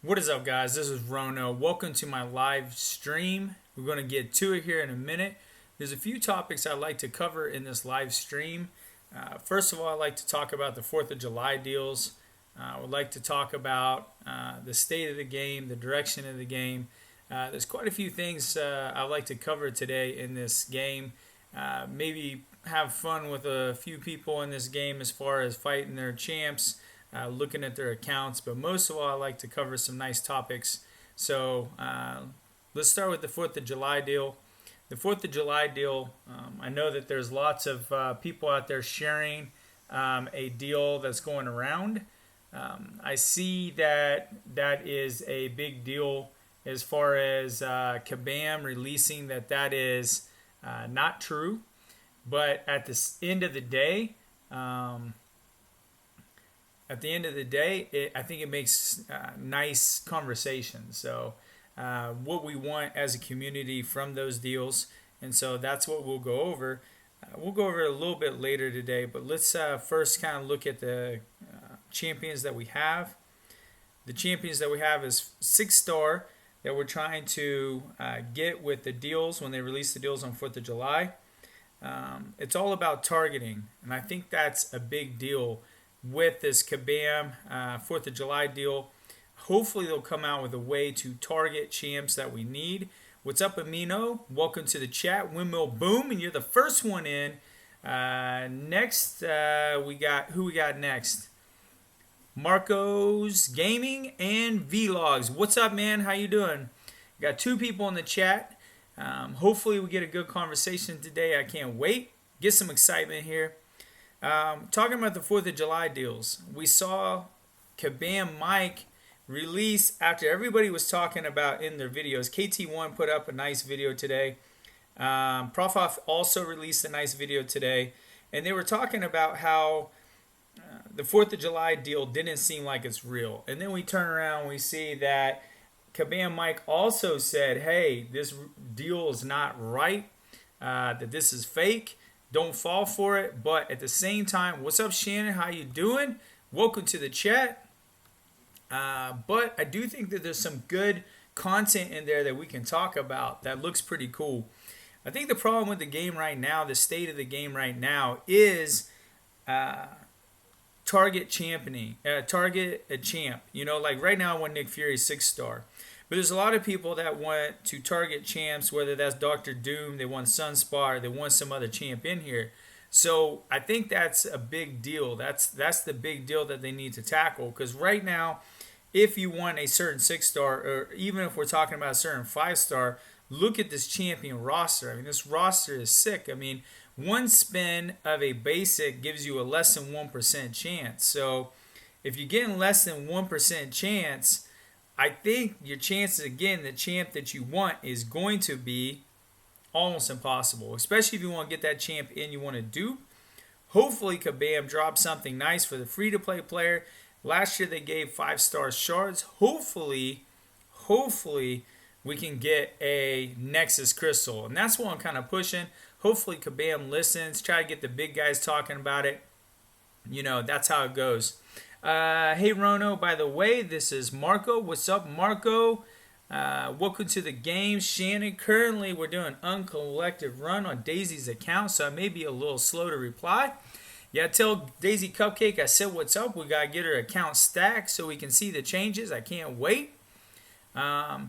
What is up, guys? This is rho-no. Welcome to my live stream. We're going to get to it here in a minute. There's a few topics I'd like to cover in this live stream. First of all, I'd like to talk about the 4th of July deals. I would like to talk about the state of the game, the direction of the game. There's quite a few things I'd like to cover today in this game. Maybe have fun with a few people in this game as far as fighting their champs. Looking at their accounts, but most of all, I like to cover some nice topics. So let's start with the 4th of July deal. The 4th of July deal, I know that there's lots of people out there sharing a deal that's going around. I see that that is a big deal as far as Kabam releasing that is not true. But at the end of the day, I think it makes nice conversations. So what we want as a community from those deals, and so that's what we'll go over. We'll go over it a little bit later today, but let's first kind of look at the champions that we have. The champions that we have is 6-star that we're trying to get with the deals when they release the deals on 4th of July. It's all about targeting, and I think that's a big deal with this Kabam 4th of July deal. Hopefully they'll come out with a way to target champs that we need. What's up, Amino? Welcome to the chat. Windmill Boom, and you're the first one in. Next, we got next? Marco's Gaming and Vlogs. What's up, man? How you doing? Got 2 people in the chat. Hopefully we get a good conversation today. I can't wait. Get some excitement here. Talking about the 4th of July deals, we saw Kabam Mike release after everybody was talking about in their videos. KT1 put up a nice video today. Profoff also released a nice video today. And they were talking about how the 4th of July deal didn't seem like it's real. And then we turn around and we see that Kabam Mike also said, hey, this deal is not right, that this is fake. Don't fall for it. But at the same time, what's up, Shannon? How you doing? Welcome to the chat. But I do think that there's some good content in there that we can talk about that looks pretty cool. I think the problem with the game right now, the state of the game right now, is target championing. Target a champ. You know, like right now I want Nick Fury 6-star. But there's a lot of people that want to target champs, whether that's Dr. Doom, they want Sunspot, or they want some other champ in here. So I think that's a big deal. That's the big deal that they need to tackle. Because right now, if you want a certain 6-star, or even if we're talking about a certain 5-star, look at this champion roster. I mean, this roster is sick. I mean, one spin of a basic gives you a less than 1% chance. So if you're getting less than 1% chance, I think your chances, again, the champ that you want is going to be almost impossible, especially if you want to get that champ in you want to dupe. Hopefully, Kabam drops something nice for the free-to-play player. Last year, they gave 5-star shards. Hopefully, we can get a Nexus crystal, and that's what I'm kind of pushing. Hopefully, Kabam listens, try to get the big guys talking about it. You know, that's how it goes. Hey, rho-no, by the way, this is Marco. What's up, Marco? Welcome to the game. Shannon, currently we're doing uncollected run on Daisy's account, so I may be a little slow to reply. Yeah, tell Daisy Cupcake I said what's up. We got to get her account stacked so we can see the changes. I can't wait. But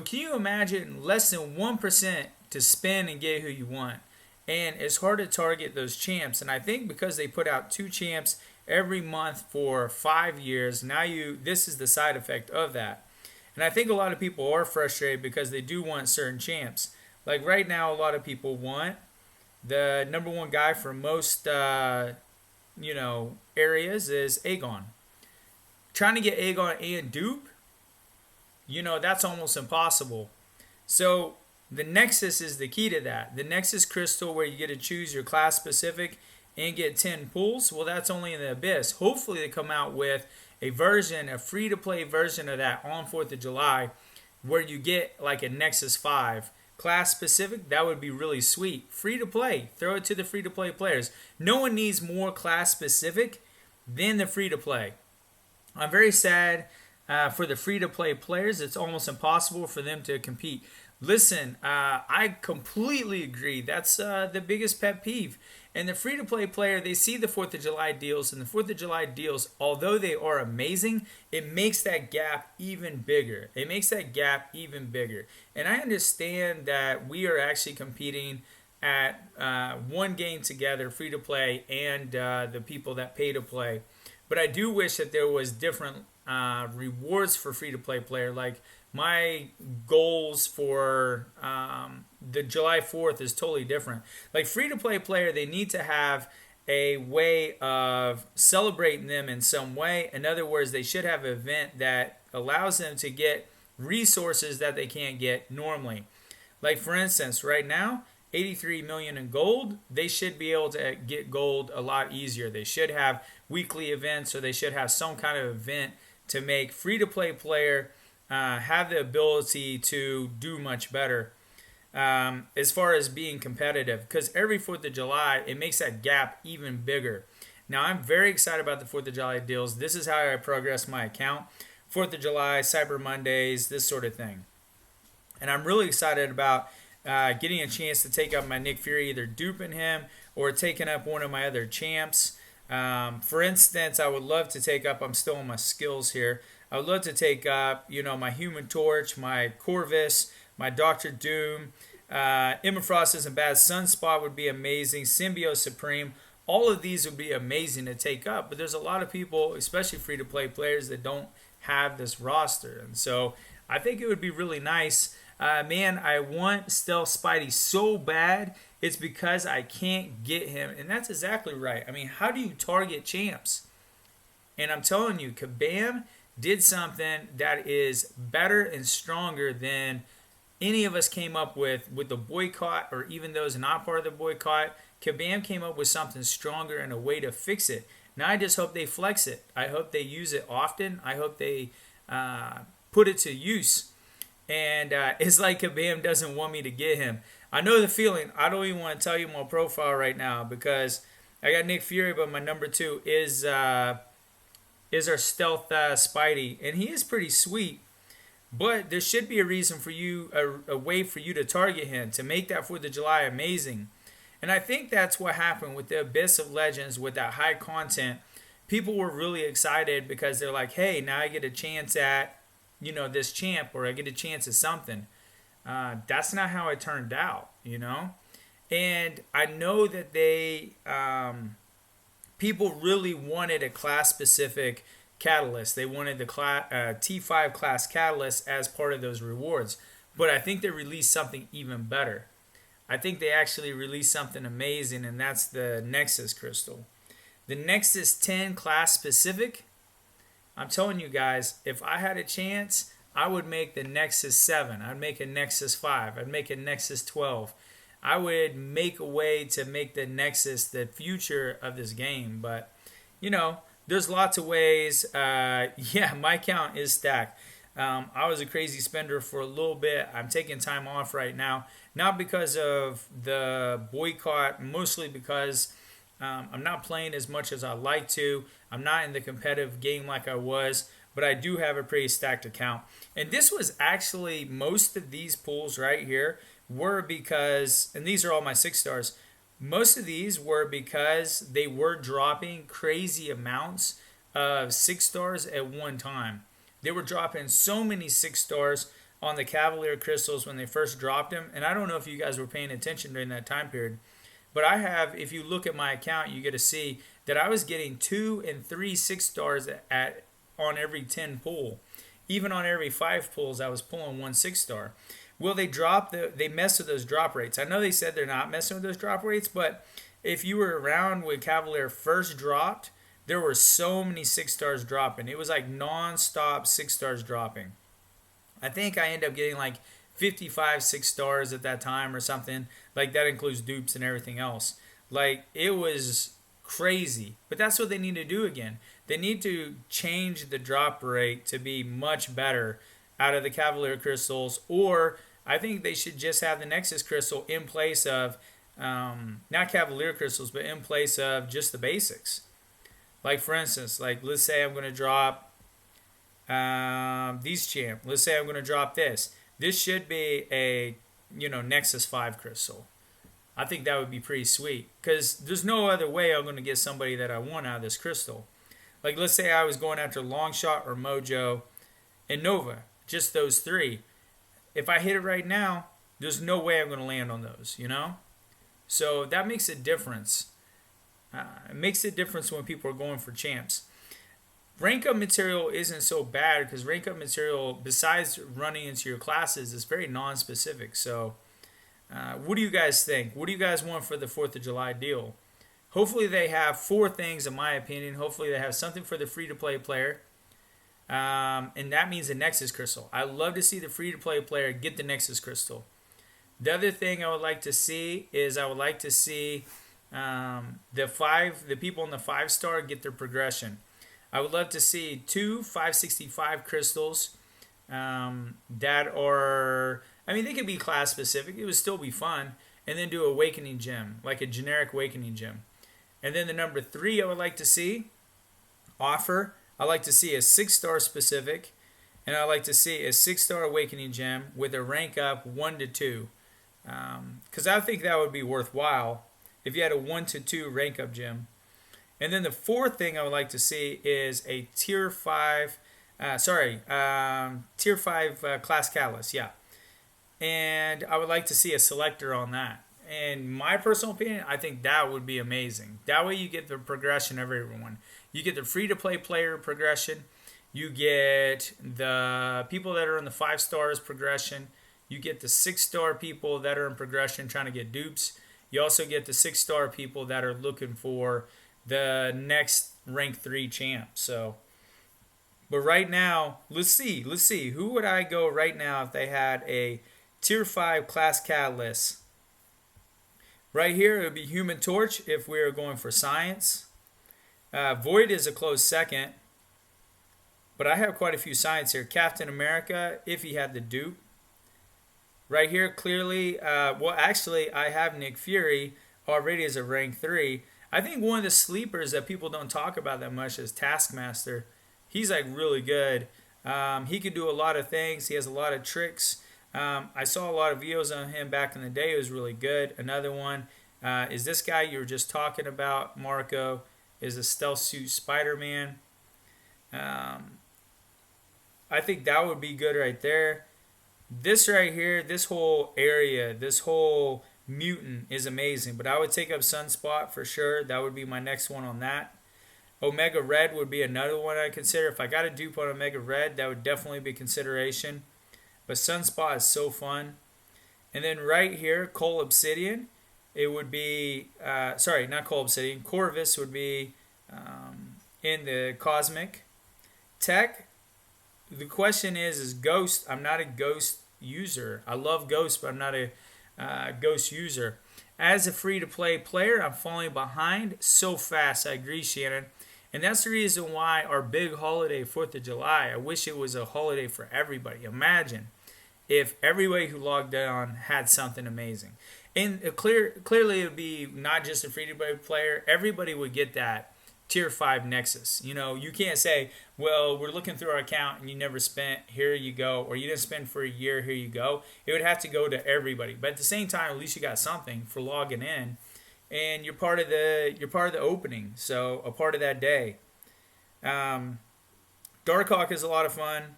can you imagine less than 1% to spend and get who you want? And it's hard to target those champs. And I think because they put out 2 champs every month for 5 years, this is the side effect of that. And I think a lot of people are frustrated because they do want certain champs. Like right now, a lot of people want the number 1 guy for most areas is Aegon. Trying to get Aegon and dupe, that's almost impossible. So the Nexus is the key to that. The Nexus crystal, where you get to choose your class specific and get 10 pulls, well, that's only in the Abyss. Hopefully they come out with a free-to-play version of that on 4th of July where you get like a Nexus 5. Class specific, that would be really sweet. Free-to-play, throw it to the free-to-play players. No one needs more class specific than the free-to-play. I'm very sad For the free-to-play players, it's almost impossible for them to compete. Listen, I completely agree. That's the biggest pet peeve. And the free-to-play player, they see the 4th of July deals, and the 4th of July deals, although they are amazing, it makes that gap even bigger. It makes that gap even bigger. And I understand that we are actually competing at one game together, free-to-play, and the people that pay to play. But I do wish that there was different rewards for free-to-play player. Like my goals for the July 4th is totally different. Like free-to-play player, they need to have a way of celebrating them in some way. In other words, they should have an event that allows them to get resources that they can't get normally. Like for instance, right now, 83 million in gold, they should be able to get gold a lot easier. They should have weekly events, or they should have some kind of event to make free-to-play player have the ability to do much better as far as being competitive. Because every 4th of July, it makes that gap even bigger. Now, I'm very excited about the 4th of July deals. This is how I progress my account. 4th of July, Cyber Mondays, this sort of thing. And I'm really excited about getting a chance to take up my Nick Fury, either duping him or taking up one of my other champs. For instance, I would love to take up, I'm still on my skills here, I would love to take up, my Human Torch, my Corvus, my Doctor Doom, Emma Frost isn't bad, Sunspot would be amazing, Symbiote Supreme, all of these would be amazing to take up, but there's a lot of people, especially free-to-play players, that don't have this roster, and so I think it would be really nice. Man, I want Stealth Spidey so bad. It's because I can't get him. And that's exactly right. I mean, how do you target champs? And I'm telling you, Kabam did something that is better and stronger than any of us came up with the boycott, or even those not part of the boycott. Kabam came up with something stronger and a way to fix it. Now I just hope they flex it. I hope they use it often. I hope they put it to use. And it's like Kabam doesn't want me to get him. I know the feeling. I don't even want to tell you my profile right now because I got Nick Fury, but my number 2 is our Stealth Spidey, and he is pretty sweet. But there should be a reason for you, a way for you to target him to make that 4th of July amazing. And I think that's what happened with the Abyss of Legends with that high content. People were really excited because they're like, hey, now I get a chance at this champ, or I get a chance at something. That's not how it turned out, And I know that people really wanted a class-specific catalyst. They wanted the T5 class catalyst as part of those rewards. But I think they released something even better. I think they actually released something amazing, and that's the Nexus crystal. The Nexus 10 class-specific, I'm telling you guys, if I had a chance, I would make the Nexus 7. I'd make a Nexus 5. I'd make a Nexus 12. I would make a way to make the Nexus the future of this game. But, there's lots of ways. Yeah, my account is stacked. I was a crazy spender for a little bit. I'm taking time off right now. Not because of the boycott, mostly because I'm not playing as much as I'd like to. I'm not in the competitive game like I was, but I do have a pretty stacked account. And this was actually, most of these pools right here were because, and these are all my 6 stars, most of these were because they were dropping crazy amounts of 6 stars at one time. They were dropping so many 6 stars on the Cavalier crystals when they first dropped them. And I don't know if you guys were paying attention during that time period. But I have, if you look at my account, you get to see that I was getting 2 and 3 6 stars on every 10 pull. Even on every 5 pulls, I was pulling 1 6 star. Well, they mess with those drop rates. I know they said they're not messing with those drop rates, but if you were around when Cavalier first dropped, there were so many 6 stars dropping. It was like non-stop 6 stars dropping. I think I ended up getting like 55 6 stars at that time or something. Like that includes dupes and everything else. Like it was crazy. But that's what they need to do again. They need to change the drop rate to be much better out of the Cavalier crystals. Or I think they should just have the Nexus crystal in place of, not Cavalier crystals, but in place of just the basics. Like for instance, like let's say I'm going to drop these champ. Let's say I'm going to drop this. This should be a Nexus 5 crystal. I think that would be pretty sweet because there's no other way I'm going to get somebody that I want out of this crystal. Like let's say I was going after Longshot or Mojo and Nova, just those three. If I hit it right now, there's no way I'm going to land on those, So that makes a difference. It makes a difference when people are going for champs. Rank up material isn't so bad because rank up material, besides running into your classes, is very non-specific. So, what do you guys think? What do you guys want for the 4th of July deal? Hopefully, they have 4 things, in my opinion. Hopefully, they have something for the free-to-play player. And that means the Nexus Crystal. I love to see the free-to-play player get the Nexus Crystal. The other thing I would like to see is I would like to see the people in the 5-star get their progression. I would love to see 2 565 crystals that are, they could be class specific. It would still be fun. And then do Awakening Gem, like a generic Awakening Gem. And then the number 3 I would like to see, offer. I like to see a 6-star specific. And I like to see a 6-star Awakening Gem with a rank up 1 to 2. Because I think that would be worthwhile if you had a 1 to 2 rank up gem. And then the 4th thing I would like to see is a tier 5 class catalyst, yeah. And I would like to see a selector on that. In my personal opinion, I think that would be amazing. That way you get the progression of everyone. You get the free-to-play player progression. You get the people that are in the 5 stars progression. You get the 6-star people that are in progression trying to get dupes. You also get the 6-star people that are looking for the next rank 3 champ. So, but right now, let's see. Who would I go right now if they had a tier 5 class catalyst? Right here, it would be Human Torch if we were going for science. Void is a close second. But I have quite a few science here. Captain America, if he had the dupe. Right here, clearly, actually, I have Nick Fury already as a rank 3. I think one of the sleepers that people don't talk about that much is Taskmaster. He's like really good. He can do a lot of things. He has a lot of tricks. I saw a lot of videos on him back in the day. It was really good. Another one is this guy you were just talking about, Marco, is a stealth suit Spider-Man. I think that would be good right there. This right here, this whole area, this whole mutant is amazing. But I would take up Sunspot for sure. That would be my next one on that. Omega Red would be another one I'd consider. If I got a dupe on Omega Red, that would definitely be consideration. But Sunspot is so fun. And then right here, Coal Obsidian. It would be, not Coal Obsidian. Corvus would be in the Cosmic. Tech. The question is Ghost. I'm not a Ghost user. I love Ghost, but I'm not a Ghost user. As a free-to-play player, I'm falling behind so fast. I agree, Shannon. And that's the reason why our big holiday, 4th of July, I wish it was a holiday for everybody. Imagine if everybody who logged on had something amazing. And clearly it would be not just a free-to-play player. Everybody would get that tier 5 Nexus. You can't say, well, we're looking through our account and you never spent, here you go, or you didn't spend for a year, here you go. It would have to go to everybody. But at the same time, at least you got something for logging in, and you're part of the opening, so a part of that day. Darkhawk is a lot of fun.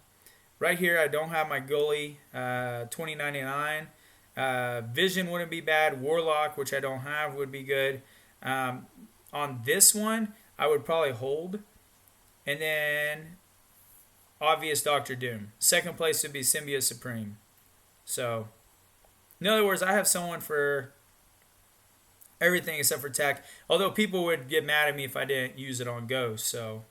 Right here, I don't have my goalie, 2099. Vision wouldn't be bad. Warlock, which I don't have, would be good. On this one, I would probably hold. And then, obvious Doctor Doom. Second place would be Symbiote Supreme. So, in other words, I have someone for everything except for tech. Although people would get mad at me if I didn't use it on Ghost. So,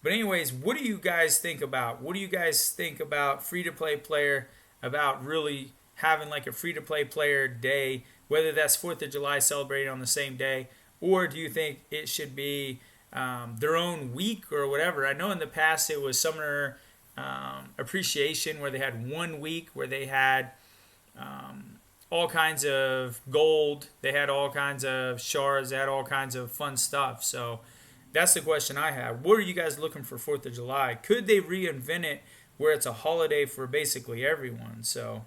but anyways, what do you guys think about? What do you guys think about free-to-play player? About really having like a free-to-play player day, whether that's 4th of July celebrated on the same day, or do you think it should be their own week or whatever? I know in the past it was Summer Appreciation where they had 1 week where they had all kinds of gold, they had all kinds of shards, they had all kinds of fun stuff. So That's the question I have. What are you guys looking for 4th of July? Could they reinvent it where it's a holiday for basically everyone? So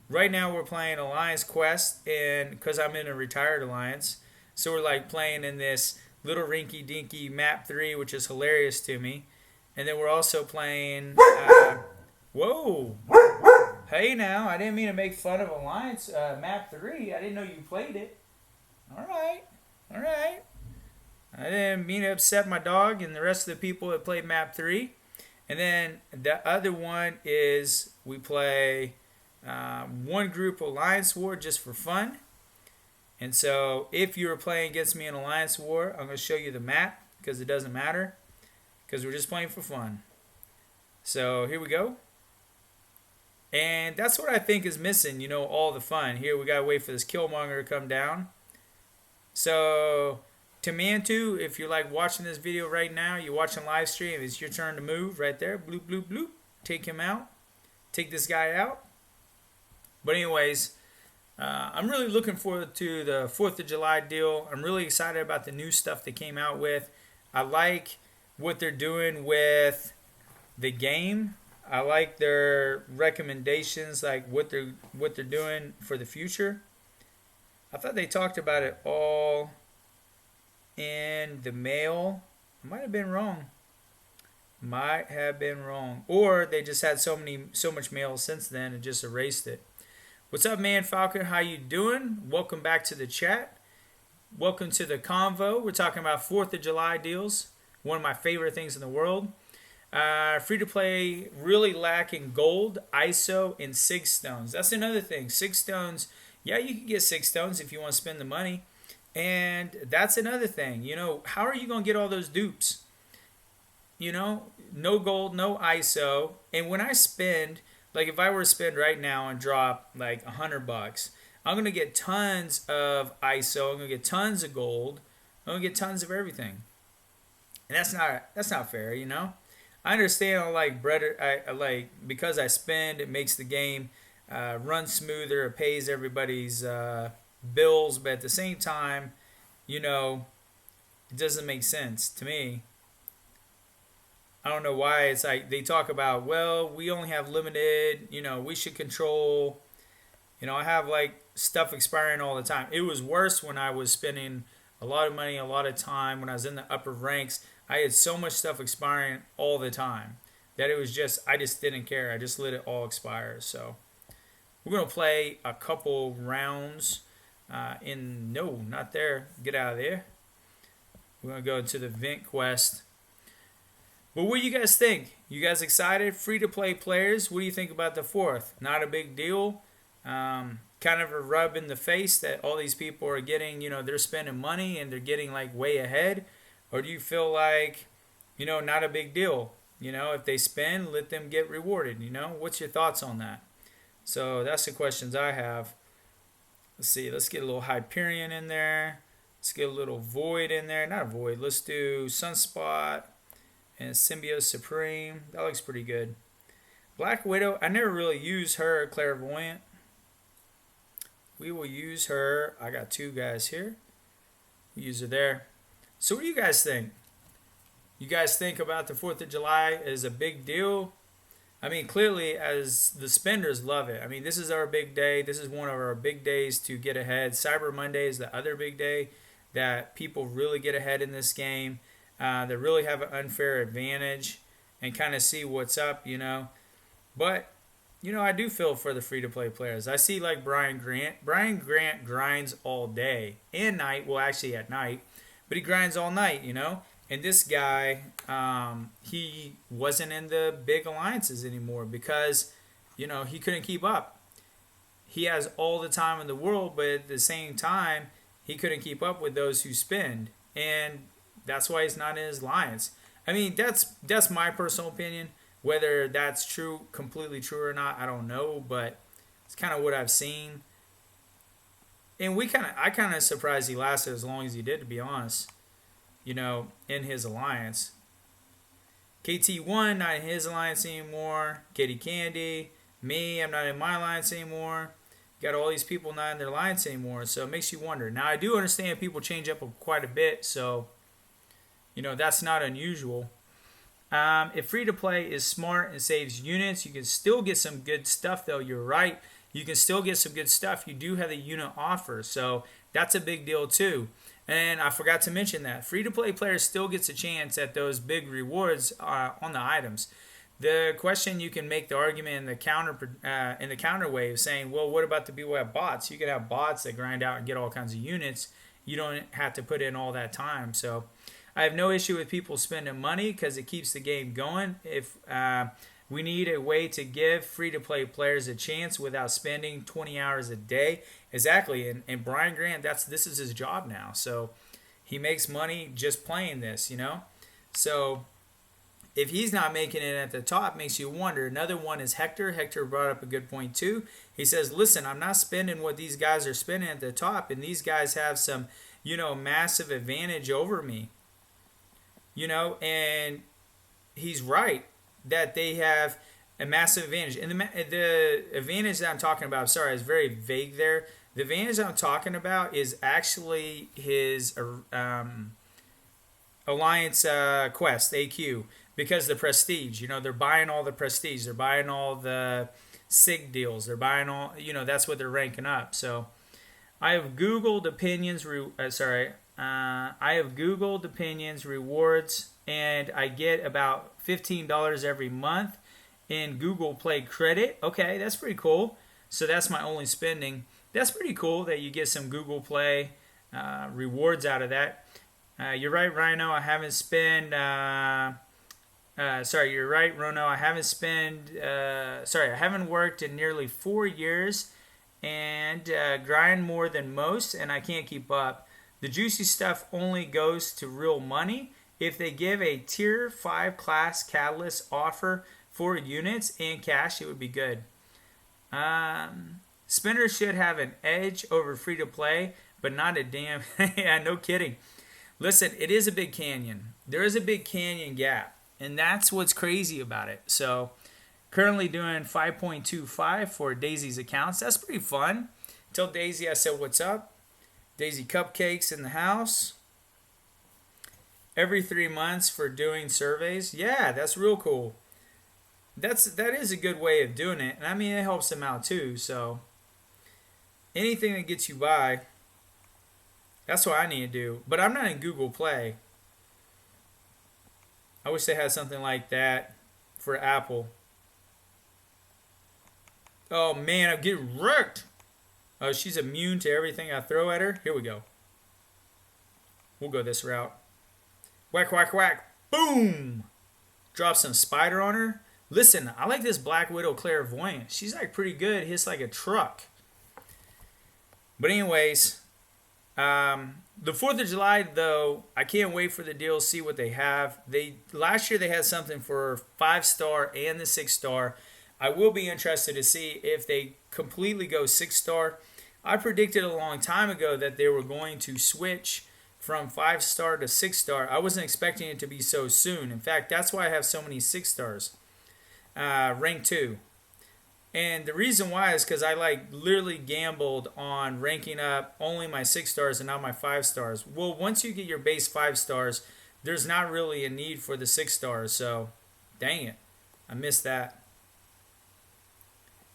right now we're playing Alliance Quest, and because I'm in a retired alliance, so we're like playing in this little rinky dinky map 3, which is hilarious to me. And then we're also playing. Whoa! Hey now, I didn't mean to make fun of Alliance map 3. I didn't know you played it. All right, all right. I didn't mean to upset my dog and the rest of the people that played map 3. And then the other one is we play one group Alliance War just for fun. And so if you were playing against me in Alliance War, I'm going to show you the map because it doesn't matter because we're just playing for fun. So here we go. And that's what I think is missing, all the fun. Here we got to wait for this Killmonger to come down. So Tamantu, if you're like watching this video right now, you're watching live stream, it's your turn to move right there. Bloop, bloop, bloop. Take him out. Take this guy out. But anyways, I'm really looking forward to the 4th of July deal. I'm really excited about the new stuff they came out with. I like what they're doing with the game. I like their recommendations, like what they're doing for the future. I thought they talked about it all in the mail. I might have been wrong. Or they just had so much mail since then and just erased it. What's up, man, Falcon? How you doing? Welcome back to the chat. Welcome to the convo. We're talking about 4th of July deals. One of my favorite things in the world. Free to play, really lacking gold, ISO, and 6 stones. That's another thing. 6 stones. Yeah, you can get 6 stones if you want to spend the money. And that's another thing. How are you going to get all those dupes? No gold, no ISO. And when I spend, like if I were to spend right now and drop like $100, I'm going to get tons of ISO. I'm going to get tons of gold. I'm going to get tons of everything. And that's not fair, I understand I like because I spend, it makes the game run smoother, it pays everybody's bills, but at the same time, it doesn't make sense to me. I don't know why it's like they talk about, well, we only have limited, we should control, I have like stuff expiring all the time. It was worse when I was spending a lot of money, a lot of time when I was in the upper ranks. I had so much stuff expiring all the time that it was just, I just didn't care. I just let it all expire. So we're going to play a couple rounds no, not there. Get out of there. We're going to go into the Vent Quest. But what do you guys think? You guys excited? Free-to-play players, what do you think about the 4th? Not a big deal. Kind of a rub in the face that all these people are getting, they're spending money and they're getting like way ahead. Or do you feel like, not a big deal? If they spend, let them get rewarded, What's your thoughts on that? So that's the questions I have. Let's see. Let's get a little Hyperion in there. Let's get a little Void in there. Not Void. Let's do Sunspot and Symbiote Supreme. That looks pretty good. Black Widow. I never really use her. Clairvoyant. We will use her. I got 2 guys here. Use her there. So what do you guys think? You guys think about the 4th of July as a big deal? I mean, clearly, as the spenders love it. I mean, this is our big day. This is one of our big days to get ahead. Cyber Monday is the other big day that people really get ahead in this game. They really have an unfair advantage and kind of see what's up, But, I do feel for the free-to-play players. I see like Brian Grant. Brian Grant grinds all day and night. Well, actually at night. But he grinds all night, And this guy, he wasn't in the big alliances anymore because, he couldn't keep up. He has all the time in the world, but at the same time, he couldn't keep up with those who spend. And that's why he's not in his alliance. I mean, that's my personal opinion. Whether that's true, completely true or not, I don't know. But it's kind of what I've seen. And I kind of surprised he lasted as long as he did, to be honest. In his alliance. KT1, not in his alliance anymore. Kitty Candy, me, I'm not in my alliance anymore. Got all these people not in their alliance anymore. So it makes you wonder. Now, I do understand people change up quite a bit. So, That's not unusual. If free to play is smart and saves units, you can still get some good stuff, though. You're right. You can still get some good stuff. You do have the unit offer, so that's a big deal, too. And I forgot to mention that free to play players still gets a chance at those big rewards on the items. The question, you can make the argument in the counter wave, saying, well, what about the people who have bots? You can have bots that grind out and get all kinds of units. You don't have to put in all that time. So I have no issue with people spending money because it keeps the game going. If we need a way to give free-to-play players a chance without spending 20 hours a day. Exactly, and Brian Grant, this is his job now. So he makes money just playing this, So if he's not making it at the top, makes you wonder. Another one is Hector. Hector brought up a good point too. He says, listen, I'm not spending what these guys are spending at the top, and these guys have some, massive advantage over me. And he's right that they have a massive advantage. And the advantage that I'm talking about, sorry, it's very vague there. The advantage I'm talking about is actually his Alliance Quest, AQ, because the prestige, they're buying all the prestige. They're buying all the SIG deals. They're buying all, that's what they're ranking up. So I have Googled opinions, I have Googled opinions, rewards, and I get about $15 every month in Google Play credit. Okay, that's pretty cool. So that's my only spending. That's pretty cool that you get some Google Play rewards out of that. You're right, Rhino. I haven't spent. You're right, Rho-no. I haven't worked in nearly 4 years and grind more than most, and I can't keep up. The juicy stuff only goes to real money. If they give a tier 5 class catalyst offer for units and cash, it would be good. Spinners should have an edge over free to play, but not a damn. Yeah, no kidding. Listen, it is a big canyon. There is a big canyon gap, and that's what's crazy about it. So, currently doing 5.25 for Daisy's accounts. That's pretty fun. Tell Daisy I said what's up. Daisy Cupcakes in the house. Every 3 months for doing surveys. Yeah, that's real cool. That is a good way of doing it. And I mean, it helps them out too. So anything that gets you by, that's what I need to do. But I'm not in Google Play. I wish they had something like that for Apple. Oh man, I'm getting wrecked. Oh, she's immune to everything I throw at her. Here we go. We'll go this route. Whack, whack, whack. Boom! Drop some spider on her. Listen, I like this Black Widow Clairvoyant. She's like pretty good. Hits like a truck. But anyways, the 4th of July, though, I can't wait for the deal, see what they have. Last year they had something for 5-star and the 6-star. I will be interested to see if they completely go 6-star. I predicted a long time ago that they were going to switch from 5-star to 6-star. I wasn't expecting it to be so soon. In fact, that's why I have so many 6-stars. Rank 2. And the reason why is because I literally gambled on ranking up only my 6-stars and not my 5-stars. Well, once you get your base 5-stars, there's not really a need for the 6-stars. So, dang it. I missed that.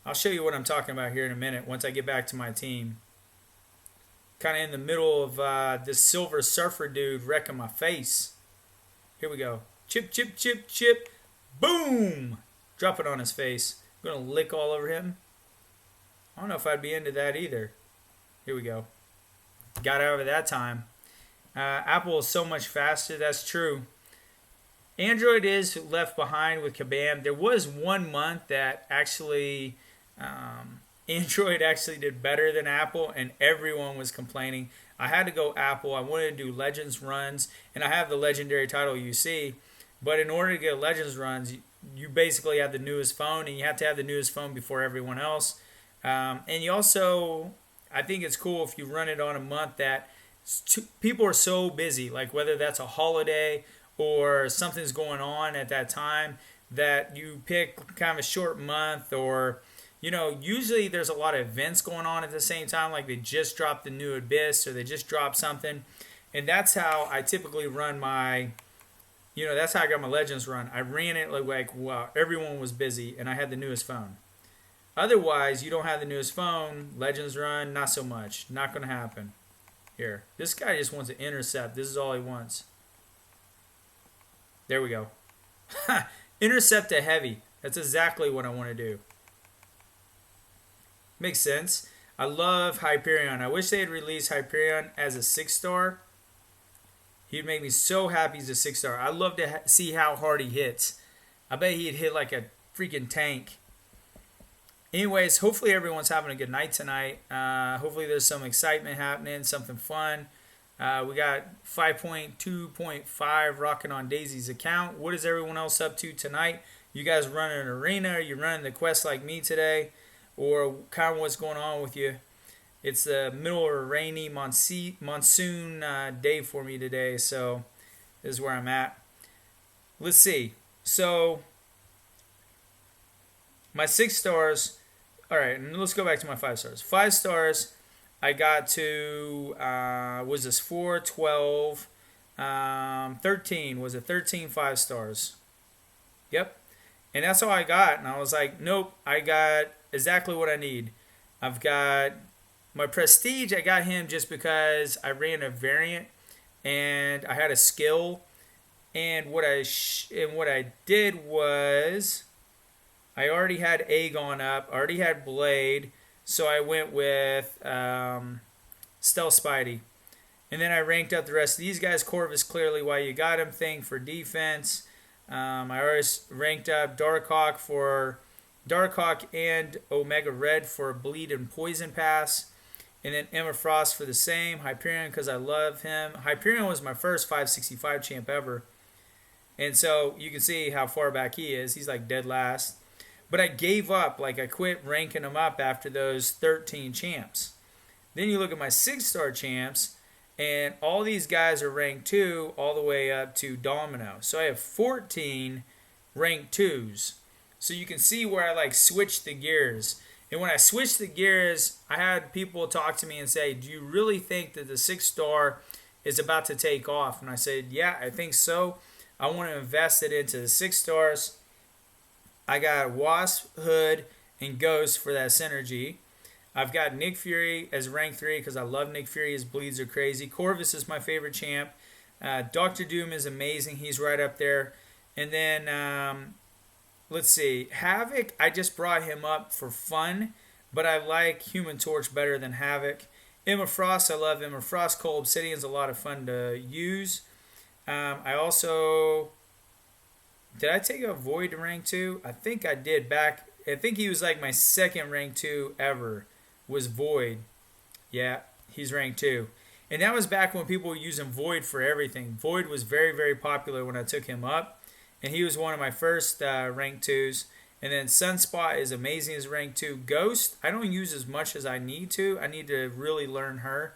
I'll show you what I'm talking about here in a minute once I get back to my team. Kind of in the middle of this Silver Surfer dude wrecking my face. Here we go. Chip, chip, chip, chip. Boom! Drop it on his face. I'm going to lick all over him. I don't know if I'd be into that either. Here we go. Got out of it that time. Apple is so much faster. That's true. Android is left behind with Kabam. There was 1 month that actually Android actually did better than Apple, and everyone was complaining. I had to go Apple. I wanted to do Legends runs, and I have the legendary title you see. But in order to get Legends runs, you basically have the newest phone, and you have to have the newest phone before everyone else. And you also, I think it's cool if you run it on a month that people are so busy, like whether that's a holiday or something's going on at that time, that you pick kind of a short month, or usually there's a lot of events going on at the same time, like they just dropped the new Abyss or they just dropped something. And that's how I typically run my That's how I got my Legends run. I ran it like wow, everyone was busy, and I had the newest phone. Otherwise, you don't have the newest phone, Legends run, not so much. Not going to happen. Here, this guy just wants to intercept. This is all he wants. There we go. Intercept a heavy. That's exactly what I want to do. Makes sense. I love Hyperion. I wish they had released Hyperion as a 6-star. He'd make me so happy he's a 6-star. I'd love to see how hard he hits. I bet he'd hit like a freaking tank. Anyways, hopefully everyone's having a good night tonight. Hopefully there's some excitement happening, something fun. We got 5.2.5 rocking on Daisy's account. What is everyone else up to tonight? You guys running an arena? Are you running the quest like me today? Or kind of what's going on with you? It's the middle of a rainy monsoon day for me today, so this is where I'm at. Let's see. So my 6 stars. All right, and let's go back to my 5 stars. 5 stars. I got to was this 4, 12, 13? Was it 13 5 stars? Yep. And that's all I got. And I was like, nope, I got exactly what I need. I've got my prestige. I got him just because I ran a variant and I had a skill. And what I did was I already had Aegon up, already had Blade, so I went with Stealth Spidey. And then I ranked up the rest of these guys. Corvus, clearly why you got him thing for defense. I already ranked up Darkhawk and Omega Red for Bleed and Poison Pass. And then Emma Frost for the same. Hyperion because I love him. Hyperion was my first 565 champ ever. And so you can see how far back he is. He's like dead last. But I gave up. Like I quit ranking him up after those 13 champs. Then you look at my 6-star champs. And all these guys are ranked 2 all the way up to Domino. So I have 14 ranked 2s. So you can see where I like switched the gears. And when I switched the gears, I had people talk to me and say, do you really think that the 6-star is about to take off? And I said, yeah, I think so. I want to invest it into the 6 stars. I got Wasp, Hood, and Ghost for that synergy. I've got Nick Fury as rank 3 because I love Nick Fury. His bleeds are crazy. Corvus is my favorite champ. Dr. Doom is amazing. He's right up there. And then, let's see. Havoc, I just brought him up for fun, but I like Human Torch better than Havoc. Emma Frost, I love Emma Frost. Cold Obsidian's a lot of fun to use. I also... Did I take a Void to rank 2? I think I did back... I think he was like my second rank 2 ever. Was Void. Yeah, he's ranked 2. And that was back when people were using Void for everything. Void was very, very popular when I took him up. And he was one of my first rank 2s. And then Sunspot is amazing as rank 2. Ghost, I don't use as much as I need to. I need to really learn her.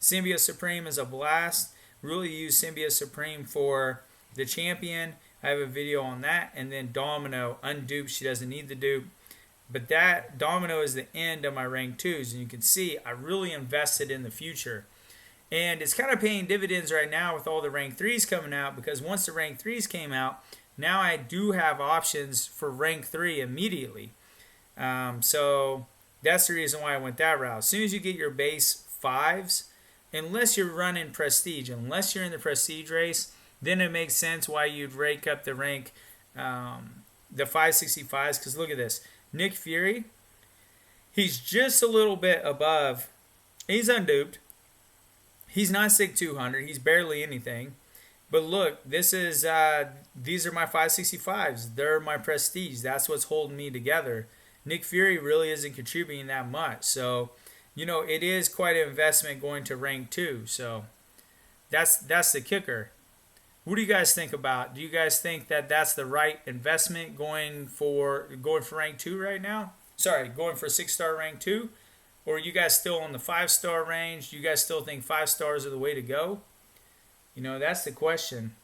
Symbiote Supreme is a blast. Really use Symbiote Supreme for the champion. I have a video on that. And then Domino, unduped. She doesn't need the dupe. But that Domino is the end of my rank 2s. And you can see I really invested in the future. And it's kind of paying dividends right now with all the rank 3s coming out. Because once the rank 3s came out, now I do have options for rank 3 immediately. So that's the reason why I went that route. As soon as you get your base 5s, unless you're running prestige, unless you're in the prestige race, then it makes sense why you'd rake up the rank, the 565s. Because look at this. Nick Fury, he's just a little bit above. He's unduped. He's not SIG 200. He's barely anything. But look, this is these are my 565s. They're my prestige. That's what's holding me together. Nick Fury really isn't contributing that much. So, it is quite an investment going to rank 2. So that's the kicker. What do you guys think about? Do you guys think that that's the right investment going for rank 2 right now? Sorry, going for 6-star rank 2? Or are you guys still on the 5-star range? Do you guys still think 5 stars are the way to go? That's the question.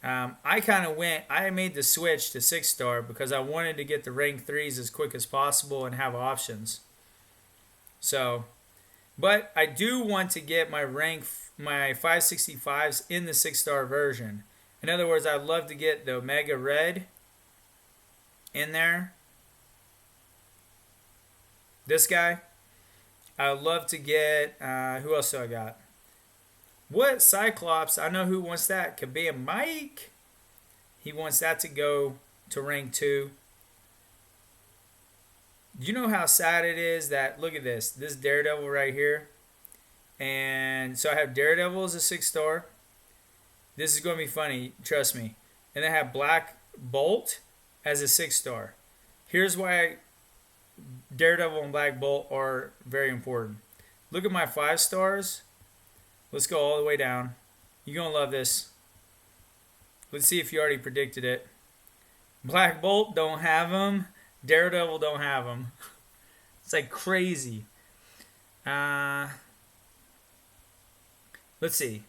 I made the switch to 6-star because I wanted to get the rank 3s as quick as possible and have options. So, but I do want to get my 565s in the 6-star version. In other words, I'd love to get the Omega Red in there. This guy. I'd love to get, who else do I got? What? Cyclops. I know who wants that. Kabam Mike. He wants that to go to rank 2. Do you know how sad it is that, look at this Daredevil right here. And so I have Daredevil as a 6-star. This is going to be funny, trust me. And I have Black Bolt as a 6-star. Here's why Daredevil and Black Bolt are very important. Look at my 5 stars. Let's go all the way down. You're going to love this. Let's see if you already predicted it. Black Bolt, don't have him. Daredevil, don't have him. It's like crazy. Let's see.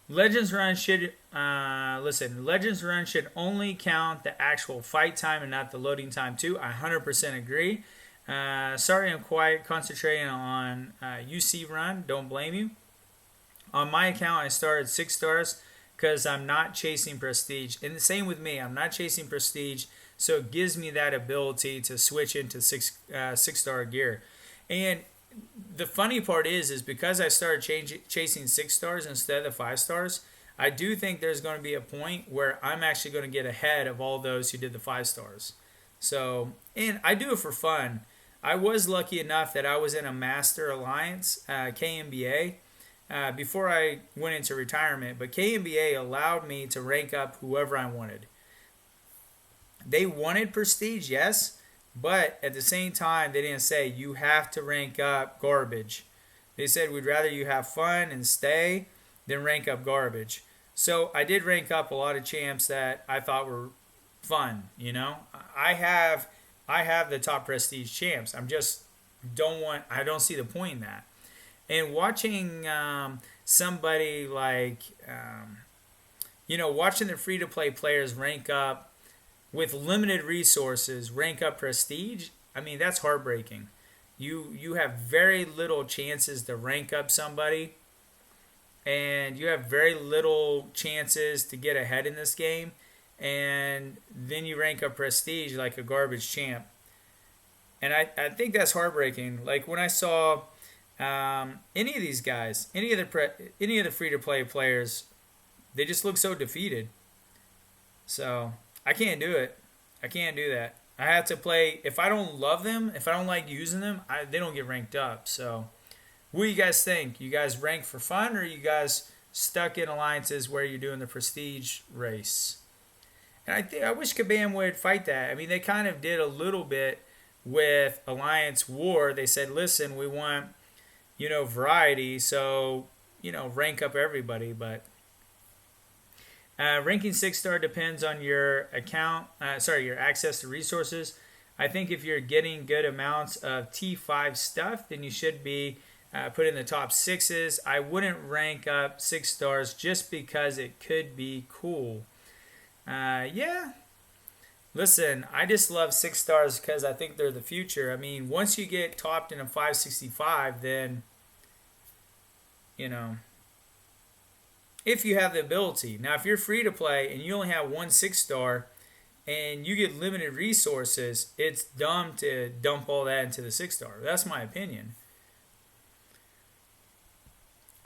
Legends Run should Legends Run should only count the actual fight time and not the loading time too. I 100% agree. Sorry I'm quiet, concentrating on UC Run. Don't blame you. On my account, I started 6 stars because I'm not chasing prestige. And the same with me. I'm not chasing prestige, so it gives me that ability to switch into 6-star gear. And the funny part is because I started chasing 6 stars instead of 5 stars, I do think there's going to be a point where I'm actually going to get ahead of all those who did the 5 stars. So, and I do it for fun. I was lucky enough that I was in a Master Alliance, KNBA, before I went into retirement. But KNBA allowed me to rank up whoever I wanted. They wanted prestige, yes. But at the same time, they didn't say you have to rank up garbage. They said we'd rather you have fun and stay than rank up garbage. So I did rank up a lot of champs that I thought were fun. You know, I have the top prestige champs. I don't see the point in that. And watching somebody like, watching the free to play players rank up with limited resources, rank up prestige, I mean, that's heartbreaking. You have very little chances to rank up somebody, and you have very little chances to get ahead in this game, and then you rank up prestige like a garbage champ. And I think that's heartbreaking. Like when I saw any of these guys, any of the free-to-play players, they just look so defeated. So I can't do it. I can't do that. I have to play. If I don't love them, if I don't like using them, they don't get ranked up. So what do you guys think? You guys rank for fun, or are you guys stuck in alliances where you're doing the prestige race? And I wish Kabam would fight that. I mean, they kind of did a little bit with Alliance War. They said, listen, we want, variety, so, rank up everybody. But ranking 6-star depends on your your access to resources. I think if you're getting good amounts of T5 stuff, then you should be put in the top 6s. I wouldn't rank up 6 stars just because it could be cool. Yeah. Listen, I just love 6 stars because I think they're the future. I mean, once you get topped in a 565, then, if you have the ability. Now, if you're free to play and you only have 1 6-star and you get limited resources, it's dumb to dump all that into the 6-star. That's my opinion.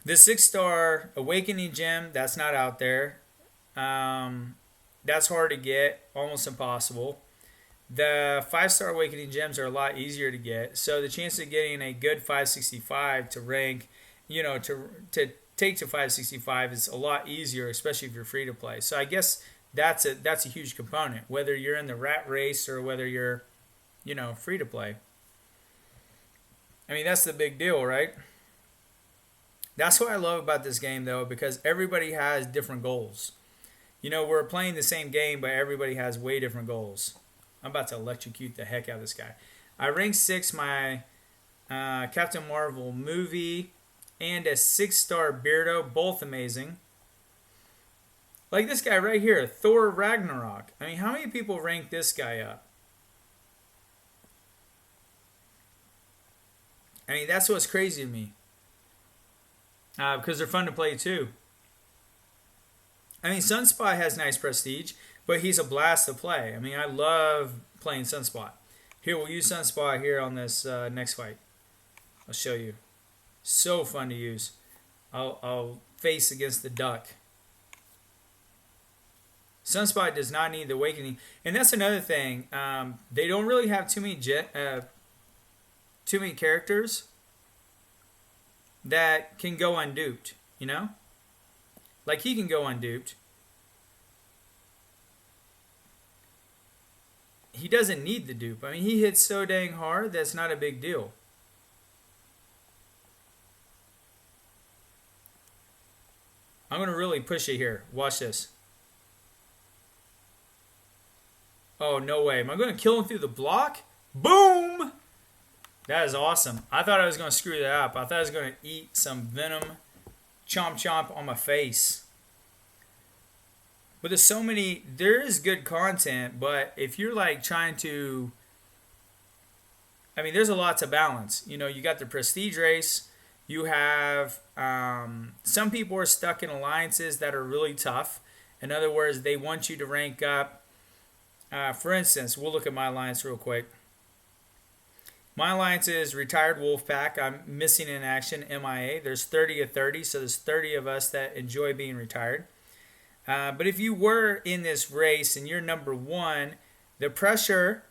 The 6-star Awakening Gem, that's not out there. That's hard to get, almost impossible. The 5-star Awakening Gems are a lot easier to get. So the chance of getting a good 565 to rank, to take to 565 is a lot easier, especially if you're free to play. So I guess that's a huge component, whether you're in the rat race or whether you're, free to play. I mean, that's the big deal, right? That's what I love about this game, though, because everybody has different goals. We're playing the same game, but everybody has way different goals. I'm about to electrocute the heck out of this guy. I ranked 6 my Captain Marvel movie and a 6-star Beardo, both amazing. Like this guy right here, Thor Ragnarok. I mean, how many people rank this guy up? I mean, that's what's crazy to me. Because they're fun to play too. I mean, Sunspot has nice prestige, but he's a blast to play. I mean, I love playing Sunspot. Here, we'll use Sunspot here on this next fight. I'll show you. So fun to use. I'll face against the duck. Sunspot does not need the awakening, and that's another thing. They don't really have too many characters that can go unduped. You know, like he can go unduped. He doesn't need the dupe. I mean, he hits so dang hard that's not a big deal. I'm gonna really push it here. Watch this. Oh, no way. Am I going to kill him through the block? Boom! That is awesome. I thought I was going to screw that up. I thought I was going to eat some venom chomp chomp on my face. But there's so many... There is good content, but if you're like trying to... I mean, there's a lot to balance. You know, you got the prestige race. You have... some people are stuck in alliances that are really tough. In other words, they want you to rank up. For instance, we'll look at my alliance real quick. My alliance is Retired Wolfpack. I'm missing in action, MIA. There's 30 of 30, so there's 30 of us that enjoy being retired. But if you were in this race and you're number one, the pressure...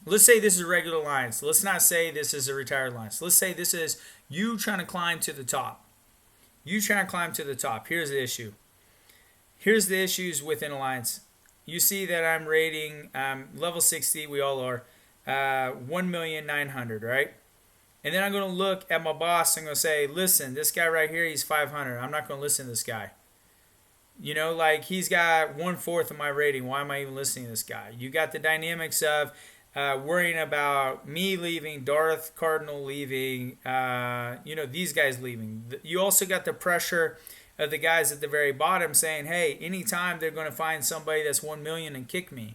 Let's say this is a regular alliance. Let's not say this is a retired alliance. Let's say this is you trying to climb to the top. You trying to climb to the top. Here's the issue. Here's the issues within alliance. You see that I'm rating level 60, we all are, 1,900,000, right? And then I'm going to look at my boss and I'm going to say, listen, this guy right here, he's 500. I'm not going to listen to this guy. You know, like he's got 1/4 of my rating. Why am I even listening to this guy? You got the dynamics of worrying about me leaving, Darth Cardinal leaving, you know, these guys leaving. You also got the pressure of the guys at the very bottom saying, hey, anytime they're going to find somebody that's 1 million and kick me.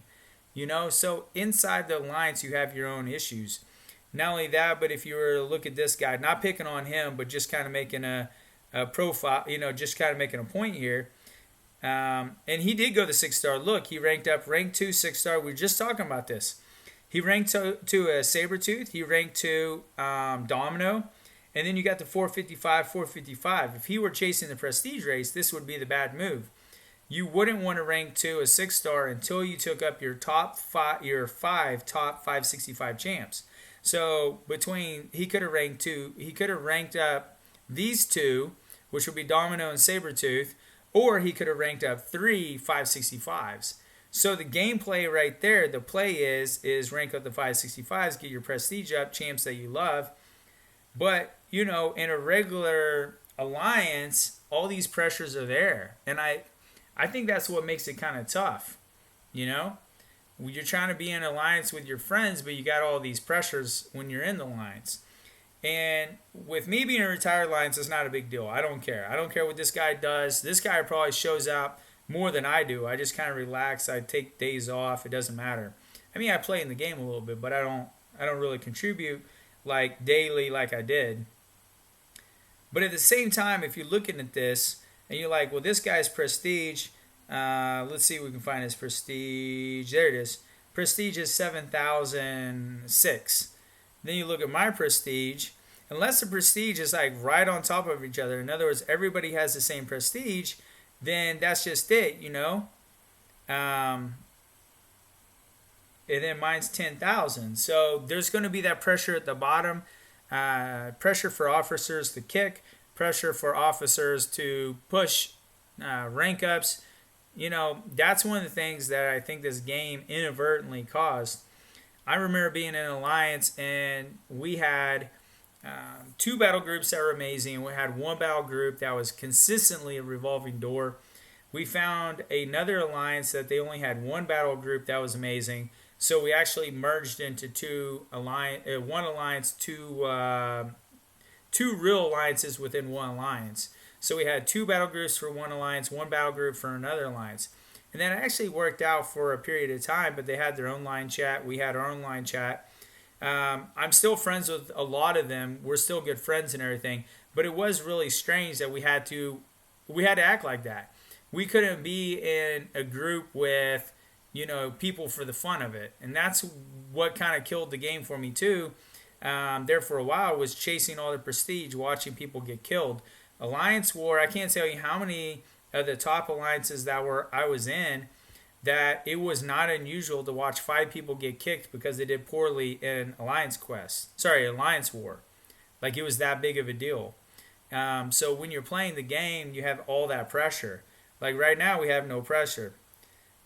You know, so inside the alliance, you have your own issues. Not only that, but if you were to look at this guy, not picking on him, but just kind of making a profile, you know, just kind of making a point here. And he did go to 6-star. Look, he ranked up, rank 2, 6-star. We were just talking about this. He ranked to a Sabretooth. He ranked to Domino. And then you got the 455, 455. If he were chasing the prestige race, this would be the bad move. You wouldn't want to rank to a 6-star until you took up your five top 565 champs. So he could have ranked up these two, which would be Domino and Sabretooth, or he could have ranked up 3 565s. So the gameplay right there, the play is rank up the 565s, get your prestige up, champs that you love. But, you know, in a regular alliance, all these pressures are there. And I think that's what makes it kind of tough, you know? You're trying to be in alliance with your friends, but you got all these pressures when you're in the alliance. And with me being a retired alliance, it's not a big deal. I don't care. I don't care what this guy does. This guy probably shows up more than I do. I just kind of relax. I take days off. It doesn't matter. I mean, I play in the game a little bit, but I don't really contribute like daily like I did. But at the same time, if you're looking at this and you're like, well, this guy's prestige, let's see if we can find his prestige. There it is. Prestige is 7,006. Then you look at my prestige. Unless the prestige is like right on top of each other, in other words, everybody has the same prestige, then that's just it, you know. And then mine's 10,000. So there's going to be that pressure at the bottom. Pressure for officers to kick. Pressure for officers to push rank ups. You know, that's one of the things that I think this game inadvertently caused. I remember being in an alliance and we had 2 battle groups that were amazing. We had 1 battle group that was consistently a revolving door. We found another alliance that they only had 1 battle group that was amazing. So we actually merged into 1 alliance, 2 real alliances within 1 alliance. So we had 2 battle groups for 1 alliance, 1 battle group for another alliance. And that actually worked out for a period of time, but they had their own line chat. We had our own line chat. I'm still friends with a lot of them. We're still good friends and everything. But it was really strange that we had to act like that. we couldn't be in a group with, people for the fun of it. And that's what kind of killed the game for me too. There for a while was chasing all the prestige, watching people get killed. Alliance War, I can't tell you how many of the top alliances I was in, that it was not unusual to watch 5 people get kicked because they did poorly in Alliance War. Like, it was that big of a deal. So when you're playing the game, you have all that pressure. Like right now, we have no pressure.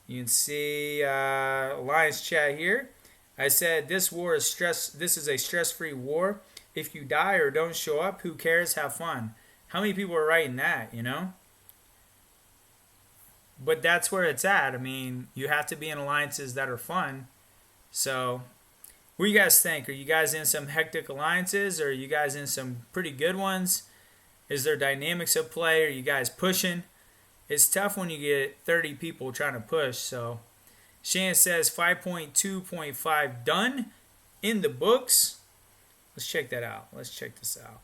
You can see Alliance chat here. I said this is a stress-free war. If you die or don't show up, who cares? Have fun. How many people are writing that? But that's where it's at. I mean, you have to be in alliances that are fun. So, what do you guys think? Are you guys in some hectic alliances, or are you guys in some pretty good ones? Is there dynamics at play? Are you guys pushing? It's tough when you get 30 people trying to push. So, Shan says 5.2.5 done in the books. Let's check that out. Let's check this out.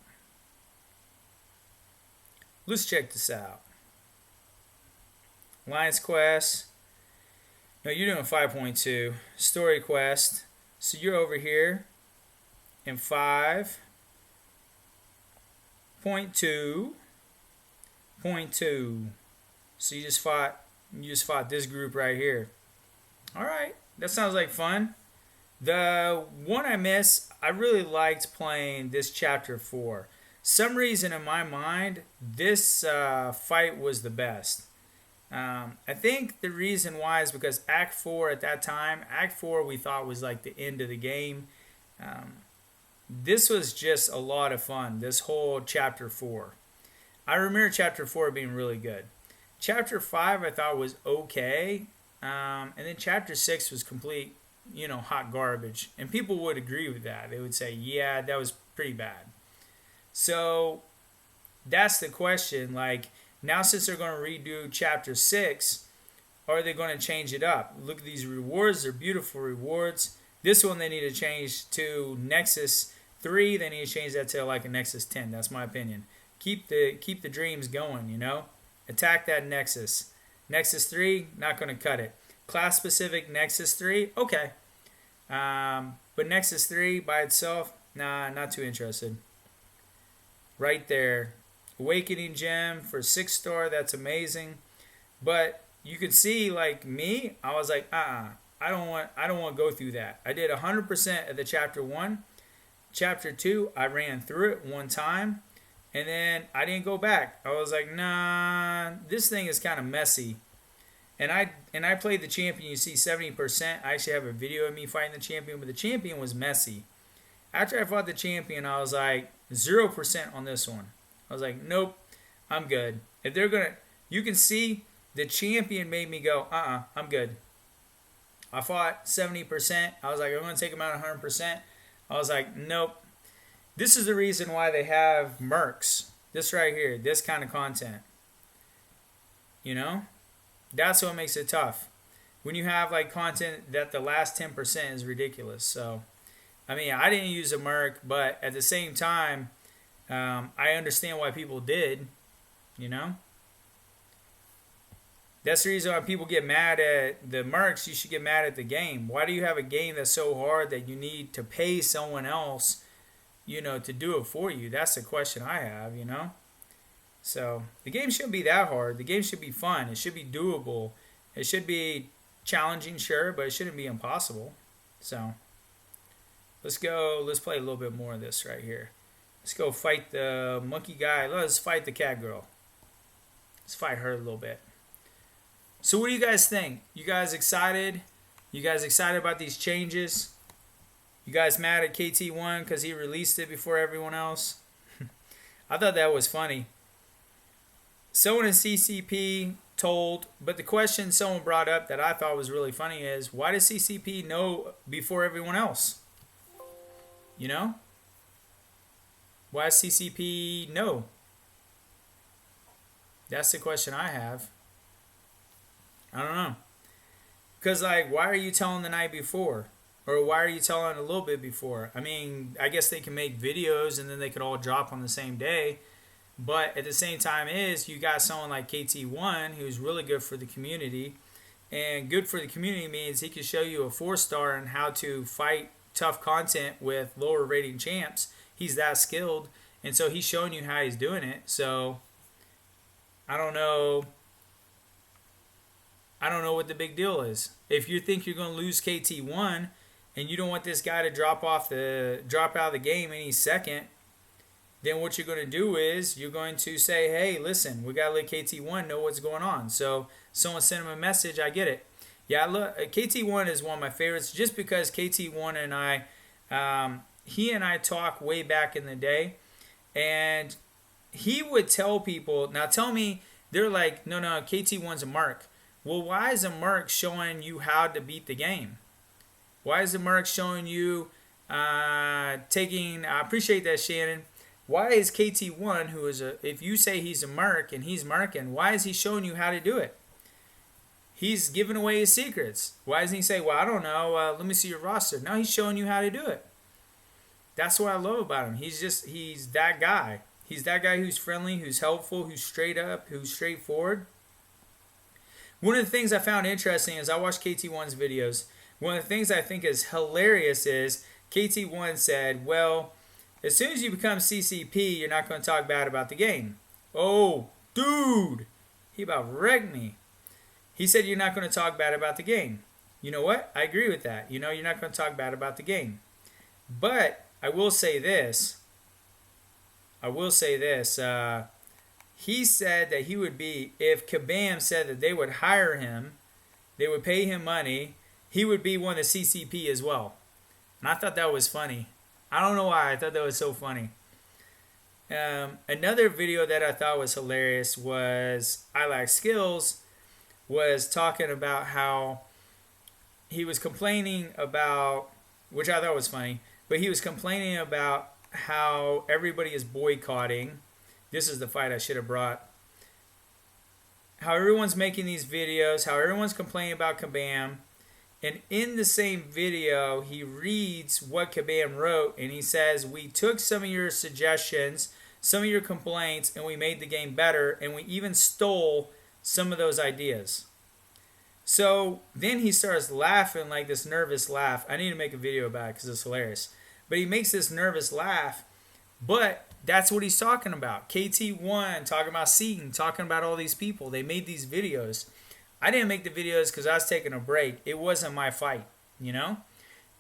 Alliance Quest. No, you're doing 5.2. Story Quest. So you're over here in 5.2.2. So you just fought this group right here. Alright. That sounds like fun. The one I missed, I really liked playing this chapter 4. Some reason in my mind, this fight was the best. I think the reason why is because Act 4 at that time, Act 4 we thought was like the end of the game. This was just a lot of fun, this whole Chapter 4. I remember Chapter 4 being really good. Chapter 5 I thought was okay. And then Chapter 6 was complete, hot garbage. And people would agree with that. They would say, yeah, that was pretty bad. So that's the question. Like, now since they're going to redo Chapter 6, are they going to change it up? Look at these rewards. They're beautiful rewards. This one they need to change to Nexus 3. They need to change that to like a Nexus 10. That's my opinion. Keep the dreams going, Attack that Nexus. Nexus 3, not going to cut it. Class-specific Nexus 3, okay. But Nexus 3 by itself, nah, not too interested. Right there. Awakening Gem for 6-star, that's amazing. But you could see, like me, I was like, I don't want to go through that. I did 100% of the Chapter 1. Chapter 2, I ran through it one time. And then I didn't go back. I was like, nah, this thing is kind of messy. And I played the champion. You see 70%. I actually have a video of me fighting the champion, but the champion was messy. After I fought the champion, I was like 0% on this one. I was like, nope, I'm good. If they're going to, you can see the champion made me go, I'm good. I fought 70%. I was like, I'm going to take them out 100%. I was like, nope. This is the reason why they have mercs. This right here, this kind of content. That's what makes it tough. When you have like content that the last 10% is ridiculous. So, I mean, I didn't use a merc, but at the same time, I understand why people did, That's the reason why people get mad at the mercs. You should get mad at the game. Why do you have a game that's so hard that you need to pay someone else, to do it for you? That's the question I have, So, the game shouldn't be that hard. The game should be fun. It should be doable. It should be challenging, sure, but it shouldn't be impossible. So, let's play a little bit more of this right here. Let's go fight the monkey guy. Let's fight the cat girl. Let's fight her a little bit. So what do you guys think? You guys excited? You guys excited about these changes? You guys mad at KT1 because he released it before everyone else? I thought that was funny. Someone in CCP told, but the question someone brought up that I thought was really funny is, why does CCP know before everyone else? Why does CCP know? That's the question I have. I don't know. Because, why are you telling the night before? Or why are you telling a little bit before? I mean, I guess they can make videos and then they could all drop on the same day. But at the same time, you got someone like KT1 who's really good for the community, and good for the community means he can show you a 4-star on how to fight tough content with lower rating champs. He's that skilled, and so he's showing you how he's doing it. So I don't know. I don't know what the big deal is. If you think you're going to lose KT1 and you don't want this guy to drop out of the game any second, then what you're going to do is you're going to say, hey, listen, we got to let KT1 know what's going on. So someone sent him a message. I get it. Yeah, look, KT1 is one of my favorites just because KT1 and I, he and I talked way back in the day, and he would tell people, now tell me, they're like, no, KT1's a mark. Well, why is a merc showing you how to beat the game? Why is the merc showing you I appreciate that, Shannon. Why is KT1, who is if you say he's a merc and he's marking, why is he showing you how to do it? He's giving away his secrets. Why doesn't he say, well, I don't know, let me see your roster? No, he's showing you how to do it. That's what I love about him. He's that guy. He's that guy who's friendly, who's helpful, who's straight up, who's straightforward. One of the things I found interesting is I watched KT1's videos. One of the things I think is hilarious is KT1 said, well, as soon as you become CCP, you're not going to talk bad about the game. Oh, dude. He about wrecked me. He said you're not going to talk bad about the game. You know what? I agree with that. You're not going to talk bad about the game. But I will say this. He said that he would be, if Kabam said that they would hire him, they would pay him money, he would be one of the CCP as well. And I thought that was funny. I don't know why. I thought that was so funny. Another video that I thought was hilarious was I Lack Skills was talking about how he was complaining about, which I thought was funny, but he was complaining about how everybody is boycotting. This is the fight I should have brought. How everyone's making these videos, how everyone's complaining about Kabam. And in the same video, he reads what Kabam wrote, and he says, we took some of your suggestions, some of your complaints, and we made the game better, and we even stole some of those ideas. So then he starts laughing like this nervous laugh. I need to make a video about it because it's hilarious. But he makes this nervous laugh, but that's what he's talking about. KT1, talking about Seaton, talking about all these people. They made these videos. I didn't make the videos because I was taking a break. It wasn't my fight,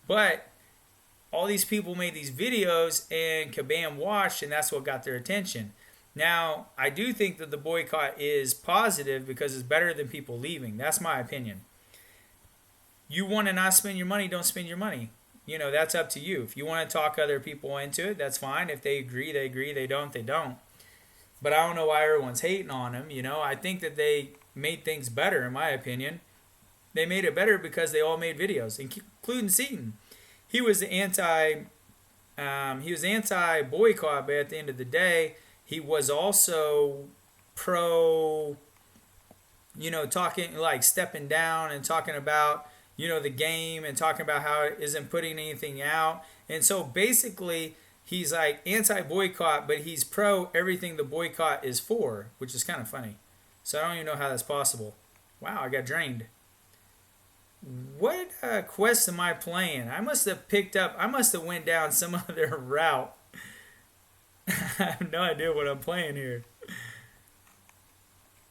But all these people made these videos and Kabam watched, and that's what got their attention. Now, I do think that the boycott is positive because it's better than people leaving. That's my opinion. You want to not spend your money, don't spend your money. That's up to you. If you want to talk other people into it, that's fine. If they agree, they agree. They don't, they don't. But I don't know why everyone's hating on them. I think that they made things better, in my opinion. They made it better because they all made videos, including Seaton. He was anti-boycott, but at the end of the day, he was also pro, talking, like stepping down and talking about, the game and talking about how it isn't putting anything out. And so basically, he's like anti-boycott, but he's pro everything the boycott is for, which is kind of funny. So I don't even know how that's possible. Wow, I got drained. What quest am I playing? I must have went down some other route. I have no idea what I'm playing here.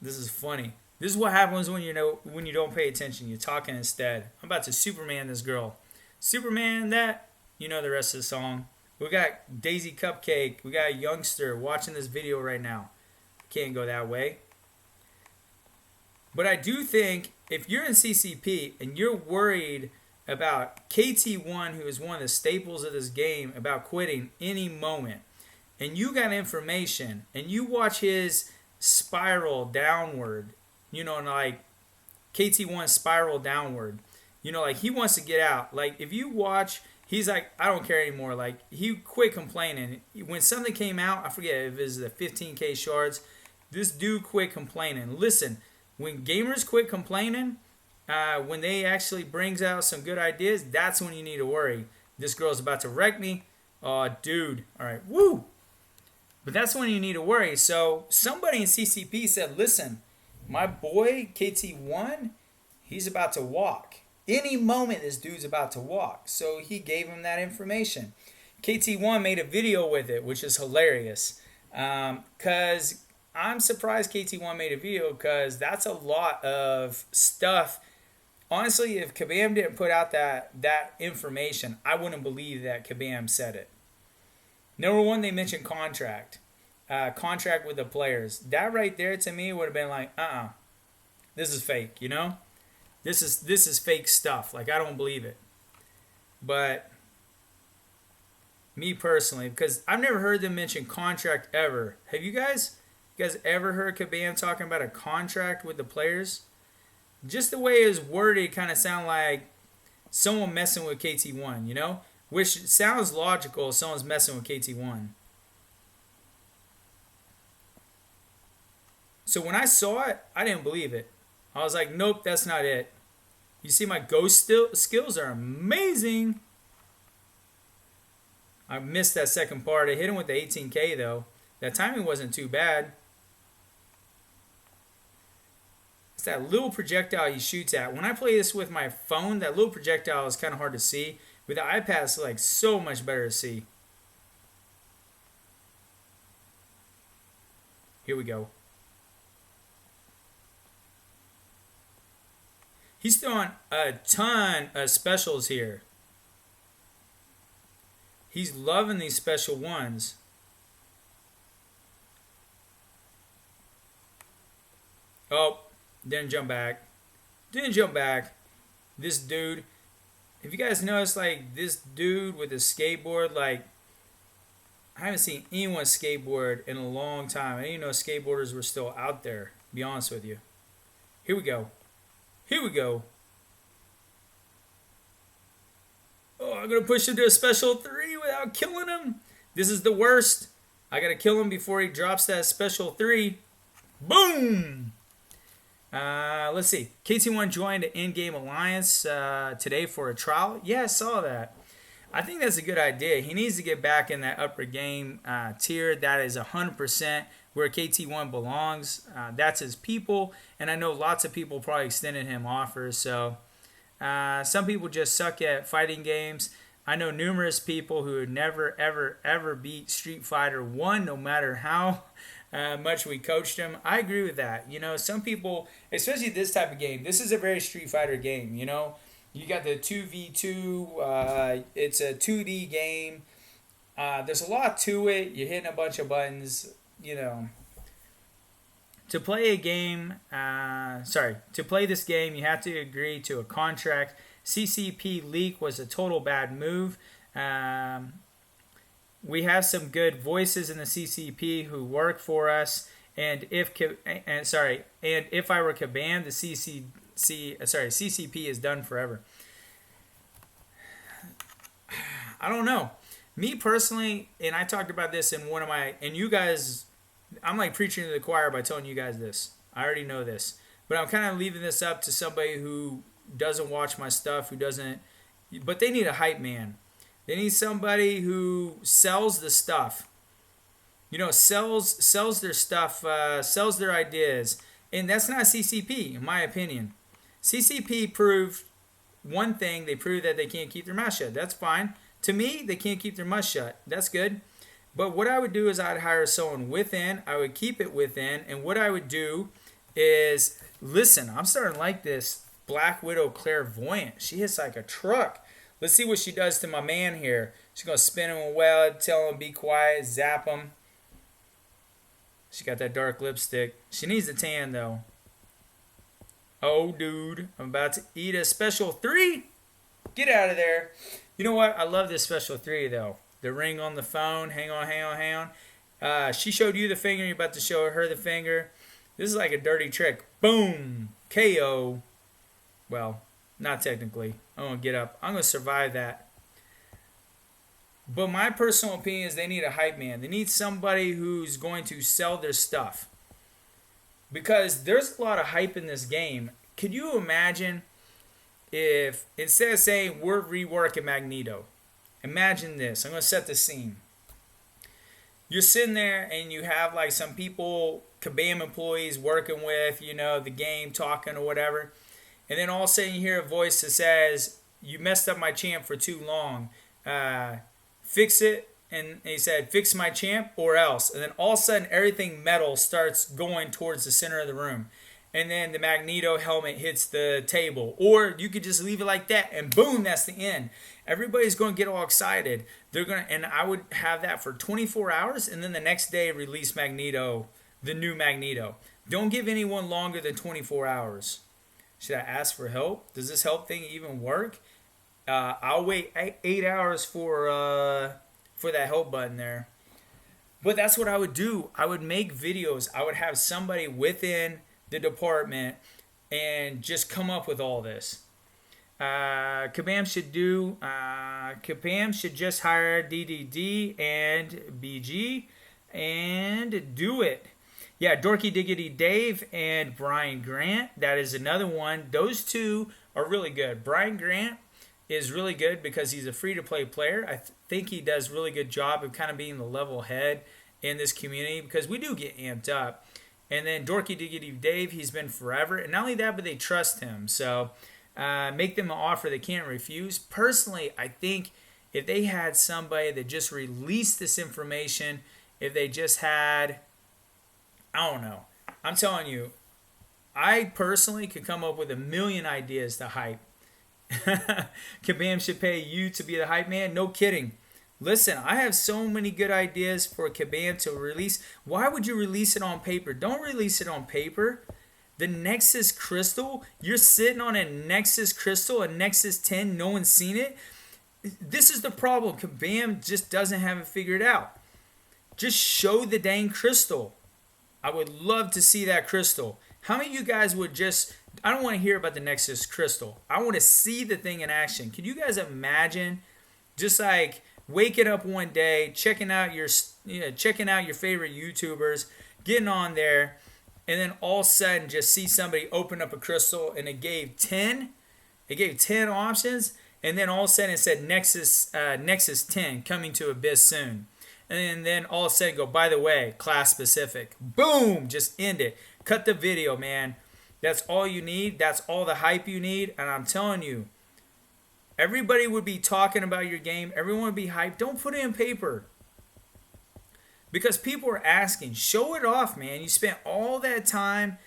This is funny. This is what happens when you don't pay attention. You're talking instead. I'm about to Superman this girl. Superman that. The rest of the song. We got Daisy Cupcake. We got a youngster watching this video right now. Can't go that way. But I do think if you're in CCP and you're worried about KT1, who is one of the staples of this game, about quitting any moment, and you got information and you watch his spiral downward, and like KT1 spiral downward, like he wants to get out. Like if you watch, he's like, I don't care anymore. Like he quit complaining. When something came out, I forget if it was the 15K shards, this dude quit complaining. Listen, when gamers quit complaining, when they actually brings out some good ideas, that's when you need to worry. This girl's about to wreck me. Oh, dude. All right. Woo. But that's when you need to worry. So somebody in CCP said, listen, my boy KT1, he's about to walk. Any moment this dude's about to walk. So he gave him that information. KT1 made a video with it, which is hilarious. Because I'm surprised KT1 made a video because that's a lot of stuff. Honestly, if Kabam didn't put out that information, I wouldn't believe that Kabam said it. Number one, they mentioned contract. Contract with the players. That right there to me would have been like, this is fake, you know? This is fake stuff. Like, I don't believe it. But me personally, because I've never heard them mention contract ever. Have you guys ever heard Kabam talking about a contract with the players? Just the way it was worded kind of sound like someone messing with KT1, you know? Which sounds logical if someone's messing with KT1. So when I saw it, I didn't believe it. I was like, nope, that's not it. You see, my ghost skills are amazing. I missed that second part. I hit him with the 18K, though. That timing wasn't too bad. It's that little projectile he shoots at. When I play this with my phone, that little projectile is kind of hard to see. With the iPad, it's like so much better to see. Here we go. He's throwing a ton of specials here. He's loving these special ones. Oh, didn't jump back. Didn't jump back. This dude. If you guys notice, like, this dude with a skateboard, like, I haven't seen anyone skateboard in a long time. I didn't even know skateboarders were still out there, to be honest with you. Here we go. Here we go. Oh, I'm going to push him to a special 3 without killing him. This is the worst. I got to kill him before he drops that special 3. Boom! Let's see. KT1 joined the in-game alliance today for a trial. Yeah, I saw that. I think that's a good idea. He needs to get back in that upper game tier. That is 100% where KT1 belongs. That's his people. And I know lots of people probably extended him offers. So some people just suck at fighting games. I know numerous people who would never, ever, ever beat Street Fighter 1, no matter how much we coached them. I agree with that. You know, some people, especially this type of game, this is a very Street Fighter game, you know. You got the 2v2, it's a 2D game. There's a lot to it. You're hitting a bunch of buttons, you know. To play a game, to play this game, you have to agree to a contract. CCP leak was a total bad move. We have some good voices in the CCP who work for us, and if I were Kabam, the CCP is done forever. I don't know. Me personally, and I talked about this in one of my, and you guys, I'm like preaching to the choir by telling you guys this. I already know this, but I'm kind of leaving this up to somebody who doesn't watch my stuff, but they need a hype man. They need somebody who sells the stuff. You know, sells their stuff, sells their ideas. And that's not CCP, in my opinion. CCP proved one thing. They proved that they can't keep their mouth shut. That's fine. To me, they can't keep their mouth shut. That's good. But what I would do is I'd hire someone within. I would keep it within. And what I would do is, listen, I'm starting to like this Black Widow clairvoyant. She hits like a truck. Let's see what she does to my man here. She's going to spin him a web, tell him be quiet, zap him. She got that dark lipstick. She needs a tan, though. Oh, dude. I'm about to eat a special 3. Get out of there. You know what? I love this special 3, though. The ring on the phone. Hang on. She showed you the finger. You're about to show her the finger. This is like a dirty trick. Boom. KO. Well, not technically. I'm going to get up. I'm going to survive that. But my personal opinion is they need a hype man. They need somebody who's going to sell their stuff. Because there's a lot of hype in this game. Could you imagine if, instead of saying we're reworking Magneto, imagine this. I'm going to set the scene. you're sitting there and you have like some people, Kabam employees working with, the game, talking or whatever. And then all of a sudden you hear a voice that says, "You messed up my champ for too long. Fix it." And he said, "Fix my champ or else." And then all of a sudden everything metal starts going towards the center of the room. And then the Magneto helmet hits the table. Or you could just leave it like that and boom, that's the end. Everybody's going to get all excited. And I would have that for 24 hours and then the next day release Magneto, the new Magneto. Don't give anyone longer than 24 hours. Should I ask for help? Does this help thing even work? I'll wait 8 hours for that help button there. But that's what I would do. I would make videos. I would have somebody within the department and just come up with all this. Kabam should just hire DDD and BG and do it. Yeah, Dorky Diggity Dave and Brian Grant. That is another one. Those two are really good. Brian Grant is really good because he's a free-to-play player. I think he does a really good job of kind of being the level head in this community because we do get amped up. And then Dorky Diggity Dave, he's been forever. And not only that, but they trust him. So make them an offer they can't refuse. Personally, I think if they had somebody that just released this information, if they just had, I don't know. I'm telling you, I personally could come up with a million ideas to hype. Kabam should pay you to be the hype man? No kidding. Listen, I have so many good ideas for Kabam to release. Why would you release it on paper? Don't release it on paper. The Nexus crystal, you're sitting on a Nexus crystal, a Nexus 10, no one's seen it. This is the problem. Kabam just doesn't have it figured out. Just show the dang crystal. I would love to see that crystal. How many of you guys would just, I don't want to hear about the Nexus crystal. I want to see the thing in action. Can you guys imagine just like waking up one day, checking out your favorite YouTubers, getting on there, and then all of a sudden just see somebody open up a crystal and it gave 10 options, and then all of a sudden it said Nexus 10 coming to Abyss soon. And then all of a sudden go, by the way, class specific. Boom! Just end it. Cut the video, man. That's all you need. That's all the hype you need. And I'm telling you, everybody would be talking about your game. Everyone would be hyped. Don't put it in paper. Because people are asking. Show it off, man. You spent all that time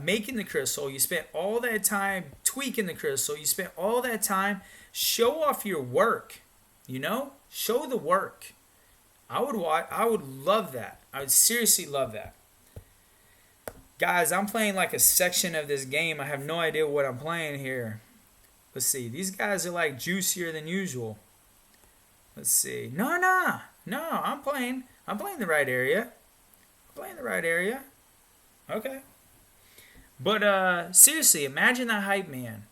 making the crystal. You spent all that time tweaking the crystal. You spent all that time. Show off your work. Show the work. I would love that. I would seriously love that. Guys, I'm playing like a section of this game. I have no idea what I'm playing here. Let's see. These guys are like juicier than usual. Let's see. No. I'm playing the right area. Okay. But seriously, imagine that hype man.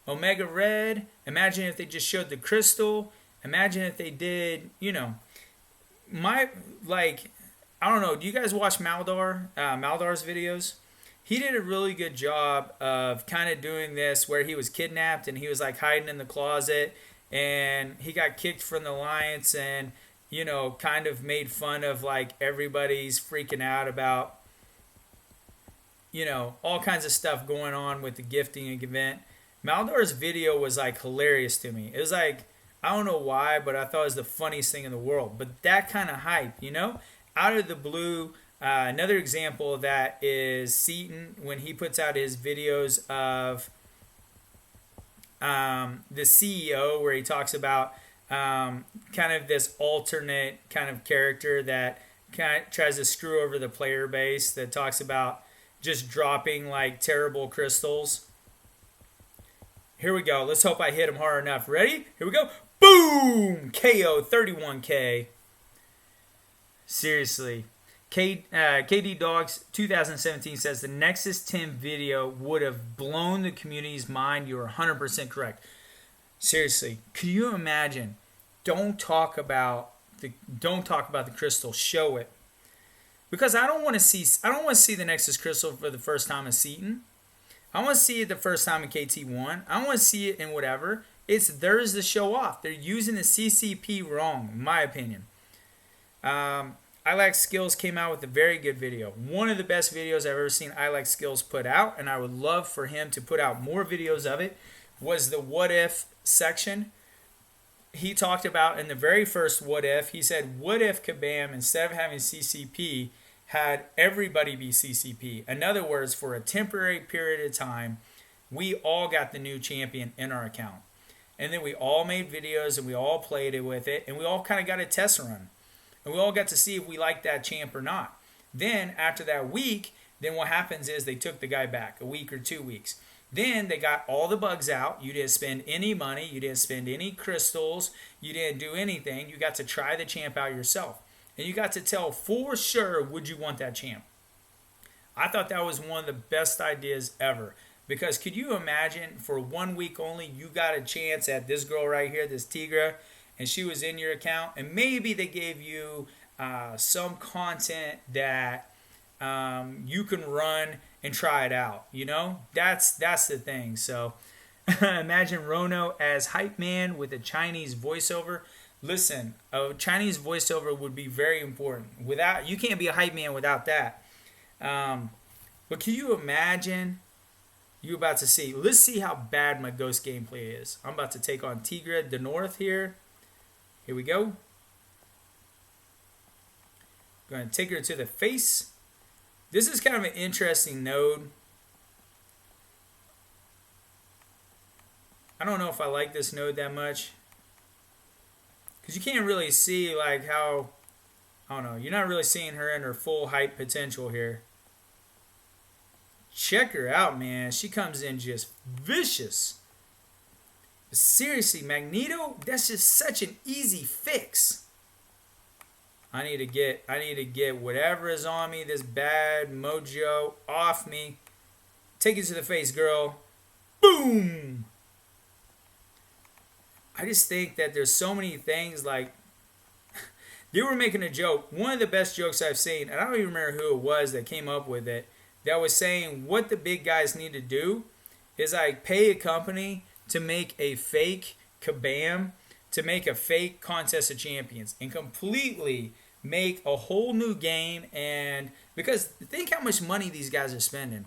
Omega Red. Imagine if they just showed the crystal. Imagine if they did, I don't know. Do you guys watch Maldar's videos? He did a really good job of kind of doing this where he was kidnapped and he was like hiding in the closet and he got kicked from the alliance and, kind of made fun of like everybody's freaking out about, all kinds of stuff going on with the gifting event. Maldar's video was like hilarious to me. It was like, I don't know why, but I thought it was the funniest thing in the world. But that kind of hype, out of the blue. Another example of that is Seaton when he puts out his videos of the CEO where he talks about kind of this alternate kind of character that kind of tries to screw over the player base, that talks about just dropping like terrible crystals. Here we go. Let's hope I hit him hard enough. Ready? Here we go. Boom! KO 31K. Seriously. KD Dogs 2017 says the Nexus 10 video would have blown the community's mind. You're 100% correct. Seriously, could you imagine? Don't talk about the crystal. Show it. Because I don't want to see the Nexus crystal for the first time in Seaton. I want to see it the first time in KT1. I want to see it in whatever. It's theirs to show off. They're using the CCP wrong, in my opinion. I I Like Skills came out with a very good video. One of the best videos I've ever seen I Like Skills put out, and I would love for him to put out more videos of it, was the what if section. He talked about in the very first what if, he said, what if Kabam, instead of having CCP, had everybody be CCP? In other words, for a temporary period of time, we all got the new champion in our account. And then we all made videos and we all played it with it, and we all kind of got a test run. And we all got to see if we liked that champ or not. Then after that week, then what happens is they took the guy back a week or 2 weeks. Then they got all the bugs out. You didn't spend any money. You didn't spend any crystals. You didn't do anything. You got to try the champ out yourself. And you got to tell for sure would you want that champ. I thought that was one of the best ideas ever. Because could you imagine for 1 week only you got a chance at this girl right here, this Tigra, and she was in your account, and maybe they gave you some content that you can run and try it out. You know, that's the thing. So imagine rho-no as hype man with a Chinese voiceover. Listen, a Chinese voiceover would be very important. You can't be a hype man without that. But can you imagine? You about to see. Let's see how bad my ghost gameplay is. I'm about to take on Tigra the North here. Here we go. Going to take her to the face. This is kind of an interesting node. I don't know if I like this node that much. Because you can't really see like how, I don't know, you're not really seeing her in her full hype potential here. Check her out, man. She comes in just vicious. Seriously, Magneto, that's just such an easy fix. I need to get whatever is on me, this bad mojo, off me. Take it to the face, girl. Boom! I just think that there's so many things like they were making a joke. One of the best jokes I've seen, and I don't even remember who it was that came up with it, that was saying what the big guys need to do is like pay a company to make a fake Kabam, to make a fake Contest of Champions, and completely make a whole new game. And because think how much money these guys are spending.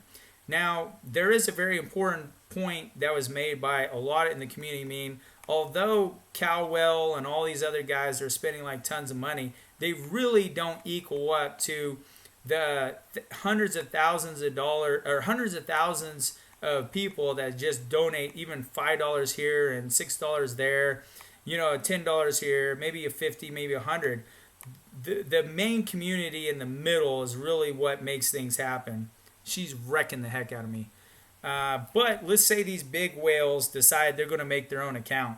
Now, there is a very important point that was made by a lot in the community. I mean, although Cowell and all these other guys are spending like tons of money, they really don't equal up to the hundreds of thousands of dollars or hundreds of thousands of people that just donate even $5 here and $6 there, you know, $10 here, maybe a 50, maybe 100. The main community in the middle is really what makes things happen. She's wrecking the heck out of me. But let's say these big whales decide they're going to make their own account.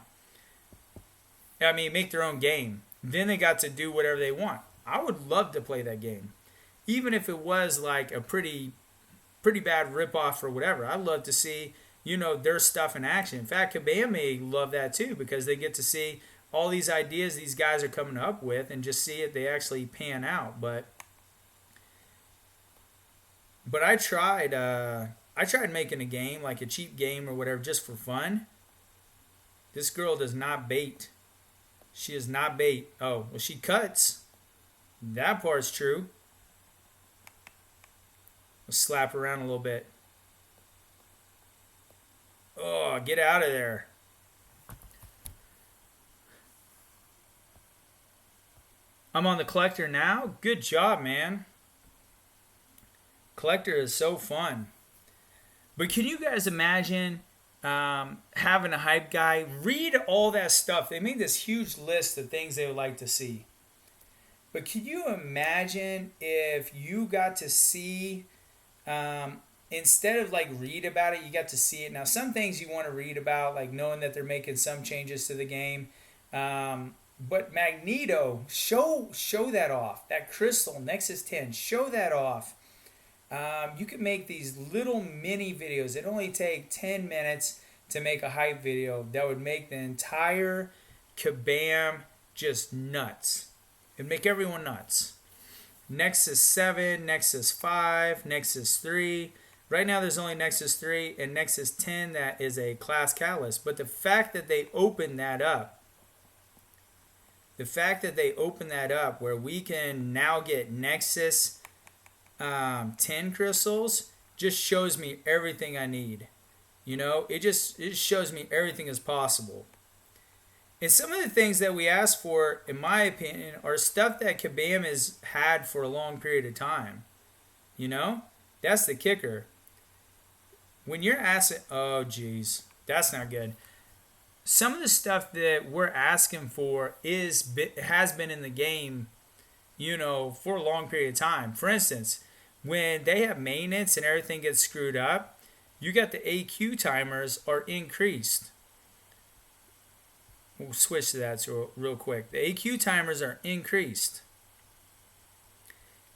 I mean, make their own game. Then they got to do whatever they want. I would love to play that game. Even if it was like a pretty bad ripoff or whatever. I'd love to see, you know, their stuff in action. In fact, Kabam may love that too because they get to see all these ideas these guys are coming up with and just see if they actually pan out. But I tried making a game, like a cheap game or whatever, just for fun. This girl does not bait. She is not bait. Oh, well, she cuts. That part's true. Let's slap her around a little bit. Oh, get out of there. I'm on the collector now. Good job, man. Collector is so fun. But can you guys imagine having a hype guy read all that stuff? They made this huge list of things they would like to see. But can you imagine if you got to see, instead of like read about it, you got to see it? Now, some things you want to read about, like knowing that they're making some changes to the game. But Magneto, show that off. That crystal, Nexus 10, show that off. You can make these little mini videos. It only take 10 minutes to make a hype video that would make the entire Kabam just nuts. It'd make everyone nuts. Nexus 7, Nexus 5, Nexus 3. Right now there's only Nexus 3 and Nexus 10 that is a class catalyst. But the fact that they opened that up The fact that they open that up where we can now get Nexus 10 crystals just shows me everything I need. It shows me everything is possible. And some of the things that we ask for, in my opinion, are stuff that Kabam has had for a long period of time. That's the kicker. When you're asking, oh geez, that's not good. Some of the stuff that we're asking for has been in the game, for a long period of time. For instance, when they have maintenance and everything gets screwed up, you got the AQ timers are increased. We'll switch to that real quick. The AQ timers are increased.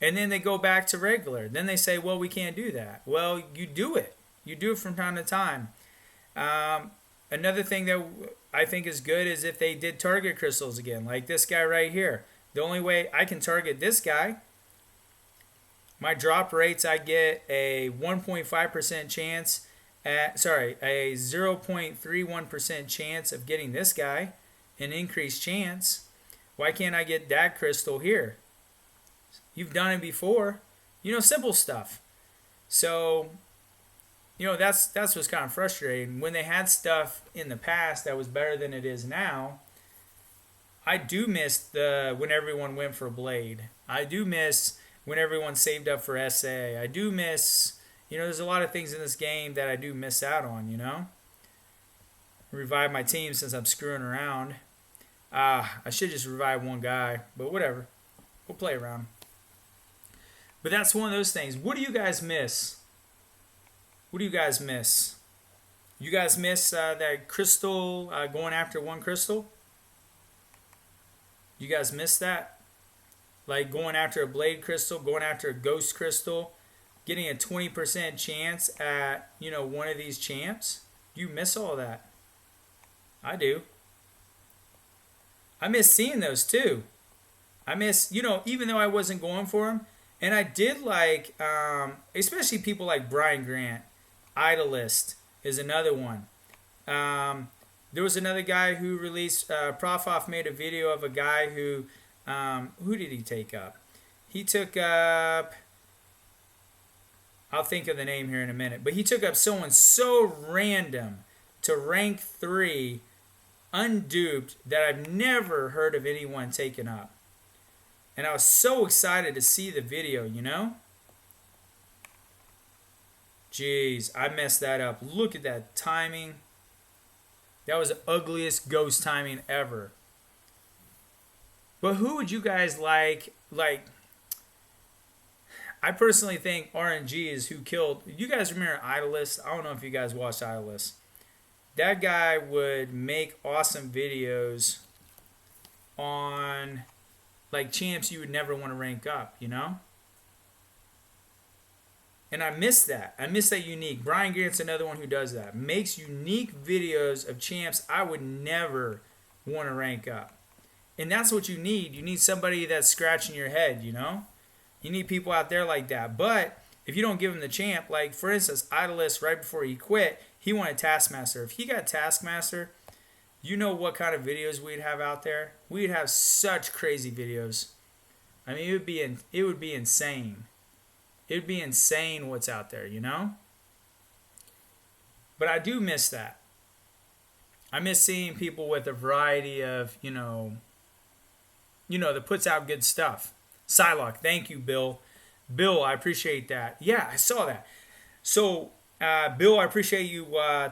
And then they go back to regular. Then they say, well, we can't do that. Well, you do it. You do it from time to time. Another thing that I think is good is if they did target crystals again, like this guy right here. The only way I can target this guy, my drop rates, I get a 1.5% chance a 0.31% chance of getting this guy, an increased chance. Why can't I get that crystal here? You've done it before. Simple stuff. So, that's what's kind of frustrating. When they had stuff in the past that was better than it is now, I do miss when everyone went for Blade. I do miss when everyone saved up for SA. I do miss, there's a lot of things in this game that I do miss out on, Revive my team since I'm screwing around. I should just revive one guy, but whatever. We'll play around. But that's one of those things. What do you guys miss? What do you guys miss? You guys miss that crystal, going after one crystal? You guys miss that? Like going after a blade crystal, going after a ghost crystal, getting a 20% chance at, one of these champs? You miss all that. I do. I miss seeing those too. I miss, even though I wasn't going for them, and I did like, especially people like Brian Grant. Idolist is another one. There was another guy who released, Profoff made a video of a guy who did he take up? He took up, I'll think of the name here in a minute, but he took up someone so random to rank 3, unduped, that I've never heard of anyone taking up. And I was so excited to see the video, Jeez, I messed that up. Look at that timing. That was the ugliest ghost timing ever. But who would you guys like? I personally think RNG is who killed. You guys remember Idolist? I don't know if you guys watched Idolist. That guy would make awesome videos on champs you would never want to rank up, And I miss that. I miss that unique. Brian Grant's another one who does that. Makes unique videos of champs I would never want to rank up. And that's what you need. You need somebody that's scratching your head, You need people out there like that. But if you don't give him the champ, for instance, Idolist, right before he quit, he wanted Taskmaster. If he got Taskmaster, you know what kind of videos we'd have out there? We'd have such crazy videos. I mean, it would be insane. It would be insane what's out there, But I do miss that. I miss seeing people with a variety of, that puts out good stuff. Psylocke, thank you, Bill. Bill, I appreciate that. Yeah, I saw that. So, Bill, I appreciate you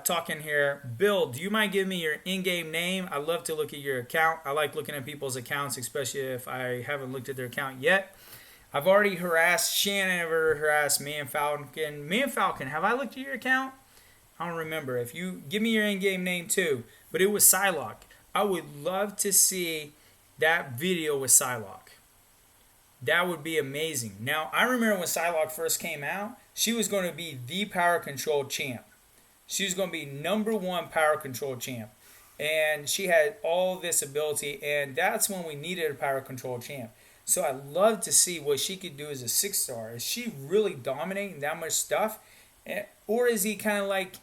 talking here. Bill, do you mind giving me your in-game name? I love to look at your account. I like looking at people's accounts, especially if I haven't looked at their account yet. I've already harassed Shannon. I've already harassed Man Falcon. Man Falcon, have I looked at your account? I don't remember. If you give me your in-game name too. But it was Psylocke. I would love to see that video with Psylocke. That would be amazing. Now, I remember when Psylocke first came out, she was going to be the power control champ. She was going to be #1 power control champ. And she had all this ability, and that's when we needed a power control champ. So I'd love to see what she could do as a 6-star. Is she really dominating that much stuff? Or is he kind of like,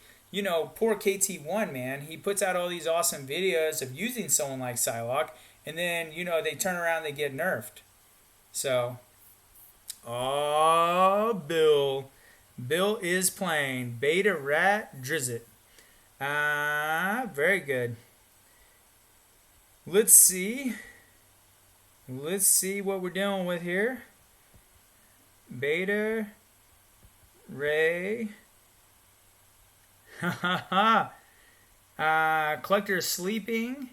poor KT1, man. He puts out all these awesome videos of using someone like Psylocke, and then they turn around, they get nerfed. So, oh, Bill is playing Beta Rat Drizzit. Very good. Let's see what we're dealing with here. Beta Ray. Collector is sleeping.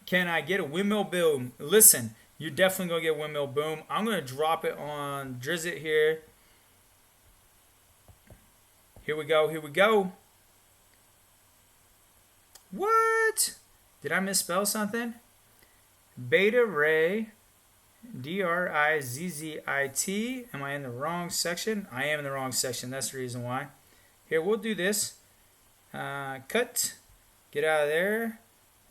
Can I get a windmill boom? Listen, you're definitely going to get windmill boom. I'm going to drop it on Drizzit here. Here we go. What? Did I misspell something? Beta Ray. Drizzit. Am I in the wrong section? I am in the wrong section. That's the reason why. Here, we'll do this. Cut. Get out of there.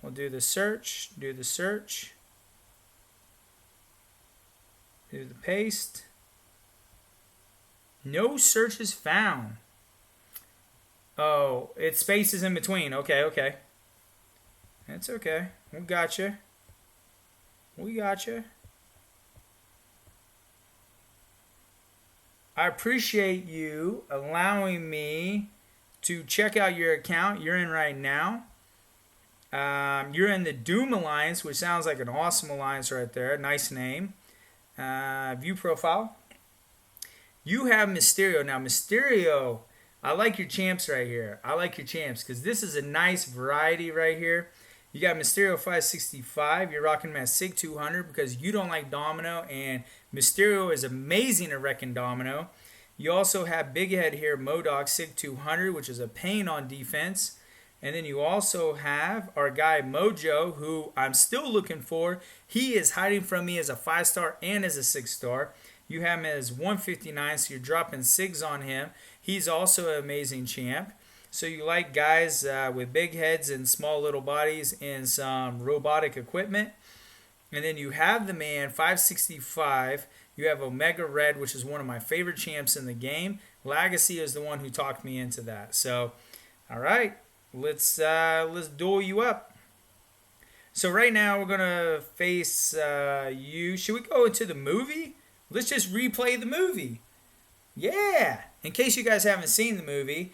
We'll do the search. Do the paste. No searches found. Oh, it's spaces in between. Okay. That's okay. We got you. I appreciate you allowing me to check out your account you're in right now. You're in the Doom Alliance, which sounds like an awesome alliance right there. Nice name. View profile. You have Mysterio. Now, Mysterio, I like your champs right here. Because this is a nice variety right here. You got Mysterio 565. You're rocking him at SIG 200 because you don't like Domino. And Mysterio is amazing at wrecking Domino. You also have Big Head here, MODOK SIG 200, which is a pain on defense. And then you also have our guy Mojo, who I'm still looking for. He is hiding from me as a 5-star and as a 6-star. You have him as 159, so you're dropping SIGs on him. He's also an amazing champ. So you like guys with big heads and small little bodies and some robotic equipment. And then you have the man, 565. You have Omega Red, which is one of my favorite champs in the game. Legacy is the one who talked me into that. So, all right, let's duel you up. So right now we're gonna face you. Should we go into the movie? Let's just replay the movie. Yeah. In case you guys haven't seen the movie.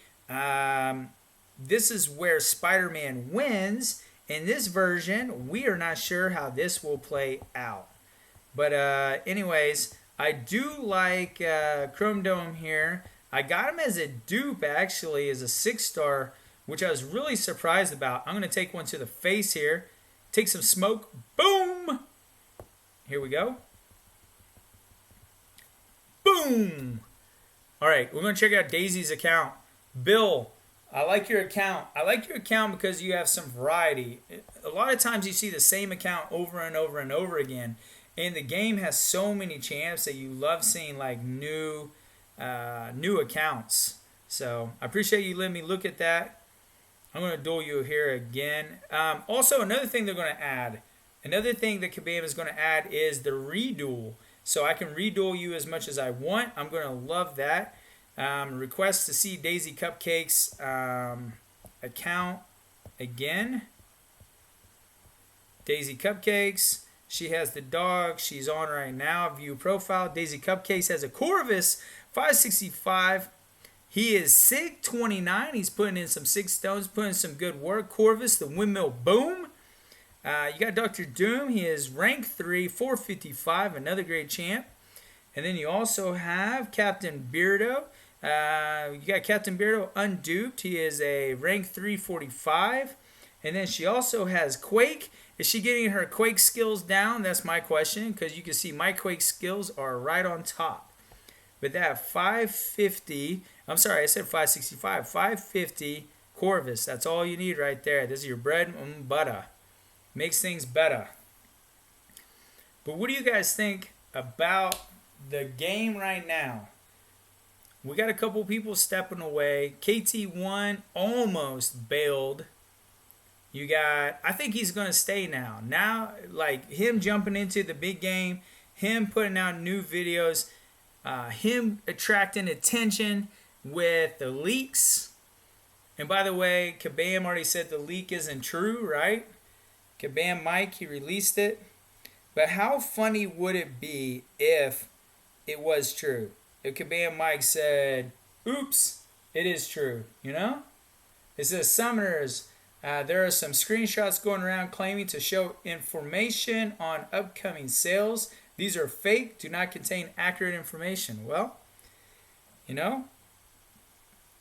This is where Spider-Man wins. In this version, we are not sure how this will play out. But anyways, I do like Chrome Dome here. I got him as a dupe, actually, as a 6-star, which I was really surprised about. I'm going to take one to the face here. Take some smoke. Boom! Here we go. Boom! All right, we're going to check out Daisy's account. Bill, I like your account. I like your account because you have some variety. A lot of times you see the same account over and over and over again. And the game has so many champs that you love seeing like new accounts. So I appreciate you letting me look at that. I'm going to duel you here again. Also, another thing they're going to add. Another thing that Kabam is going to add is the reduel. So I can reduel you as much as I want. I'm going to love that. Request to see Daisy Cupcake's account again. Daisy Cupcakes. She has the dog. She's on right now. View profile. Daisy Cupcakes has a Corvus 565. He is SIG 29. He's putting in some 6 stones, putting in some good work. Corvus, the windmill boom. You got Dr. Doom. He is rank 3, 455. Another great champ. And then you also have Captain Beardo. You got Captain Beardo unduped. He is a rank 345. And then she also has Quake. Is she getting her Quake skills down? That's my question, because you can see my Quake skills are right on top. But that 550, I'm sorry, I said 565. 550 Corvus. That's all you need right there. This is your bread and butter. Makes things better. But what do you guys think about the game right now? We got a couple people stepping away. KT1 almost bailed. You got, I think he's going to stay now. Now, like him jumping into the big game, him putting out new videos, him attracting attention with the leaks. And by the way, Kabam already said the leak isn't true, right? Kabam Mike, he released it. But how funny would it be if it was true? If Kabam Mike said, oops, it is true, you know? It says, Summoners, there are some screenshots going around claiming to show information on upcoming sales. These are fake, do not contain accurate information. Well, you know,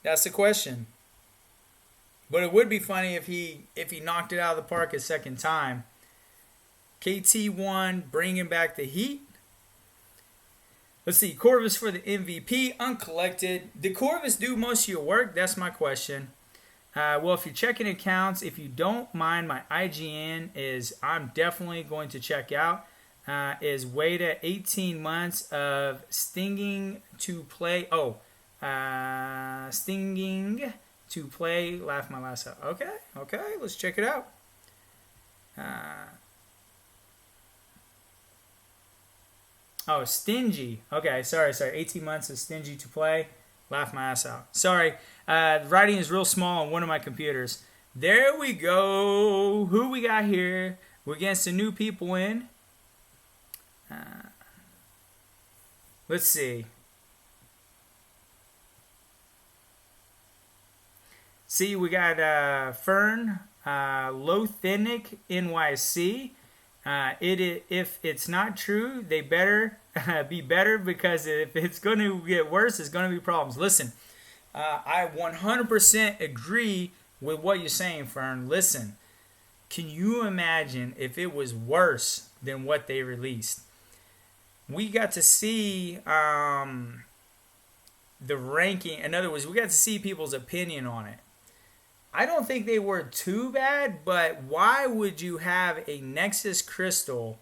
that's the question. But it would be funny if he knocked it out of the park a second time. KT1 bringing back the heat. Let's see, Corvus for the MVP, uncollected. Did Corvus do most of your work? That's my question. Well, if you're checking accounts, if you don't mind, my IGN is, I'm definitely going to check out, is Wada 18 months of stinging to play. Stinging to play, laugh my last out. Okay, let's check it out. Stingy. Okay, sorry. 18 months of stingy to play. Laugh my ass out. Sorry. The writing is real small on one of my computers. There we go. Who we got here? We're getting some new people in. Let's see. See, we got Fern, Lothinic NYC. If it's not true, they better be better, because if it's going to get worse, it's going to be problems. Listen, I 100% agree with what you're saying, Fern. Listen, can you imagine if it was worse than what they released? We got to see the ranking. In other words, we got to see people's opinion on it. I don't think they were too bad, but why would you have a Nexus crystal,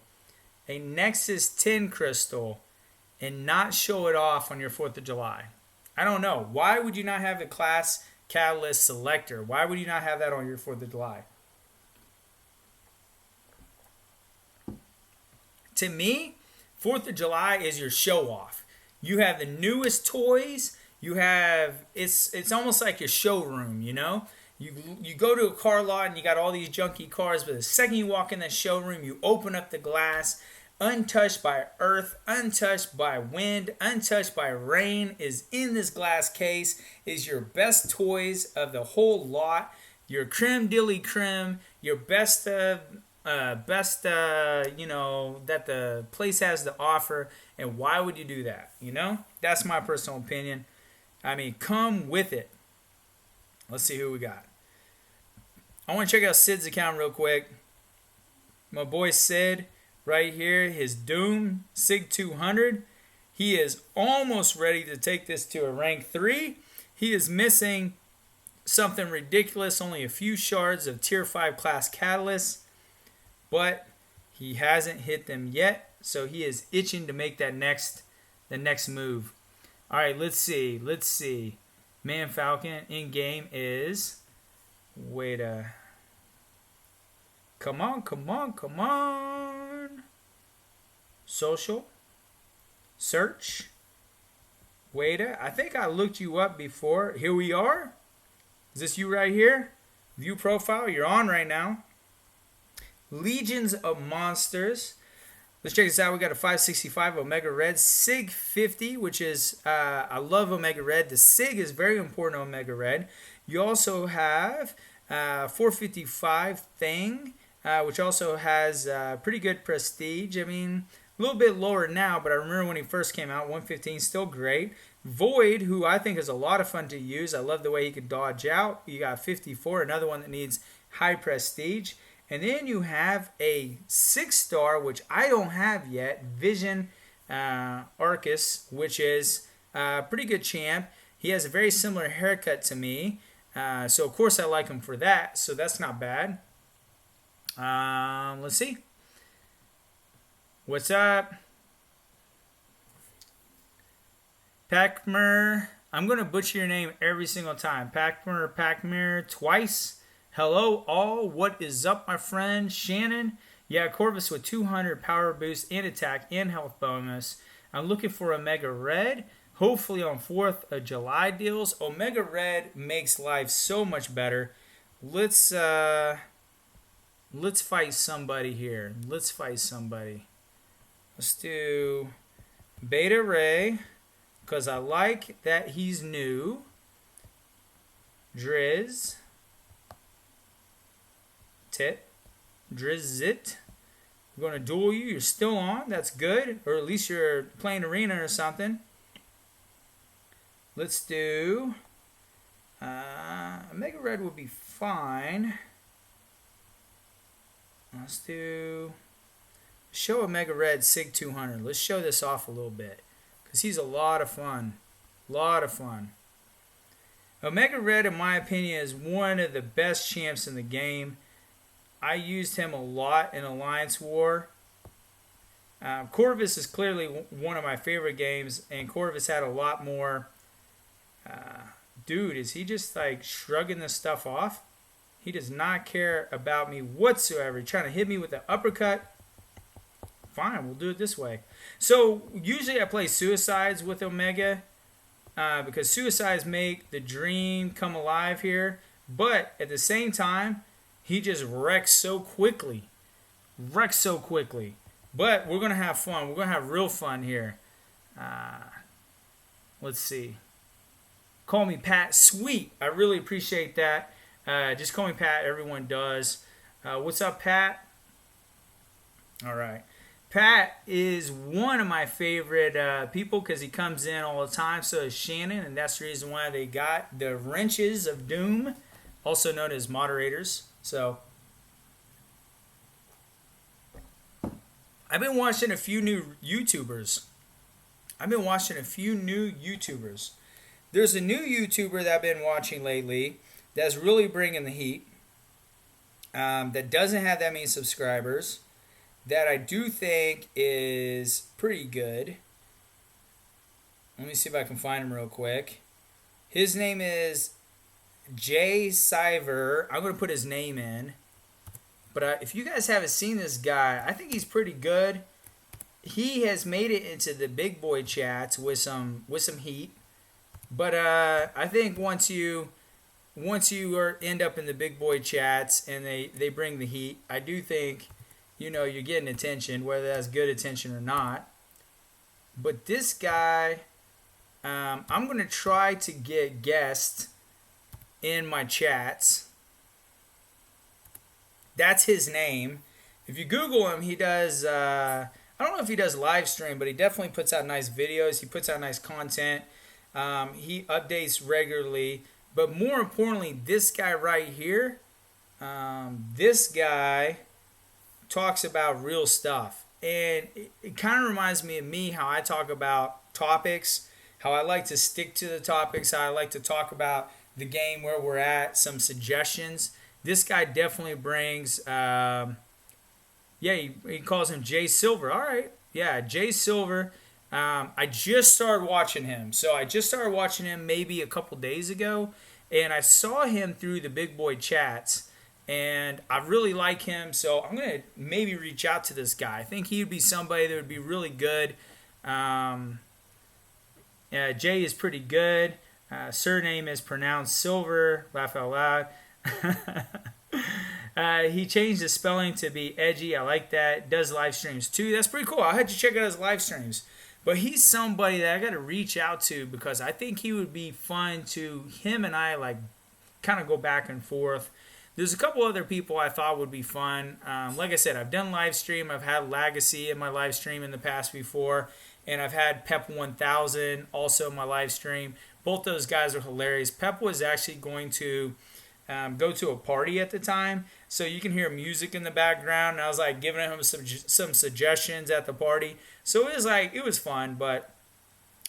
a Nexus 10 crystal, and not show it off on your 4th of July? I don't know. Why would you not have a class catalyst selector? Why would you not have that on your 4th of July? To me, 4th of July is your show off. You have the newest toys. You have, it's almost like your showroom, you know? You go to a car lot and you got all these junky cars, but the second you walk in that showroom, you open up the glass, untouched by earth, untouched by wind, untouched by rain, is in this glass case, is your best toys of the whole lot, your creme de la creme, your best, that the place has to offer. And why would you do that? You know, that's my personal opinion. I mean, come with it. Let's see who we got. I want to check out Sid's account real quick. My boy Sid, right here, his Doom Sig 200. He is almost ready to take this to a rank 3. He is missing something ridiculous, only a few shards of tier 5 class catalysts, but he hasn't hit them yet, so he is itching to make the next move. All right, let's see. Man Falcon in game is come on. Social search. I think I looked you up before. Here we are. Is this you right here? View profile. You're on right now. Legions of Monsters. Let's check this out. We got a 565 Omega Red Sig 50, which is, I love Omega Red. The Sig is very important on Omega Red. You also have 455 Thing, which also has pretty good prestige. I mean, a little bit lower now, but I remember when he first came out, 115, still great. Void, who I think is a lot of fun to use. I love the way he could dodge out. You got 54, another one that needs high prestige. And then you have a 6-star, which I don't have yet, Vision Arcus, which is a pretty good champ. He has a very similar haircut to me. So, of course, I like him for that. So, that's not bad. Let's see. What's up? Pacmer. I'm going to butcher your name every single time. Pacmer, twice. Hello all, what is up, my friend? Shannon. Yeah, Corvus with 200 power boost and attack and health bonus. I'm looking for Omega Red. Hopefully on 4th of July deals. Omega Red makes life so much better. Let's fight somebody here. Let's fight somebody. Let's do Beta Ray, because I like that he's new. Driz. Tit. Drizzit. We're going to duel you. You're still on. That's good. Or at least you're playing arena or something. Let's do... Mega Red would be fine. Let's do... Show a Mega Red Sig 200. Let's show this off a little bit. Because he's a lot of fun. Lot of fun. Omega Red, in my opinion, is one of the best champs in the game. I used him a lot in Alliance War. Corvus is clearly one of my favorite games, and Corvus had a lot more... dude, is he just like shrugging this stuff off? He does not care about me whatsoever. He's trying to hit me with the uppercut. Fine, we'll do it this way. So usually I play Suicides with Omega because Suicides make the dream come alive here. But at the same time, he just wrecks so quickly. But we're going to have fun. We're going to have real fun here. Let's see. Call me Pat. Sweet. I really appreciate that. Just call me Pat. Everyone does. What's up, Pat? All right. Pat is one of my favorite people because he comes in all the time. So is Shannon, and that's the reason why they got the Wrenches of Doom, also known as moderators. So I've been watching a few new YouTubers. There's a new YouTuber that I've been watching lately that's really bringing the heat, that doesn't have that many subscribers, that I do think is pretty good. Let me see if I can find him real quick. His name is Jay Siver. I'm going to put his name in. But if you guys haven't seen this guy, I think he's pretty good. He has made it into the big boy chats with some heat. But I think once you end up in the big boy chats and they bring the heat, I do think, you're getting attention, whether that's good attention or not. But this guy, I'm going to try to get guests in my chats. That's his name. If you Google him, he does, I don't know if he does live stream, but he definitely puts out nice videos. He puts out nice content. He updates regularly. But more importantly, this guy right here, this guy talks about real stuff. And it kind of reminds me of me, how I talk about topics, how I like to stick to the topics, how I like to talk about the game, where we're at, some suggestions. This guy definitely brings, he calls him Jay Silver. All right. Yeah, Jay Silver. I just started watching him. So I just started watching him maybe a couple days ago. And I saw him through the big boy chats. And I really like him. So I'm going to maybe reach out to this guy. I think he'd be somebody that would be really good. Jay is pretty good. Surname is pronounced Silver. Laugh out loud. He changed the spelling to be edgy. I like that. Does live streams too. That's pretty cool. I had to check out his live streams. But he's somebody that I got to reach out to because I think he would be fun to him and I like kind of go back and forth. There's a couple other people I thought would be fun. Like I said, I've done live stream. I've had Legacy in my live stream in the past before. And I've had Pep 1000 also in my live stream. Both those guys are hilarious. Pep was actually going to go to a party at the time. So you can hear music in the background. And I was like giving him some suggestions at the party. So it was fun. But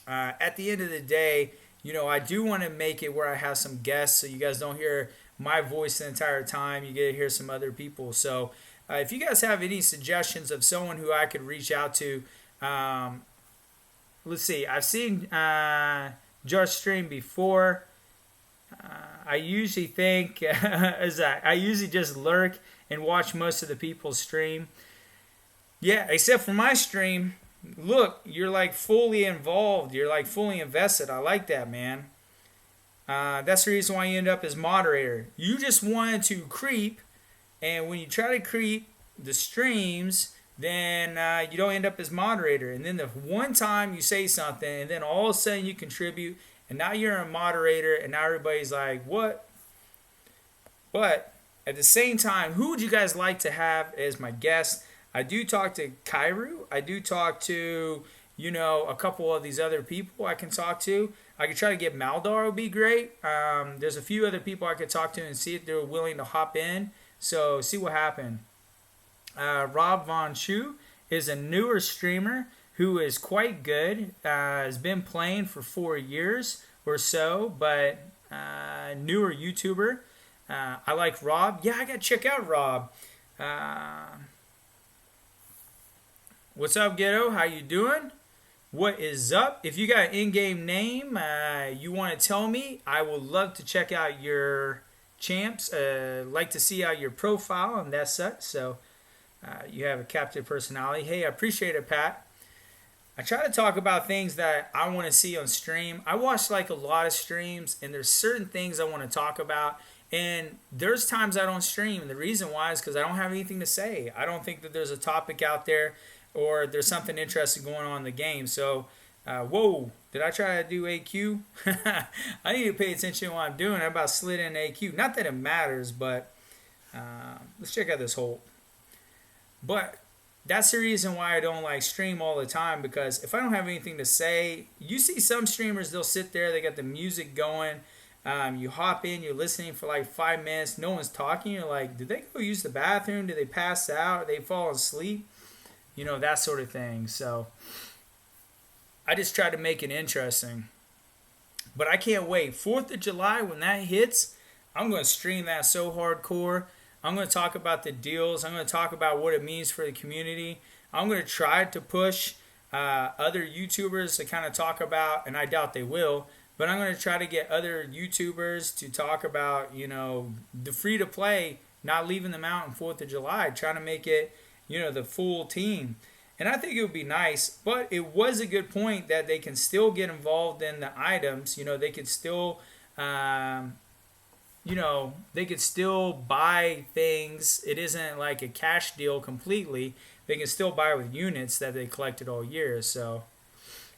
at the end of the day, I do want to make it where I have some guests so you guys don't hear my voice the entire time. You get to hear some other people. So if you guys have any suggestions of someone who I could reach out to, let's see. I've seen Jar's stream before. I usually think, I usually just lurk and watch most of the people's stream. Yeah, except for my stream. Look, you're like fully involved. You're like fully invested. I like that, man. That's the reason why you end up as moderator. You just wanted to creep, and when you try to creep the streams, then you don't end up as moderator. And then the one time you say something, and then all of a sudden you contribute, and now you're a moderator, and now everybody's like, what? But at the same time, who would you guys like to have as my guest? I do talk to Kairu. I do talk to, a couple of these other people I can talk to. I could try to get Maldar, would be great. There's a few other people I could talk to and see if they're willing to hop in. So see what happens. Rob Von Schu is a newer streamer who is quite good. Has been playing for 4 years or so, but newer YouTuber. I like Rob. Yeah, I gotta check out Rob. What's up, Ghetto? How you doing? What is up? If you got an in-game name you want to tell me, I would love to check out your champs. Like to see out your profile and that such. So you have a captive personality. Hey, I appreciate it, Pat. I try to talk about things that I want to see on stream. I watch like a lot of streams, and there's certain things I want to talk about. And there's times I don't stream. And the reason why is because I don't have anything to say. I don't think that there's a topic out there or there's something interesting going on in the game. So, whoa, did I try to do AQ? I need to pay attention to what I'm doing. I about slid in AQ. Not that it matters, but let's check out this hole. But that's the reason why I don't like stream all the time, because if I don't have anything to say, you see some streamers, they'll sit there, they got the music going. You hop in, you're listening for like 5 minutes, no one's talking. You're like, did they go use the bathroom? Did they pass out? Did they fall asleep? That sort of thing. So I just try to make it interesting. But I can't wait. 4th of July, when that hits, I'm going to stream that so hardcore. I'm going to talk about the deals. I'm going to talk about what it means for the community. I'm going to try to push other YouTubers to kind of talk about, and I doubt they will, but I'm going to try to get other YouTubers to talk about, the free-to-play, not leaving them out on 4th of July, trying to make it, the full team. And I think it would be nice, but it was a good point that they can still get involved in the items. They could still, they could still buy things. It isn't like a cash deal completely. They can still buy with units that they collected all year. So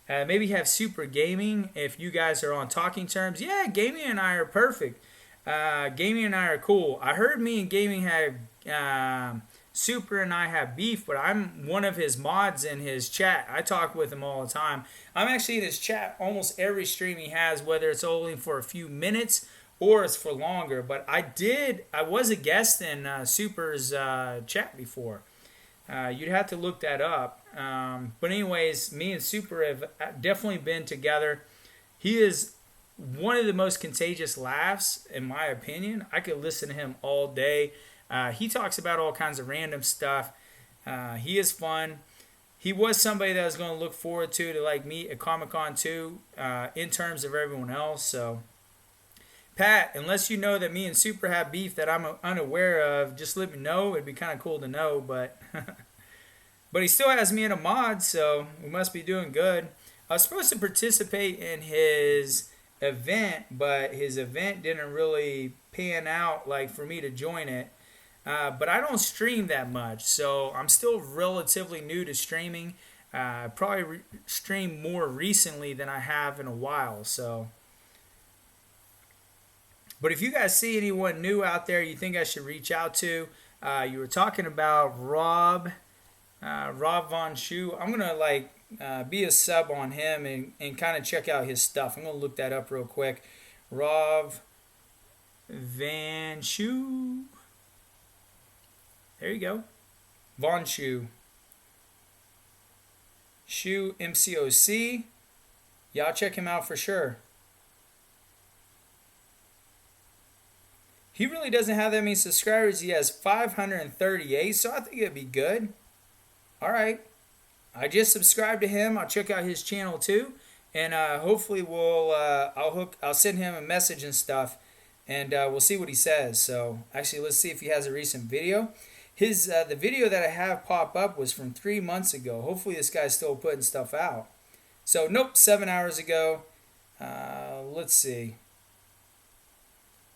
maybe have Super Gaming if you guys are on talking terms. Yeah, Gaming and I are perfect. Gaming and I are cool. I heard me and Gaming had Super and I have beef, but I'm one of his mods in his chat. I talk with him all the time. I'm actually in his chat almost every stream he has, whether it's only for a few minutes or it's for longer. But I was a guest in Super's chat before. You'd have to look that up. But anyways, me and Super have definitely been together. He is one of the most contagious laughs, in my opinion. I could listen to him all day. He talks about all kinds of random stuff. He is fun. He was somebody that I was going to look forward to like meet at Comic-Con too, in terms of everyone else. So, Pat, unless you know that me and Super have beef that I'm unaware of, just let me know. It'd be kind of cool to know, but but he still has me in a mod, so we must be doing good. I was supposed to participate in his event, but his event didn't really pan out like for me to join it. But I don't stream that much, so I'm still relatively new to streaming. Probably streamed more recently than I have in a while. So, but if you guys see anyone new out there you think I should reach out to, you were talking about Rob Von Schu. I'm gonna be a sub on him and kind of check out his stuff. I'm gonna look that up real quick. Rob Van Schu. There you go. Von Schu. Schu, MCOC. Y'all check him out for sure. He really doesn't have that many subscribers. He has 538, so I think it'd be good. All right. I just subscribed to him. I'll check out his channel too. And hopefully I'll send him a message and stuff. And we'll see what he says. So actually, let's see if he has a recent video. The video that I have pop up was from 3 months ago. Hopefully this guy's still putting stuff out. So nope, 7 hours ago. Let's see.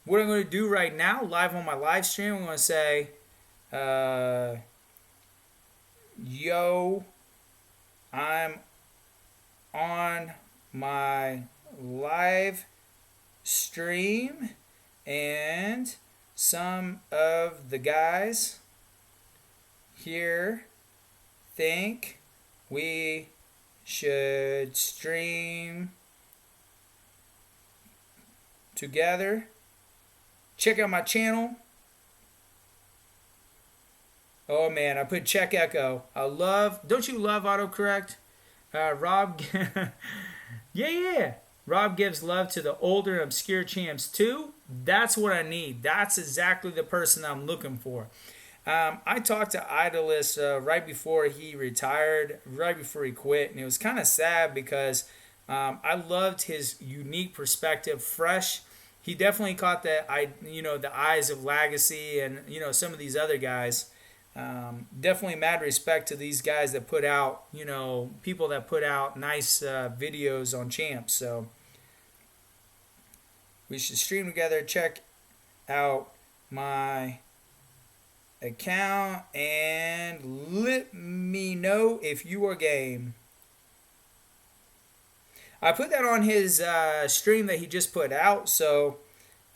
What I'm going to do right now, live on my live stream, I'm going to say, Yo, I'm on my live stream, and some of the guys here think we should stream together. Check out my channel. Oh man, I put check echo. Don't you love autocorrect? Rob, yeah. Rob gives love to the older obscure champs too. That's what I need. That's exactly the person I'm looking for. I talked to Idolus right before he retired, right before he quit, and it was kind of sad because I loved his unique perspective, fresh. He definitely caught the eyes of Legacy and some of these other guys. Definitely mad respect to these guys that put out, people that put out nice videos on champs. So we should stream together. Check out my account and let me know if you are game. I put that on his stream that he just put out. So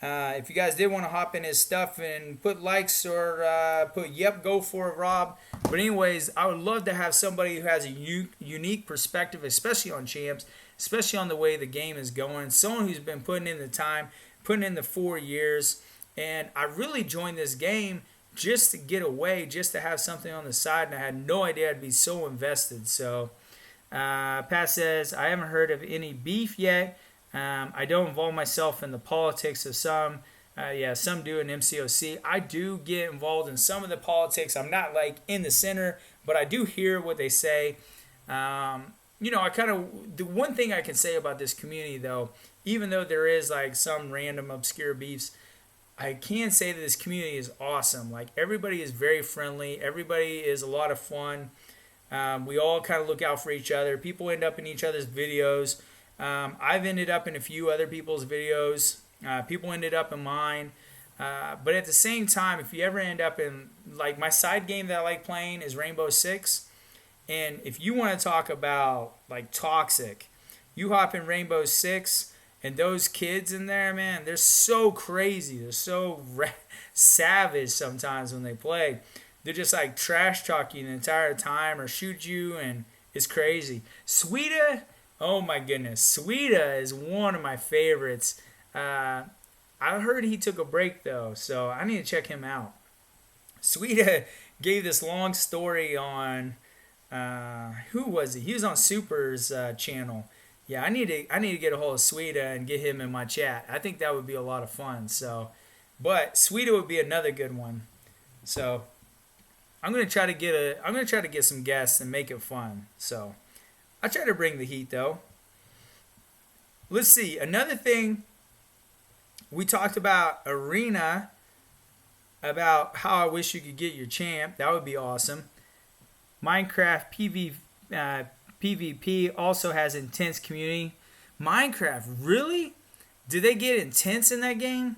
if you guys did want to hop in his stuff and put likes or put yep, go for it, Rob. But anyways, I would love to have somebody who has a unique perspective, especially on champs, especially on the way the game is going. Someone who's been putting in the time, putting in the 4 years. And I really joined this game just to get away, just to have something on the side. And I had no idea I'd be so invested. So Pat says, I haven't heard of any beef yet. I don't involve myself in the politics of some. Some do in MCOC. I do get involved in some of the politics. I'm not like in the center, but I do hear what they say. I kind of, the one thing I can say about this community though, even though there is like some random obscure beefs, I can say that this community is awesome. Like everybody is very friendly. Everybody is a lot of fun. We all kind of look out for each other. People end up in each other's videos. I've ended up in a few other people's videos. People ended up in mine. But at the same time, if you ever end up in, like my side game that I like playing is Rainbow Six. And if you want to talk about like toxic, you hop in Rainbow Six and those kids in there, man, they're so crazy. They're so savage sometimes when they play. They're just like trash talking the entire time or shoot you, and it's crazy. Sweeta, oh my goodness. Sweeta is one of my favorites. I heard he took a break though, so I need to check him out. Sweeta gave this long story on who was he? He was on Super's channel. Yeah, I need to get a hold of Sweeta and get him in my chat. I think that would be a lot of fun. So, but Sweeta would be another good one. So, I'm gonna try to get some guests and make it fun. So, I try to bring the heat though. Let's see. Another thing we talked about Arena, about how I wish you could get your champ. That would be awesome. Minecraft PvP also has intense community. Minecraft, really? Did they get intense in that game?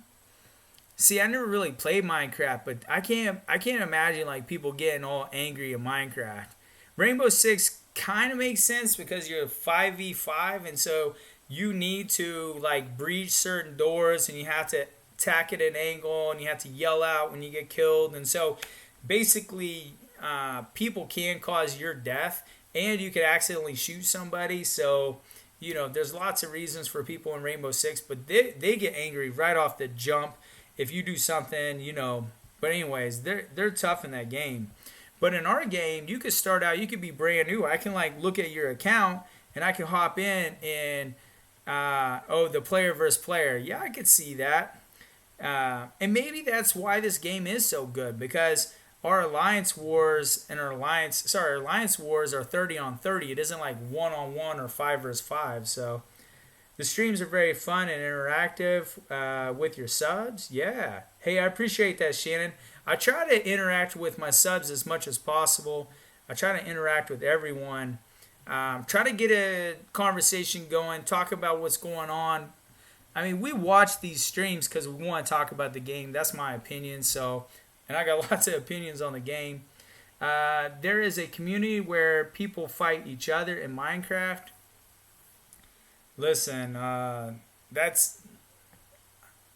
See, I never really played Minecraft, but I can't imagine like people getting all angry in Minecraft. Rainbow Six kind of makes sense because you're 5v5, and so you need to like breach certain doors, and you have to attack at an angle, and you have to yell out when you get killed, and so basically people can cause your death, and you could accidentally shoot somebody. So there's lots of reasons for people in Rainbow Six, but they get angry right off the jump if you do something, But anyways, they're tough in that game. But in our game, you could start out, you could be brand new. I can like look at your account and I can hop in and the player versus player. Yeah, I could see that. And maybe that's why this game is so good, because our alliance wars are 30 on 30. It isn't like 1-on-1 or 5 versus 5. So the streams are very fun and interactive with your subs. Yeah. Hey, I appreciate that, Shannon. I try to interact with my subs as much as possible. I try to interact with everyone. Try to get a conversation going, talk about what's going on. I mean, we watch these streams because we want to talk about the game. That's my opinion. So, and I got lots of opinions on the game. There is a community where people fight each other in Minecraft. Listen, that's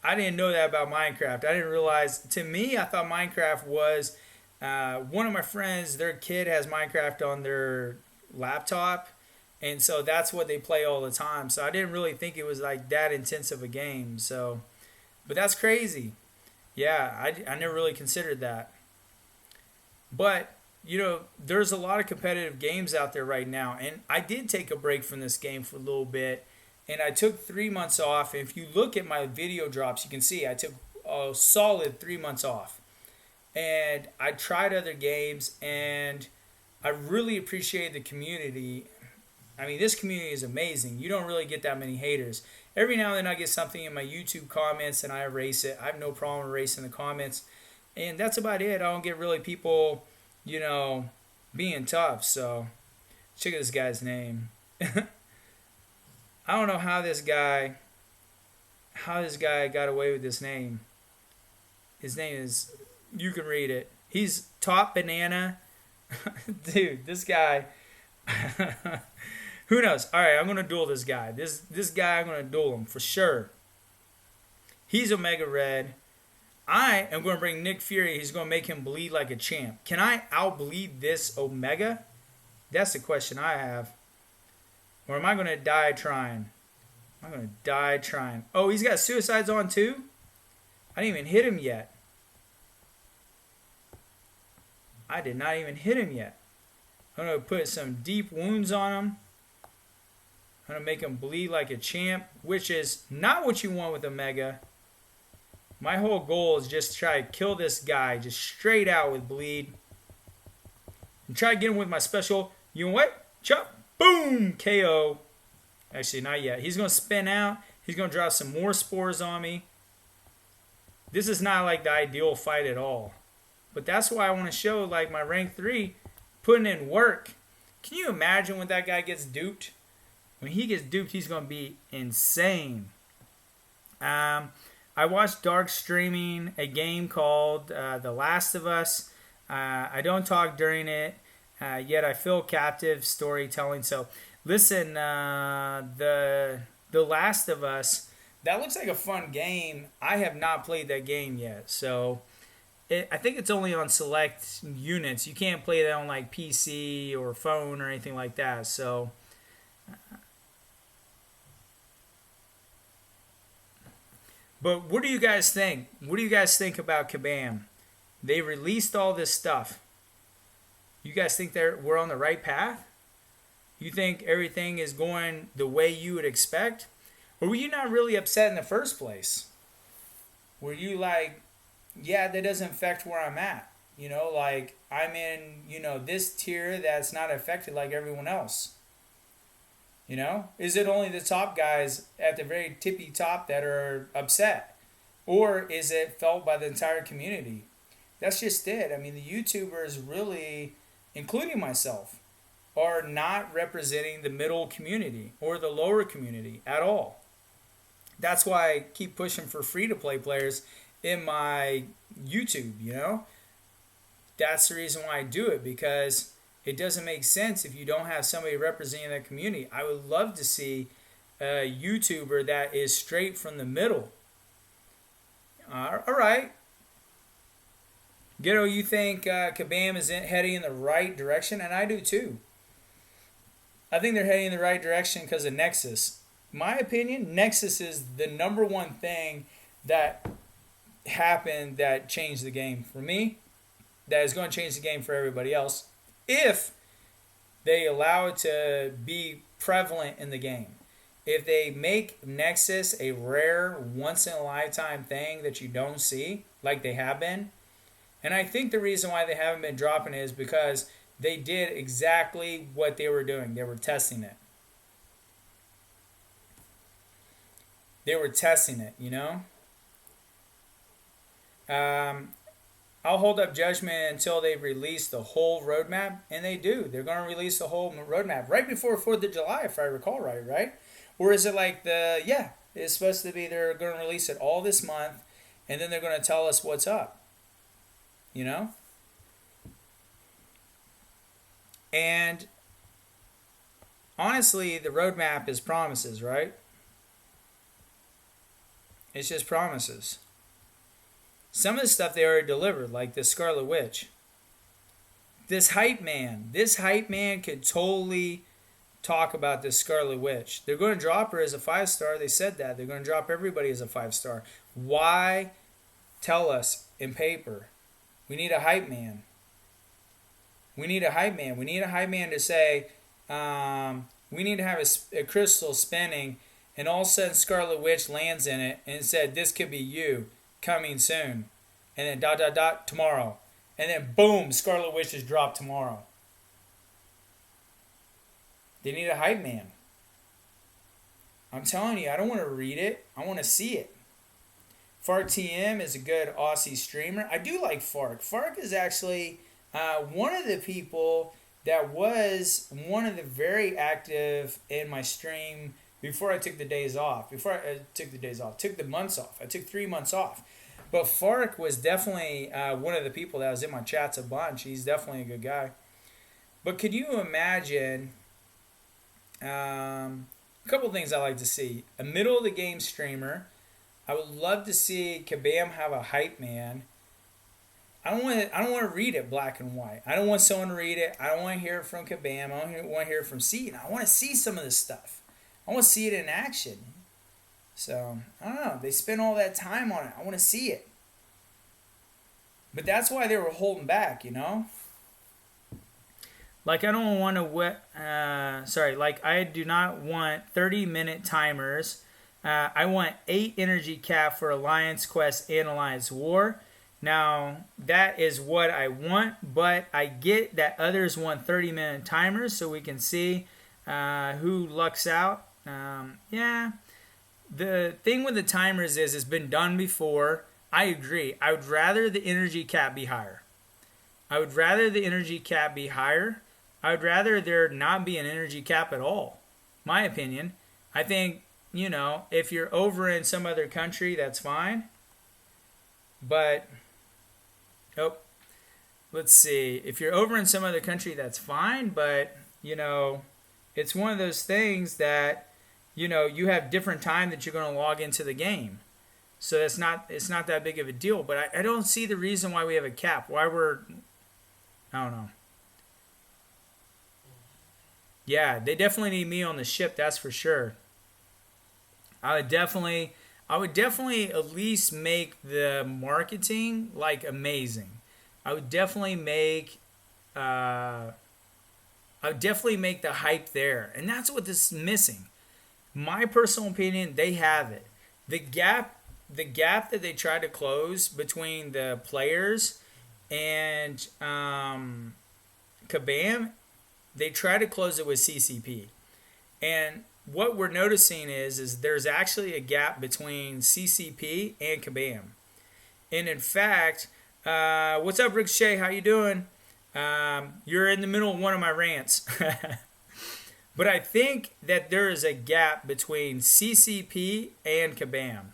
I didn't know that about Minecraft. I didn't realize. To me, I thought Minecraft was one of my friends. Their kid has Minecraft on their laptop, and so that's what they play all the time. So I didn't really think it was like that intense of a game. So, but that's crazy. Yeah, I never really considered that. But there's a lot of competitive games out there right now, and I did take a break from this game for a little bit, and I took 3 months off. If you look at my video drops, you can see I took a solid 3 months off, and I tried other games, and I really appreciate the community. I mean, this community is amazing. You don't really get that many haters. Every now and then I get something in my YouTube comments and I erase it. I have no problem erasing the comments. And that's about it. I don't get really people, being tough. So, check out this guy's name. I don't know how this guy got away with this name. His name is, you can read it. He's Top Banana. Dude, this guy. Who knows? All right, I'm gonna duel this guy. This guy, I'm gonna duel him for sure. He's Omega Red. I am going to bring Nick Fury. He's going to make him bleed like a champ. Can I outbleed this Omega? That's the question I have. Or am I going to die trying? I'm going to die trying. Oh, he's got suicides on too? I didn't even hit him yet. I did not even hit him yet. I'm going to put some deep wounds on him. I'm going to make him bleed like a champ, which is not what you want with Omega. My whole goal is just to try to kill this guy just straight out with bleed. And try to get him with my special, you know what? Chop, boom, KO. Actually, not yet. He's going to spin out. He's going to drop some more spores on me. This is not like the ideal fight at all. But that's why I want to show like my rank 3 putting in work. Can you imagine when that guy gets duped? When he gets duped, he's going to be insane. I watched Dark streaming a game called The Last of Us. I don't talk during it, yet I feel captive storytelling. So listen, the Last of Us, that looks like a fun game. I have not played that game yet. So I think it's only on select units. You can't play that on like PC or phone or anything like that. So but what do you guys think? What do you guys think about Kabam? They released all this stuff. You guys think we're on the right path? You think everything is going the way you would expect? Or were you not really upset in the first place? Were you like, yeah, that doesn't affect where I'm at? Like I'm in, this tier that's not affected like everyone else. Is it only the top guys at the very tippy top that are upset? Or is it felt by the entire community? That's just it. I mean, the YouTubers really, including myself, are not representing the middle community or the lower community at all. That's why I keep pushing for free-to-play players in my YouTube, That's the reason why I do it, because it doesn't make sense if you don't have somebody representing that community. I would love to see a YouTuber that is straight from the middle. All right. Ghetto, you think Kabam is heading in the right direction? And I do too. I think they're heading in the right direction because of Nexus. My opinion, Nexus is the number one thing that happened that changed the game for me. That is going to change the game for everybody else, if they allow it to be prevalent in the game. If they make Nexus a rare, once-in-a-lifetime thing that you don't see, like they have been. And I think the reason why they haven't been dropping it is because they did exactly what they were doing. They were testing it. They were testing it, I'll hold up judgment until they release the whole roadmap, and they do. They're going to release the whole roadmap right before 4th of July, if I recall right? Or is it like it's supposed to be they're going to release it all this month, and then they're going to tell us what's up, And honestly, the roadmap is promises, right? It's just promises. Some of the stuff they already delivered, like the Scarlet Witch. This hype man could totally talk about this Scarlet Witch. They're going to drop her as a 5-star. They said that. They're going to drop everybody as a 5-star. Why tell us in paper? We need a hype man. We need a hype man. We need a hype man to say, we need to have a crystal spinning, and all of a sudden Scarlet Witch lands in it and said, this could be you, coming soon. And then ... tomorrow. And then boom, Scarlet Witch is dropped tomorrow. They need a hype man. I'm telling you, I don't want to read it. I want to see it. Fark TM is a good Aussie streamer. I do like Fark. Fark is actually one of the people that was one of the very active in my stream before I took the days off. Took the months off. I took 3 months off. But Fark was definitely one of the people that was in my chats a bunch. He's definitely a good guy. But could you imagine a couple things I like to see? A middle of the game streamer. I would love to see Kabam have a hype man. I don't want to read it black and white. I don't want someone to read it. I don't want to hear it from Kabam. I don't want to hear it from Seaton. I want to see some of this stuff. I want to see it in action. So, I don't know. They spent all that time on it. I want to see it. But that's why they were holding back, you know? Like, I don't want to... like, I do not want 30-minute timers. I want 8 energy cap for Alliance Quest and Alliance War. Now, that is what I want, but I get that others want 30-minute timers so we can see who lucks out. Yeah. The thing with the timers is it's been done before. I agree. I would rather the energy cap be higher. I would rather there not be an energy cap at all. My opinion. I think, if you're over in some other country, that's fine. But, let's see. If you're over in some other country, that's fine. But, it's one of those things that, you have different time that you're going to log into the game. So it's not that big of a deal. But I don't see the reason why we have a cap. I don't know. Yeah, they definitely need me on the ship, that's for sure. I would definitely at least make the marketing like amazing. I would definitely make the hype there. And that's what this is missing. My personal opinion, they have it. The gap that they try to close between the players and Kabam, they try to close it with CCP. And what we're noticing is there's actually a gap between CCP and Kabam. And in fact, what's up, Ricochet? How you doing? You're in the middle of one of my rants. But I think that there is a gap between CCP and Kabam.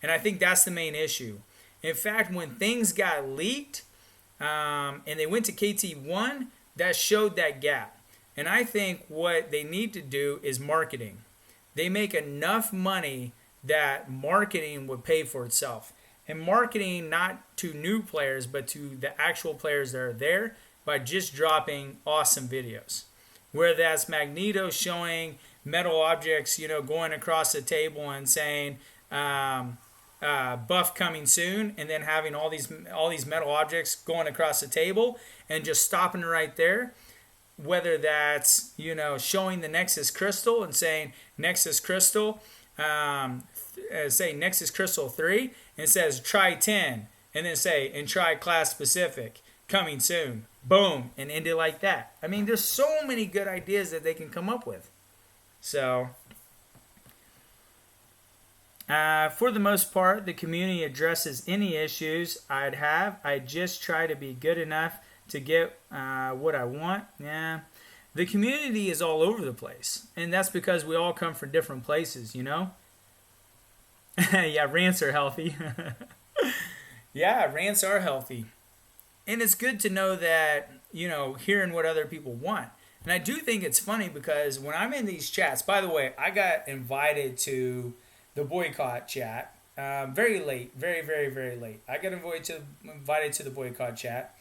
And I think that's the main issue. In fact, when things got leaked and they went to KT1, that showed that gap. And I think what they need to do is marketing. They make enough money that marketing would pay for itself. And marketing not to new players, but to the actual players that are there by just dropping awesome videos. Whether that's Magneto showing metal objects, going across the table and saying buff coming soon, and then having all these metal objects going across the table and just stopping right there. Whether that's, showing the Nexus Crystal and saying Nexus Crystal, say Nexus Crystal 3, and it says try 10, and then say, and try class specific, coming soon. Boom, and end it like that. I mean, there's so many good ideas that they can come up with. So, for the most part, the community addresses any issues I'd have. I just try to be good enough to get what I want. Yeah, the community is all over the place, and that's because we all come from different places, Yeah, rants are healthy. Yeah, rants are healthy. And it's good to know that, hearing what other people want. And I do think it's funny because when I'm in these chats, by the way, I got invited to the boycott chat very late, very, very, very late. I got invited to the boycott chat.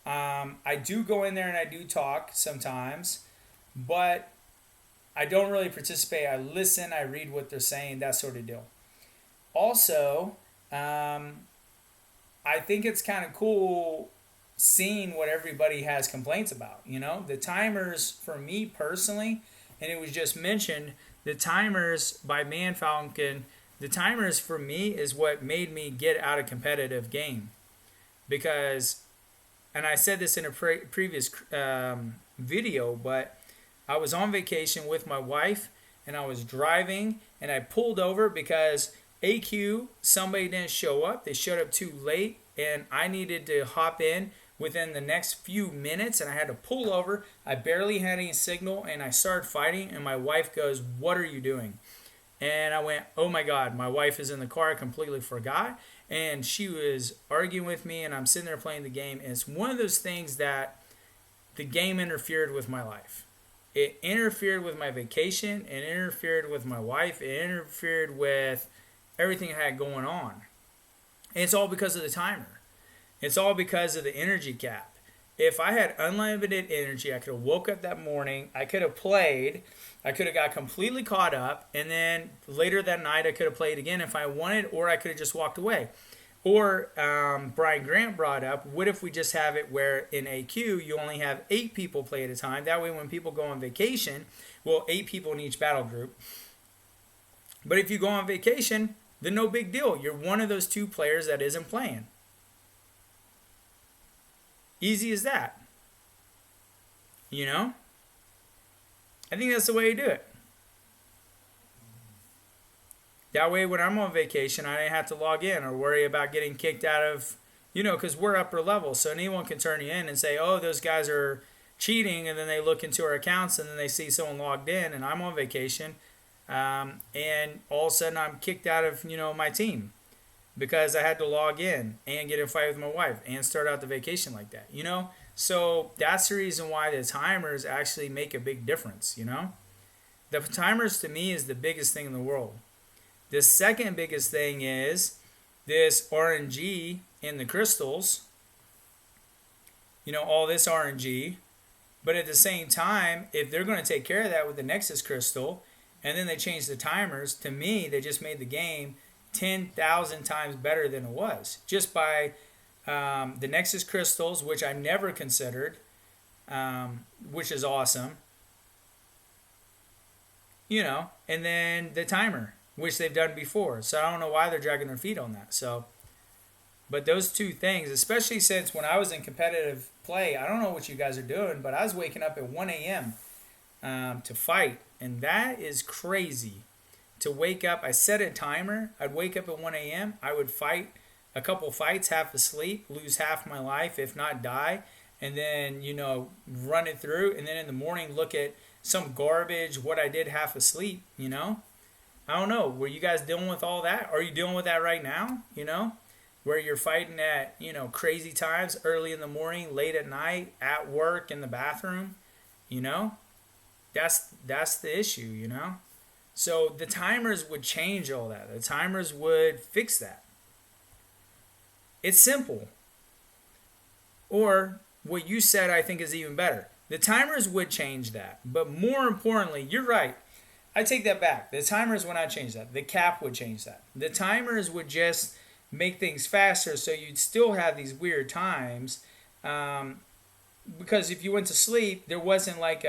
I do go in there and I do talk sometimes, but I don't really participate. I listen, I read what they're saying, that sort of deal. Also, I think it's kind of cool seeing what everybody has complaints about. You know, the timers for me personally, and it was just mentioned, the timers by Man Falcon, the timers for me is what made me get out of competitive game. Because, and I said this in a previous video, but I was on vacation with my wife and I was driving and I pulled over because AQ, somebody didn't show up. They showed up too late and I needed to hop in within the next few minutes and I had to pull over. I barely had any signal and I started fighting and my wife goes, "What are you doing?" And I went, "Oh my God, my wife is in the car. I completely forgot." And she was arguing with me and I'm sitting there playing the game. And it's one of those things that the game interfered with my life. It interfered with my vacation. It interfered with my wife. It interfered with everything I had going on. And it's all because of the timer. It's all because of the energy cap. If I had unlimited energy, I could have woke up that morning, I could have played, I could have got completely caught up, and then later that night I could have played again if I wanted, or I could have just walked away. Or Brian Grant brought up, what if we just have it where in AQ you only have 8 people play at a time? That way when people go on vacation, well, 8 people in each battle group. But if you go on vacation, then no big deal. You're one of those 2 players that isn't playing. Easy as that. You know? I think that's the way you do it. That way when I'm on vacation, I didn't have to log in or worry about getting kicked out of, because we're upper level. So anyone can turn you in and say, "Oh, those guys are cheating." And then they look into our accounts and then they see someone logged in and I'm on vacation. And all of a sudden I'm kicked out of, my team. Because I had to log in and get in a fight with my wife and start out the vacation like that, So that's the reason why the timers actually make a big difference, The timers to me is the biggest thing in the world. The second biggest thing is this RNG in the crystals, all this RNG. But at the same time, if they're going to take care of that with the Nexus crystal and then they change the timers, to me, they just made the game 10,000 times better than it was just by the Nexus crystals, which I never considered, which is awesome, and then the timer, which they've done before. So I don't know why they're dragging their feet on that. So, but those 2 things, especially since when I was in competitive play, I don't know what you guys are doing, but I was waking up at 1 a.m. To fight, and that is crazy. To wake up, I set a timer. I'd wake up at 1 a.m. I would fight a couple fights, half asleep, lose half my life, if not die, and then, run it through. And then in the morning, look at some garbage, what I did half asleep, I don't know. Were you guys dealing with all that? Are you dealing with that right now, where you're fighting at, crazy times, early in the morning, late at night, at work, in the bathroom, That's the issue, So the timers would change all that. The timers would fix that. It's simple. Or what you said I think is even better. The timers would change that. But more importantly, you're right. I take that back. The timers would not change that. The cap would change that. The timers would just make things faster so you'd still have these weird times. Because if you went to sleep, there wasn't like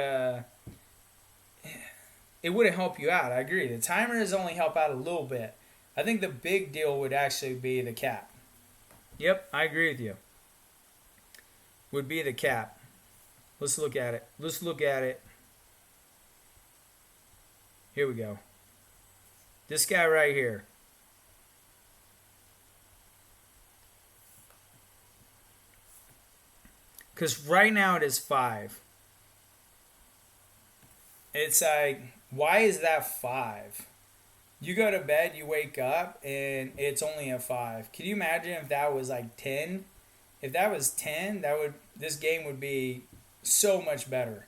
it wouldn't help you out. I agree. The timers only help out a little bit. I think the big deal would actually be the cap. Yep, I agree with you. Would be the cap. Let's look at it. Here we go. This guy right here. Because right now it is 5. It's like, why is that 5? You go to bed, you wake up, and it's only a 5. Can you imagine if that was like 10? If that was 10, this game would be so much better.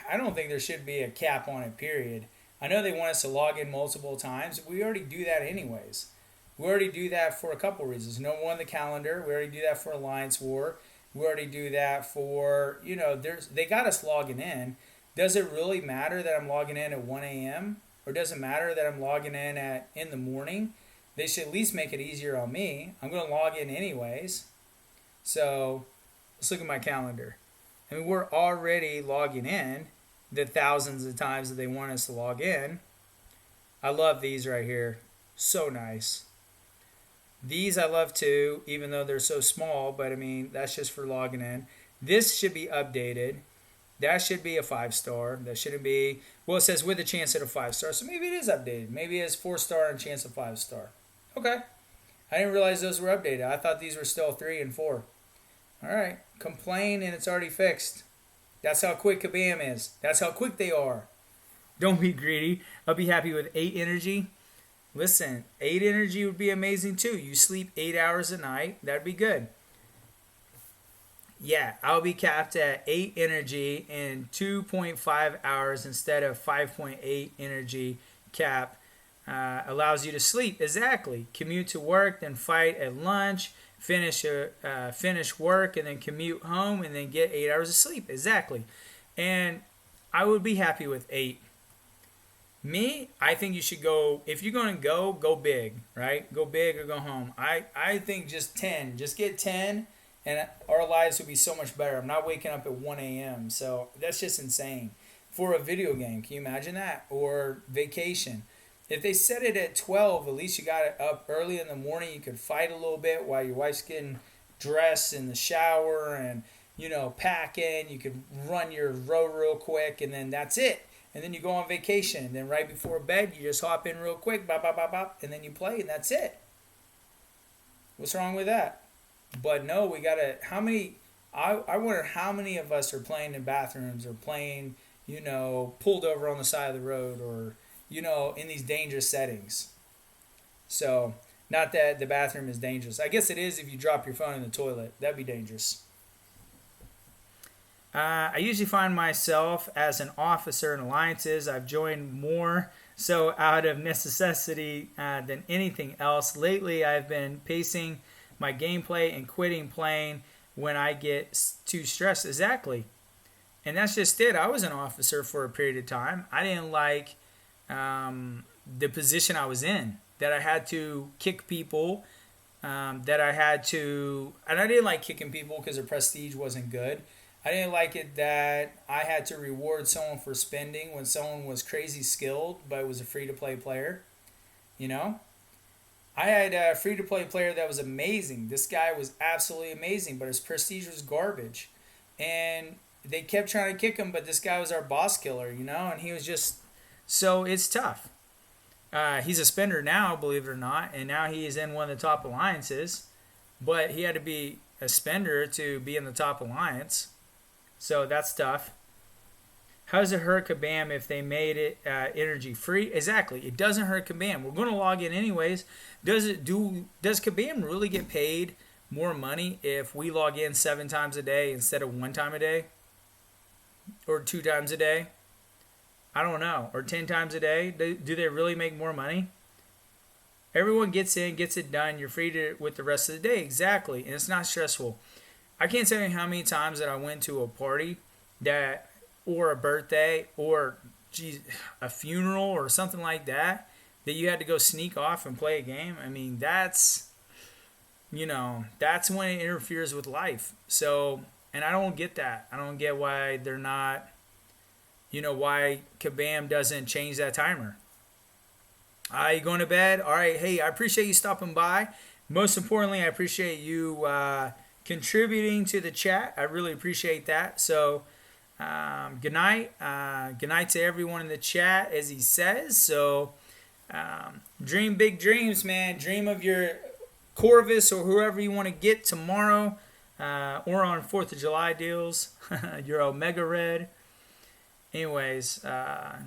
I don't think there should be a cap on it, period. I know they want us to log in multiple times. We already do that anyways. We already do that for a couple reasons. Number one, the calendar. We already do that for Alliance War. We already do that for, they got us logging in. Does it really matter that I'm logging in at 1 a.m.? Or does it matter that I'm logging in the morning? They should at least make it easier on me. I'm going to log in anyways. So let's look at my calendar. I mean, we're already logging in the thousands of times that they want us to log in. I love these right here. So nice. These I love too, even though they're so small, but I mean, that's just for logging in. This should be updated. That should be a 5-star. That shouldn't be, well, it says with a chance at a 5-star, so maybe it is updated. Maybe it has 4-star and a chance of 5-star. Okay. I didn't realize those were updated. I thought these were still 3 and 4. All right. Complain and it's already fixed. That's how quick Kabam is. That's how quick they are. Don't be greedy. I'll be happy with 8 energy. Listen, 8 energy would be amazing too. You sleep 8 hours a night. That'd be good. Yeah, I'll be capped at 8 energy in 2.5 hours instead of 5.8 energy cap. Allows you to sleep. Exactly. Commute to work, then fight at lunch, finish work, and then commute home, and then get 8 hours of sleep. Exactly. And I would be happy with 8. Me, I think you should go, if you're going to go big, right? Go big or go home. I think just 10. Just get 10, and our lives would be so much better. I'm not waking up at 1 a.m., so that's just insane. For a video game, can you imagine that? Or vacation. If they set it at 12, at least you got it up early in the morning. You could fight a little bit while your wife's getting dressed in the shower and, packing. You could run your row real quick, and then that's it. And then you go on vacation. And then right before bed, you just hop in real quick, bop, bop, bop, bop, and then you play, and that's it. What's wrong with that? But no, we got to, I wonder how many of us are playing in bathrooms or playing, pulled over on the side of the road or, in these dangerous settings. So, not that the bathroom is dangerous. I guess it is if you drop your phone in the toilet. That'd be dangerous. I usually find myself as an officer in alliances. I've joined more so out of necessity than anything else. Lately, I've been pacing my gameplay and quitting playing when I get too stressed. Exactly. And that's just it. I was an officer for a period of time. I didn't like the position I was in, that I had to kick people, and I didn't like kicking people because their prestige wasn't good. I didn't like it that I had to reward someone for spending when someone was crazy skilled, but was a free-to-play player. I had a free-to-play player that was amazing. This guy was absolutely amazing, but his prestige was garbage. And they kept trying to kick him, but this guy was our boss killer, and he was just... So it's tough. He's a spender now, believe it or not, and now he is in one of the top alliances. But he had to be a spender to be in the top alliance. So that's tough. How does it hurt Kabam if they made it energy free? Exactly. It doesn't hurt Kabam. We're going to log in anyways. Does Kabam really get paid more money if we log in 7 times a day instead of 1 time a day? Or 2 times a day? I don't know. Or 10 times a day? Do they really make more money? Everyone gets in, gets it done. You're free to with the rest of the day. Exactly. And it's not stressful. I can't tell you how many times that I went to a party or a birthday or a funeral or something like that you had to go sneak off and play a game. I mean, that's when it interferes with life. So, and I don't get that. I don't get why they're not, why Kabam doesn't change that timer. You going to bed? All right. Hey, I appreciate you stopping by. Most importantly, I appreciate you contributing to the chat. I really appreciate that. So, good night. Good night to everyone in the chat, as he says. So, dream big dreams, man. Dream of your Corvus or whoever you want to get tomorrow or on 4th of July deals. Your Omega Red. Anyways, I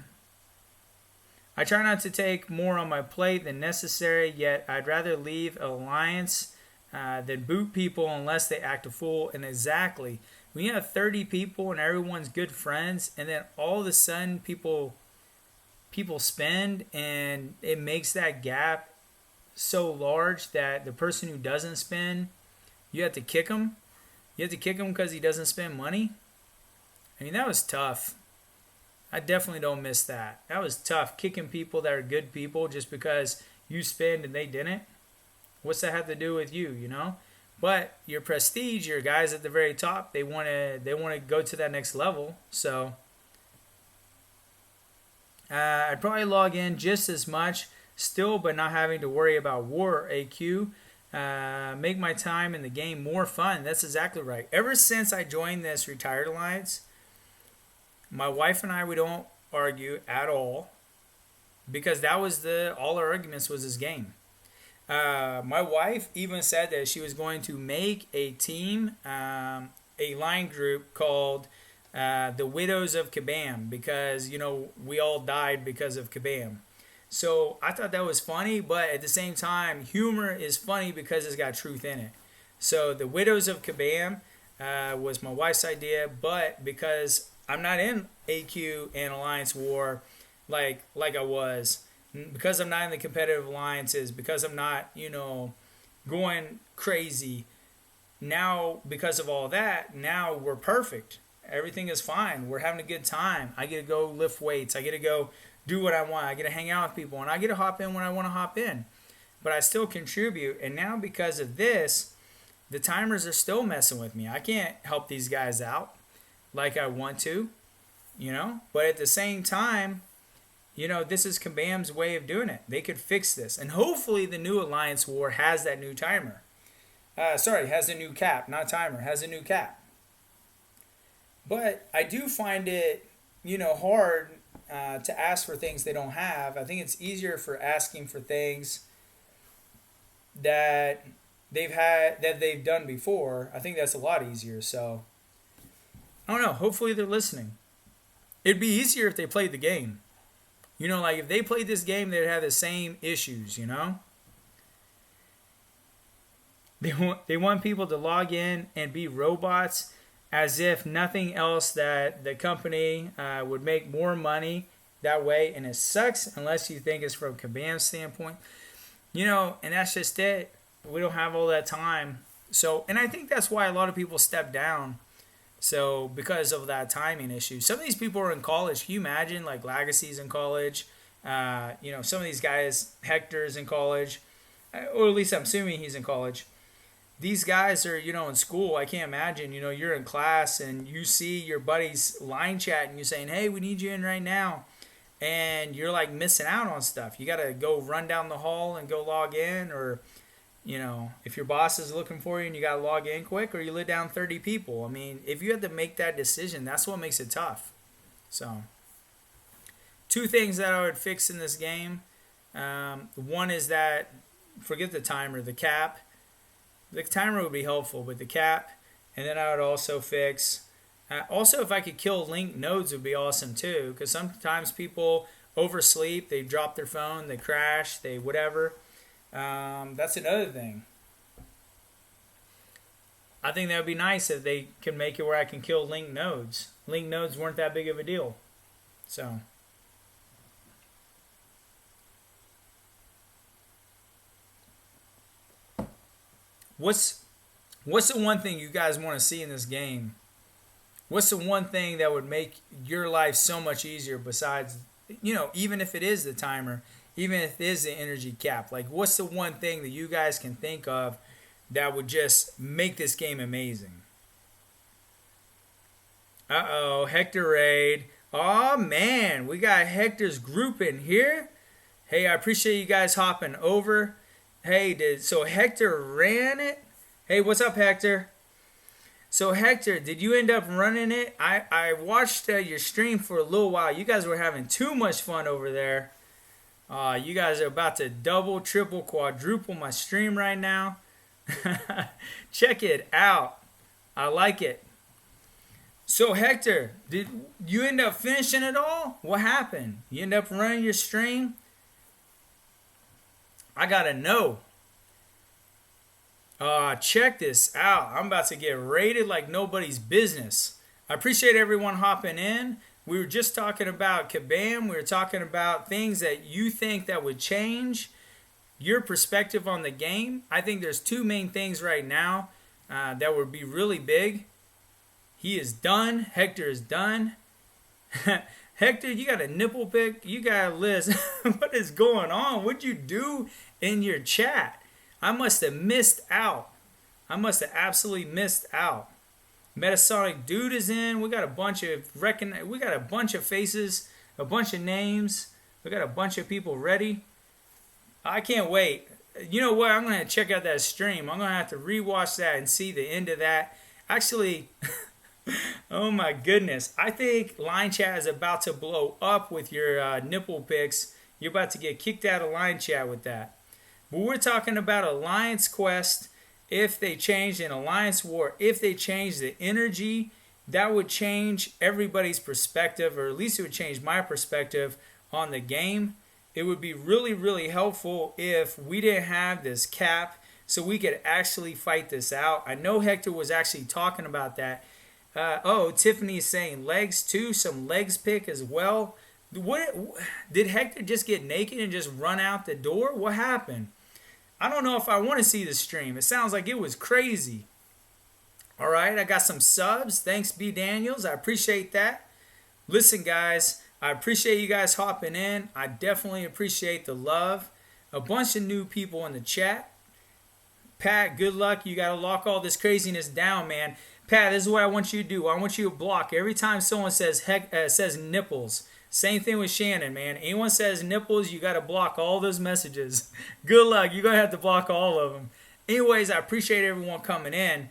try not to take more on my plate than necessary, yet I'd rather leave an alliance than boot people unless they act a fool. And exactly, when you have 30 people and everyone's good friends, and then all of a sudden people spend, and it makes that gap so large that the person who doesn't spend, you have to kick him. You have to kick him because he doesn't spend money. I mean, that was tough. I definitely don't miss that. That was tough, kicking people that are good people just because you spend and they didn't. What's that have to do with you, you know? But your prestige, your guys at the very top, they want to go to that next level. So I'd probably log in just as much still, but not having to worry about war or AQ. Make my time in the game more fun. That's exactly right. Ever since I joined this Retired Alliance, my wife and I, we don't argue at all, because that was all our arguments was this game. My wife even said that she was going to make a team, a line group called the Widows of Kabam, because, you know, we all died because of Kabam. So I thought that was funny, but at the same time, humor is funny because it's got truth in it. So the Widows of Kabam was my wife's idea, but because I'm not in AQ and Alliance War like I was, because I'm not in the competitive alliances, because I'm not, you know, going crazy, now because of all that, now we're perfect. Everything is fine. We're having a good time. I get to go lift weights. I get to go do what I want. I get to hang out with people, and I get to hop in when I want to hop in. But I still contribute. And now because of this, the timers are still messing with me. I can't help these guys out like I want to, you know. But at the same time, you know, this is Kabam's way of doing it. They could fix this. And hopefully the new Alliance War has that new timer. Has a new cap. Not timer. Has a new cap. But I do find it, you know, hard to ask for things they don't have. I think it's easier for asking for things that they've done before. I think that's a lot easier. So I don't know. Hopefully they're listening. It'd be easier if they played the game. You know, like if they played this game, they'd have the same issues, you know? They want people to log in and be robots, as if nothing else, that the company would make more money that way. And it sucks unless you think it's from Kabam's standpoint. You know, and that's just it. We don't have all that time. So, and I think that's why a lot of people step down. So, because of that timing issue. Some of these people are in college. Can you imagine, like, Legacy's in college? You know, some of these guys, Hector's in college. Or at least I'm assuming he's in college. These guys are, you know, in school. I can't imagine, you know, you're in class and you see your buddies line chat and you're saying, hey, we need you in right now. And you're, like, missing out on stuff. You got to go run down the hall and go log in, or, you know, if your boss is looking for you and you got to log in quick, or you let down 30 people. I mean, if you have to make that decision, that's what makes it tough. So, two things that I would fix in this game. One is that, forget the timer, the cap. The timer would be helpful, but the cap. And then I would also fix, also if I could kill linked nodes would be awesome too, because sometimes people oversleep, they drop their phone, they crash, they whatever. That's another thing. I think that would be nice if they can make it where I can kill linked nodes. Linked nodes weren't that big of a deal. So, what's the one thing you guys want to see in this game? What's the one thing that would make your life so much easier besides, you know, even if it is the timer, even if it is the energy cap? Like, what's the one thing that you guys can think of that would just make this game amazing? Uh-oh, Hector raid. Oh, man, we got Hector's group in here. Hey, I appreciate you guys hopping over. Hey, so Hector ran it? Hey, what's up, Hector? So, Hector, did you end up running it? I watched your stream for a little while. You guys were having too much fun over there. You guys are about to double, triple, quadruple my stream right now. Check it out. I like it. So, Hector, did you end up finishing it all? What happened? You end up running your stream? I gotta know. Check this out. I'm about to get rated like nobody's business. I appreciate everyone hopping in. We were just talking about Kabam. We were talking about things that you think that would change your perspective on the game. I think there's two main things right now that would be really big. He is done. Hector is done. Hector, you got a nipple pic? You got a list. What is going on? What'd you do in your chat? I must have missed out. I must have absolutely missed out. Metasonic Dude is in. We got a bunch of faces, a bunch of names. We got a bunch of people ready. I can't wait. You know what? I'm gonna check out that stream. I'm gonna have to rewatch that and see the end of that. Actually, oh my goodness. I think Line Chat is about to blow up with your nipple pics. You're about to get kicked out of Line Chat with that. But we're talking about Alliance Quest. If they changed an Alliance War, if they changed the energy, that would change everybody's perspective, or at least it would change my perspective on the game. It would be really, really helpful if we didn't have this cap so we could actually fight this out. I know Hector was actually talking about that. Tiffany's saying legs too, some legs pick as well. What did Hector just get naked and just run out the door? What happened? I don't know if I want to see the stream. It sounds like it was crazy. All right, I got some subs. Thanks, B. Daniels. I appreciate that. Listen, guys, I appreciate you guys hopping in. I definitely appreciate the love. A bunch of new people in the chat. Pat, good luck. You got to lock all this craziness down, man. Pat, this is what I want you to do. I want you to block every time someone says says nipples. Same thing with Shannon, man. Anyone says nipples, you got to block all those messages. Good luck. You're going to have to block all of them. Anyways, I appreciate everyone coming in.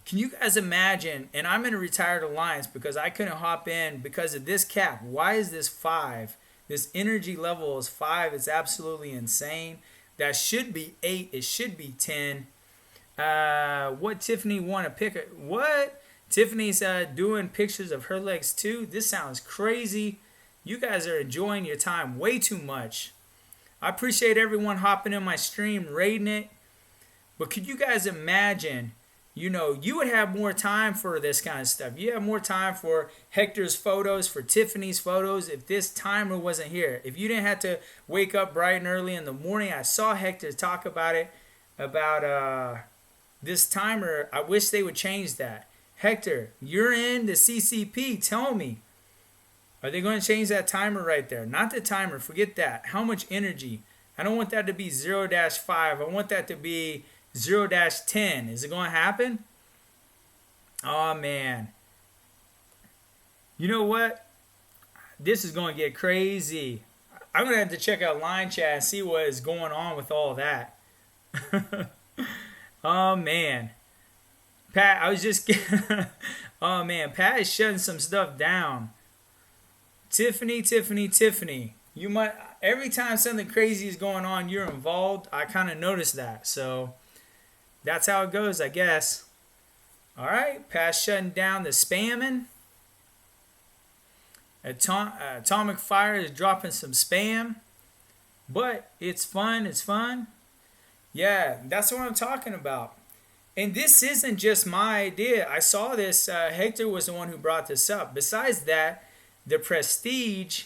Can you guys imagine, and I'm in a retired alliance because I couldn't hop in because of this cap. Why is this 5? This energy level is 5. It's absolutely insane. That should be 8. It should be 10. What Tiffany want to pick? What? Tiffany's doing pictures of her legs too. This sounds crazy. You guys are enjoying your time way too much. I appreciate everyone hopping in my stream, rating it. But could you guys imagine, you would have more time for this kind of stuff. You have more time for Hector's photos, for Tiffany's photos, if this timer wasn't here. If you didn't have to wake up bright and early in the morning. I saw Hector talk about it, about this timer. I wish they would change that. Hector, you're in the CCP. Tell me. Are they going to change that timer right there? Not the timer. Forget that. How much energy? I don't want that to be 0-5. I want that to be 0-10. Is it going to happen? Oh, man. You know what? This is going to get crazy. I'm going to have to check out Line Chat and see what is going on with all that. Oh, man. Pat, I was just... Oh, man. Pat is shutting some stuff down. Tiffany. You might, every time something crazy is going on, you're involved. I kind of noticed that. So that's how it goes, I guess. All right. Pat's shutting down the spamming. Atomic Fire is dropping some spam. But it's fun. It's fun. Yeah, that's what I'm talking about. And this isn't just my idea. I saw this. Hector was the one who brought this up. Besides that, the prestige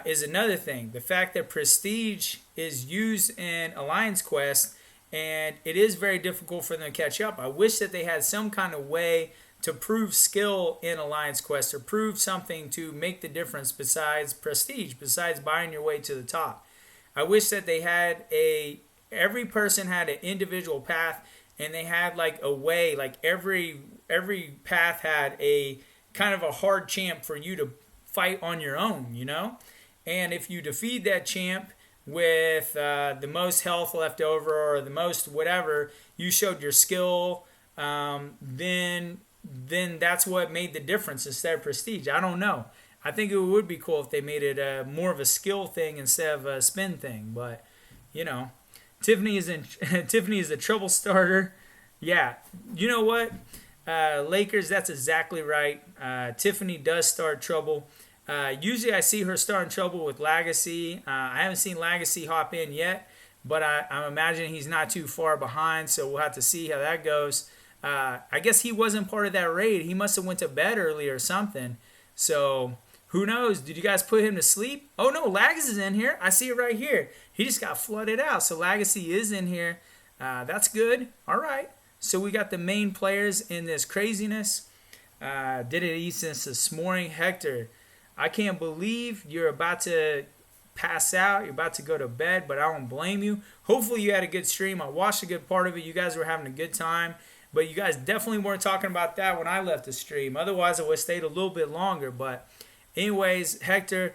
is another thing. The fact that prestige is used in Alliance Quest, and it is very difficult for them to catch up. I wish that they had some kind of way to prove skill in Alliance Quest, or prove something to make the difference besides prestige, besides buying your way to the top. I wish that they had every person had an individual path, and they had like a way, like every path had a kind of a hard champ for you to fight on your own, and if you defeat that champ with the most health left over, or the most whatever, you showed your skill, then that's what made the difference instead of prestige. I don't know. I think it would be cool if they made it more of a skill thing instead of a spin thing, but Tiffany is a trouble starter. Yeah, you know what, Lakers, that's exactly right. Tiffany does start trouble. Usually I see her starting trouble with Legacy. I haven't seen Legacy hop in yet, but I'm imagining he's not too far behind, so we'll have to see how that goes. I guess he wasn't part of that raid. He must have went to bed early or something. So who knows? Did you guys put him to sleep? Oh no, Lagus is in here. I see it right here. He just got flooded out. So Legacy is in here. That's good. All right. So we got the main players in this craziness. Did it eat since this morning. Hector, I can't believe you're about to pass out. You're about to go to bed, but I don't blame you. Hopefully you had a good stream. I watched a good part of it. You guys were having a good time. But you guys definitely weren't talking about that when I left the stream. Otherwise, I would have stayed a little bit longer. But anyways, Hector,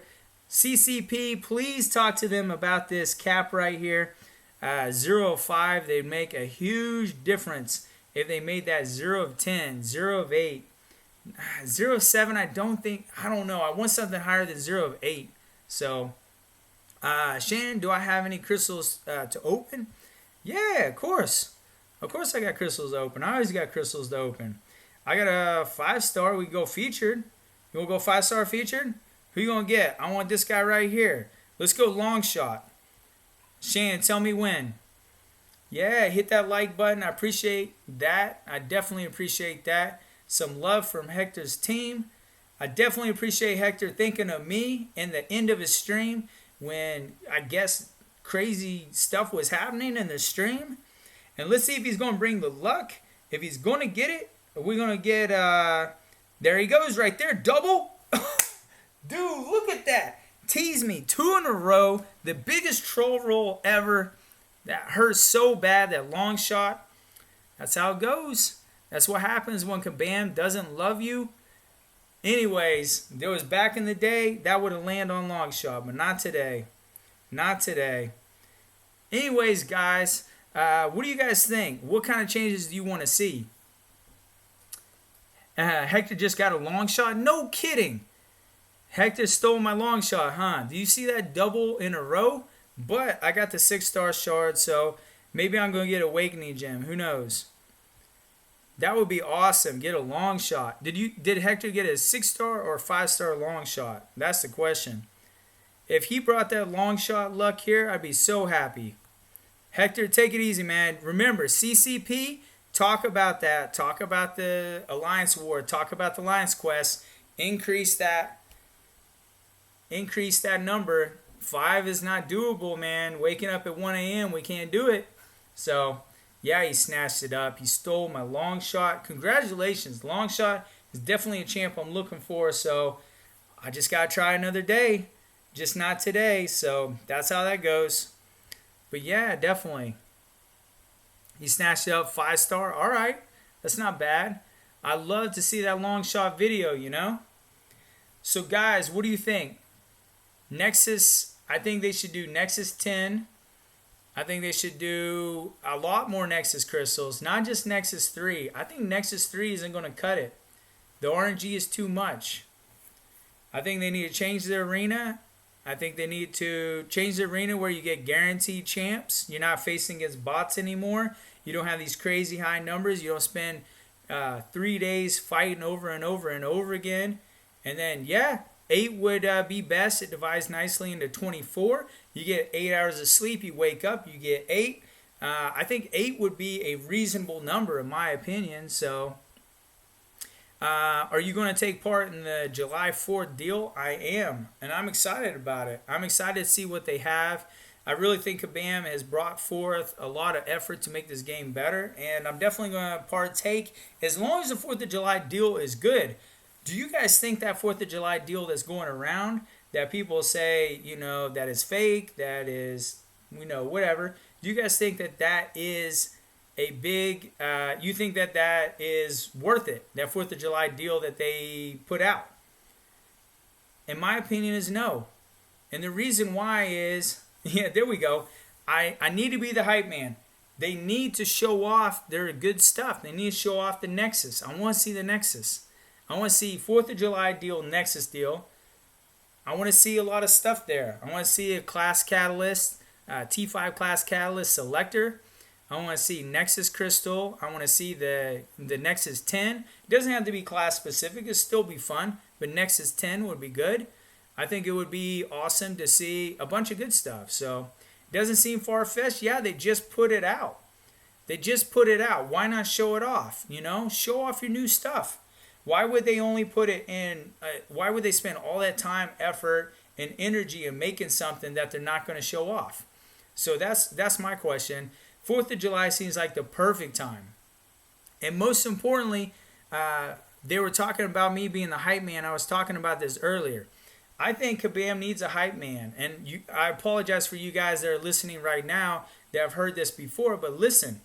CCP, please talk to them about this cap right here. 0 of 5, they'd make a huge difference if they made that 0 of 10, 0 of 8. 0 of 7, I don't know. I want something higher than 0 of 8. So, Shannon, do I have any crystals to open? Yeah, of course. Of course I got crystals to open. I always got crystals to open. I got a 5-star. We can go featured. You want to go 5-star featured? Who you going to get? I want this guy right here. Let's go long shot. Shannon, tell me when. Yeah, hit that like button. I appreciate that. I definitely appreciate that. Some love from Hector's team. I definitely appreciate Hector thinking of me in the end of his stream when I guess crazy stuff was happening in the stream. And let's see if he's going to bring the luck. If he's going to get it, we're going to get, there he goes right there. Double. Dude, look at that. Tease me 2 in a row. The biggest troll roll ever. That hurt so bad, that long shot. That's how it goes. That's what happens when Kabam doesn't love you. Anyways, there was back in the day, that would have landed on long shot, but not today. Not today. Anyways, guys, what do you guys think? What kind of changes do you want to see? Hector just got a long shot? No kidding. Hector stole my long shot, huh? Do you see that double in a row? But I got the 6-star shard, so maybe I'm going to get Awakening Gem. Who knows? That would be awesome. Get a long shot. Did Hector get a 6-star or 5-star long shot? That's the question. If he brought that long shot luck here, I'd be so happy. Hector, take it easy, man. Remember, CCP, talk about that. Talk about the Alliance War. Talk about the Alliance Quest. Increase that number. 5 is not doable, man. Waking up at 1 a.m., we can't do it. So, yeah, he snatched it up. He stole my long shot. Congratulations. Long shot is definitely a champ I'm looking for. So, I just got to try another day. Just not today. So, that's how that goes. But, yeah, definitely. He snatched it up 5-star. All right. That's not bad. I love to see that long shot video, you know. So, guys, what do you think? Nexus, I think they should do Nexus 10. I think they should do a lot more Nexus crystals, not just Nexus 3. I think Nexus 3 isn't going to cut it. The RNG is too much. I think they need to change the arena. I think they need to change the arena where you get guaranteed champs. You're not facing against bots anymore. You don't have these crazy high numbers. You don't spend 3 days fighting over and over and over again. And then, yeah, 8 would be best. It divides nicely into 24. You get 8 hours of sleep. You wake up. You get 8. I think 8 would be a reasonable number in my opinion. So, are you going to take part in the July 4th deal? I am. And I'm excited about it. I'm excited to see what they have. I really think Kabam has brought forth a lot of effort to make this game better. And I'm definitely going to partake as long as the 4th of July deal is good. Do you guys think that 4th of July deal that's going around, that people say, you know, that is fake, that is, you know, whatever. Do you guys think that that is a big, you think that that is worth it, that 4th of July deal that they put out? And my opinion is no. And the reason why is, yeah, there we go. I need to be the hype man. They need to show off their good stuff. They need to show off the Nexus. I want to see the Nexus. I want to see 4th of July deal, Nexus deal. I want to see a lot of stuff there. I want to see a class catalyst, T5 class catalyst selector. I want to see Nexus crystal. I want to see the Nexus 10. It doesn't have to be class specific. It'll still be fun. But Nexus 10 would be good. I think it would be awesome to see a bunch of good stuff. So Doesn't seem far-fetched. Yeah, they just put it out. They just put it out. Why not show it off? Show off your new stuff. Why would they only put it in? Why would they spend all that time, effort, and energy in making something that they're not going to show off? So that's my question. 4th of July seems like the perfect time. And most importantly, they were talking about me being the hype man. I was talking about this earlier. I think Kabam needs a hype man. And I apologize for you guys that are listening right now that have heard this before, but listen,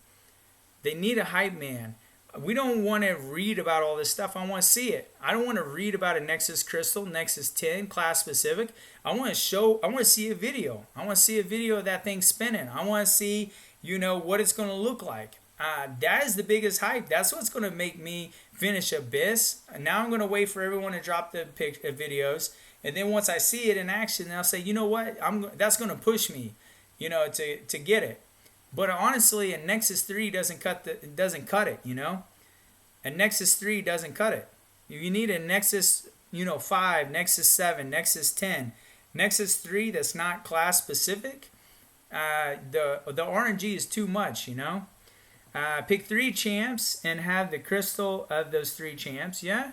they need a hype man. We don't want to read about all this stuff. I want to see it. I don't want to read about a Nexus Crystal, Nexus 10, class specific. I want to see a video. I want to see a video of that thing spinning. I want to see, what it's going to look like. That is the biggest hype. That's what's going to make me finish Abyss. Now I'm going to wait for everyone to drop the videos. And then once I see it in action, I'll say, you know what? That's going to push me, to get it. But honestly, a Nexus 3 doesn't cut it, A Nexus 3 doesn't cut it. You need a Nexus, 5, Nexus 7, Nexus 10. Nexus 3 that's not class specific, the RNG is too much, Pick 3 champs and have the crystal of those 3 champs, yeah?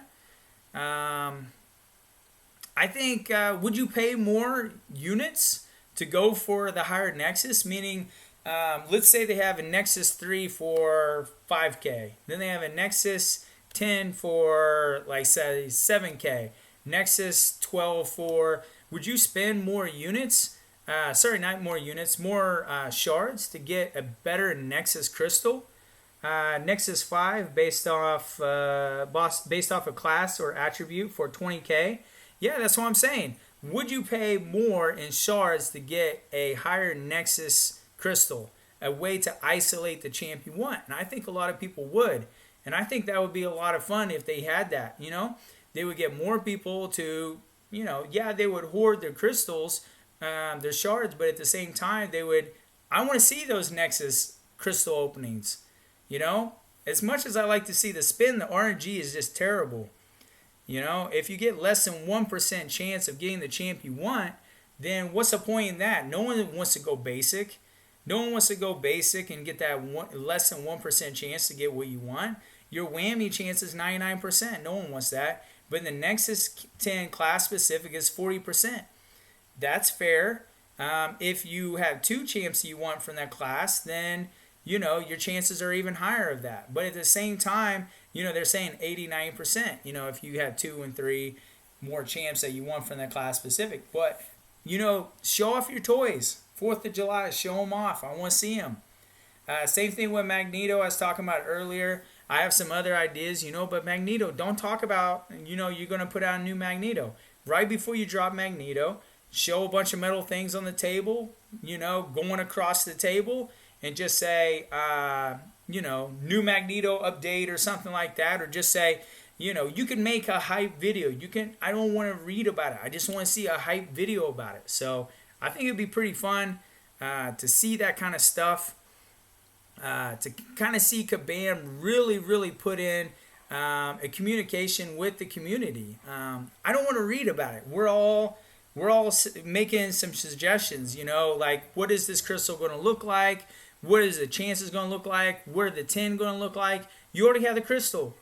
I think, would you pay more units to go for the higher Nexus? Meaning, let's say they have a Nexus 3 for 5K. Then they have a Nexus 10 for, like, say, 7K. Nexus 12 for... Would you spend more units? Not more units, more shards to get a better Nexus crystal? Nexus 5 based off a class or attribute for 20K. Yeah, that's what I'm saying. Would you pay more in shards to get a higher Nexus crystal, a way to isolate the champ you want? And I think a lot of people would. And I think that would be a lot of fun if they had that, They would get more people to, they would hoard their crystals, their shards, but at the same time, I want to see those Nexus crystal openings, As much as I like to see the spin, the RNG is just terrible. If you get less than 1% chance of getting the champ you want, then what's the point in that? No one wants to go basic. No one wants to go basic and get that less than 1% chance to get what you want. Your whammy chance is 99%. No one wants that. But in the Nexus 10 class specific is 40%. That's fair. If you have 2 champs you want from that class, then your chances are even higher of that. But at the same time, they're saying 89%, if you have 2 and 3 more champs that you want from that class specific. But, show off your toys. 4th of July, show them off. I want to see them. Same thing with Magneto I was talking about earlier. I have some other ideas, but Magneto, don't talk about, you're going to put out a new Magneto. Right before you drop Magneto, show a bunch of metal things on the table, going across the table, and just say, new Magneto update or something like that, or just say, you can make a hype video. I don't want to read about it. I just want to see a hype video about it. So I think it'd be pretty fun to see that kind of stuff, to kind of see Kabam really, really put in a communication with the community. I don't want to read about it. We're all making some suggestions, like what is this crystal going to look like? What is the chances going to look like? What are the 10 going to look like? You already have the crystal.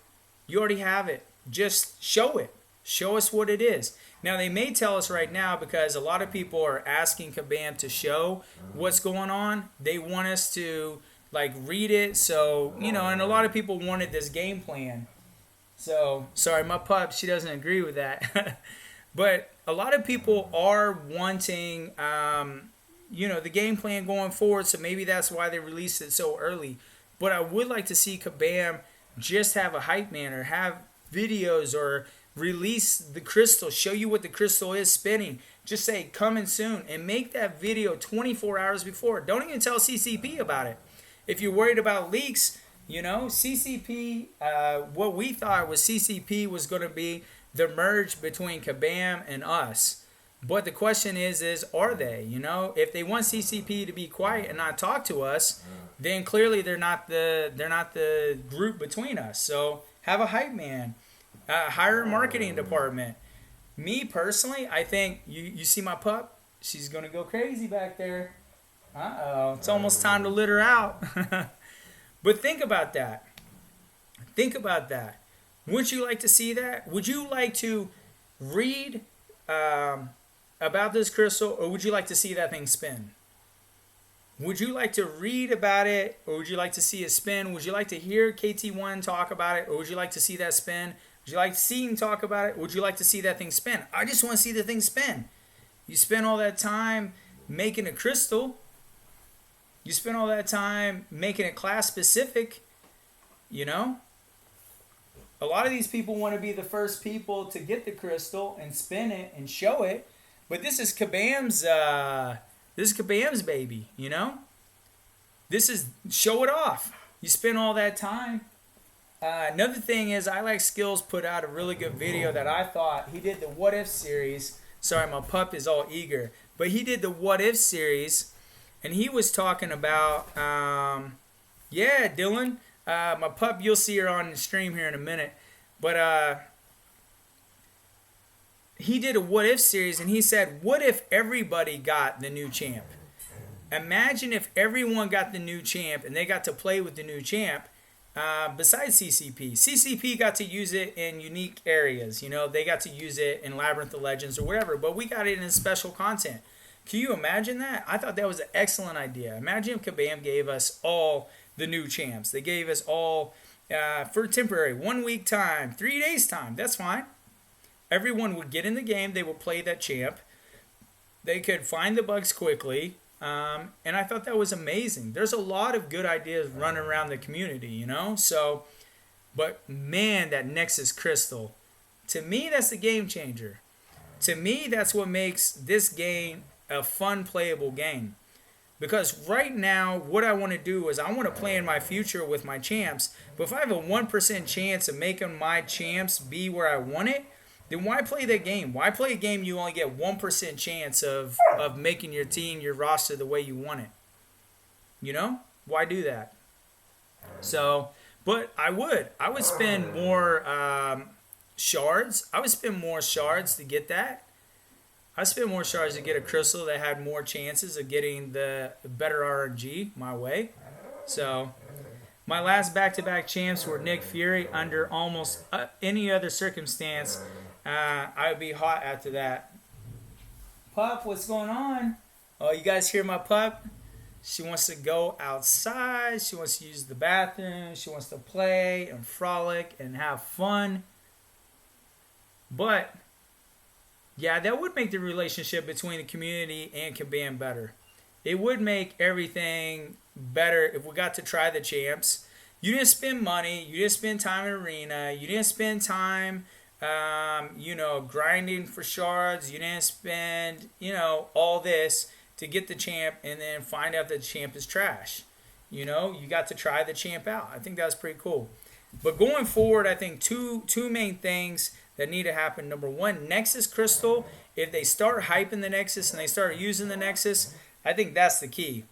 You already have it. Just show it. Show us what it is. Now, they may tell us right now because a lot of people are asking Kabam to show what's going on. They want us to, read it. So, and a lot of people wanted this game plan. So, sorry, my pup, she doesn't agree with that. But a lot of people are wanting... the game plan going forward, so maybe that's why they released it so early. But I would like to see Kabam just have a hype man or have videos or release the crystal, show you what the crystal is spinning. Just say coming soon and make that video 24 hours before. Don't even tell CCP about it. If you're worried about leaks, CCP, what we thought was CCP was going to be the merge between Kabam and us. But the question is are they? If they want CCP to be quiet and not talk to us, then clearly they're not the group between us. So have a hype man, hire a marketing department. Me personally, I think you see my pup. She's gonna go crazy back there. Uh-oh. It's almost time to litter out. But think about that. Think about that. Wouldn't you like to see that? Would you like to read about this crystal, or would you like to see that thing spin? Would you like to read about it, or would you like to see it spin? Would you like to hear KT1 talk about it, or would you like to see that spin? Would you like to see him talk about it? Or would you like to see that thing spin? I just want to see the thing spin. You spend all that time making a crystal. You spend all that time making it class specific, you know? A lot of these people want to be the first people to get the crystal and spin it and show it. But this is Kabam's baby, you know? This is show it off. You spend all that time. Another thing is, I Like Skills put out a really good video that I thought he did the What If series. Sorry, my pup is all eager. But he did the What If series, and he was talking about, yeah, Dylan, my pup, you'll see her on the stream here in a minute. But he did a What If series, and he said, what if everybody got the new champ? Imagine if everyone got the new champ and they got to play with the new champ. Besides CCP. CCP got to use it in unique areas. You know, they got to use it in Labyrinth of Legends or whatever, but we got it in special content. Can you imagine that? I thought that was an excellent idea. Imagine if Kabam gave us all the new champs. They gave us all, for temporary, 1 week time, 3 days time. That's fine. Everyone would get in the game. They would play that champ. They could find the bugs quickly. And I thought that was amazing. There's a lot of good ideas running around the community, you know? So, but man, that Nexus Crystal, to me, that's the game changer. To me, that's what makes this game a fun, playable game. Because right now, what I want to do is I want to play in my future with my champs. But if I have a 1% chance of making my champs be where I want it, then why play that game? Why play a game you only get 1% chance of making your team, your roster the way you want it? You know? Why do that? So, but I would spend more shards. I would spend more shards to get that. I spend more shards to get a crystal that had more chances of getting the better RNG my way. So, my last back-to-back champs were Nick Fury. Under almost any other circumstance, I would be hot after that. Pup, what's going on? Oh, you guys hear my pup? She wants to go outside. She wants to use the bathroom. She wants to play and frolic and have fun. But, yeah, that would make the relationship between the community and Kabam better. It would make everything better if we got to try the champs. You didn't spend money. You didn't spend time in arena. You didn't spend time grinding for shards. You didn't spend, all this to get the champ and then find out that the champ is trash. You got to try the champ out. I think that's pretty cool. But going forward, I think two main things that need to happen. Number one, Nexus Crystal. If they start hyping the Nexus and they start using the Nexus, I think that's the key.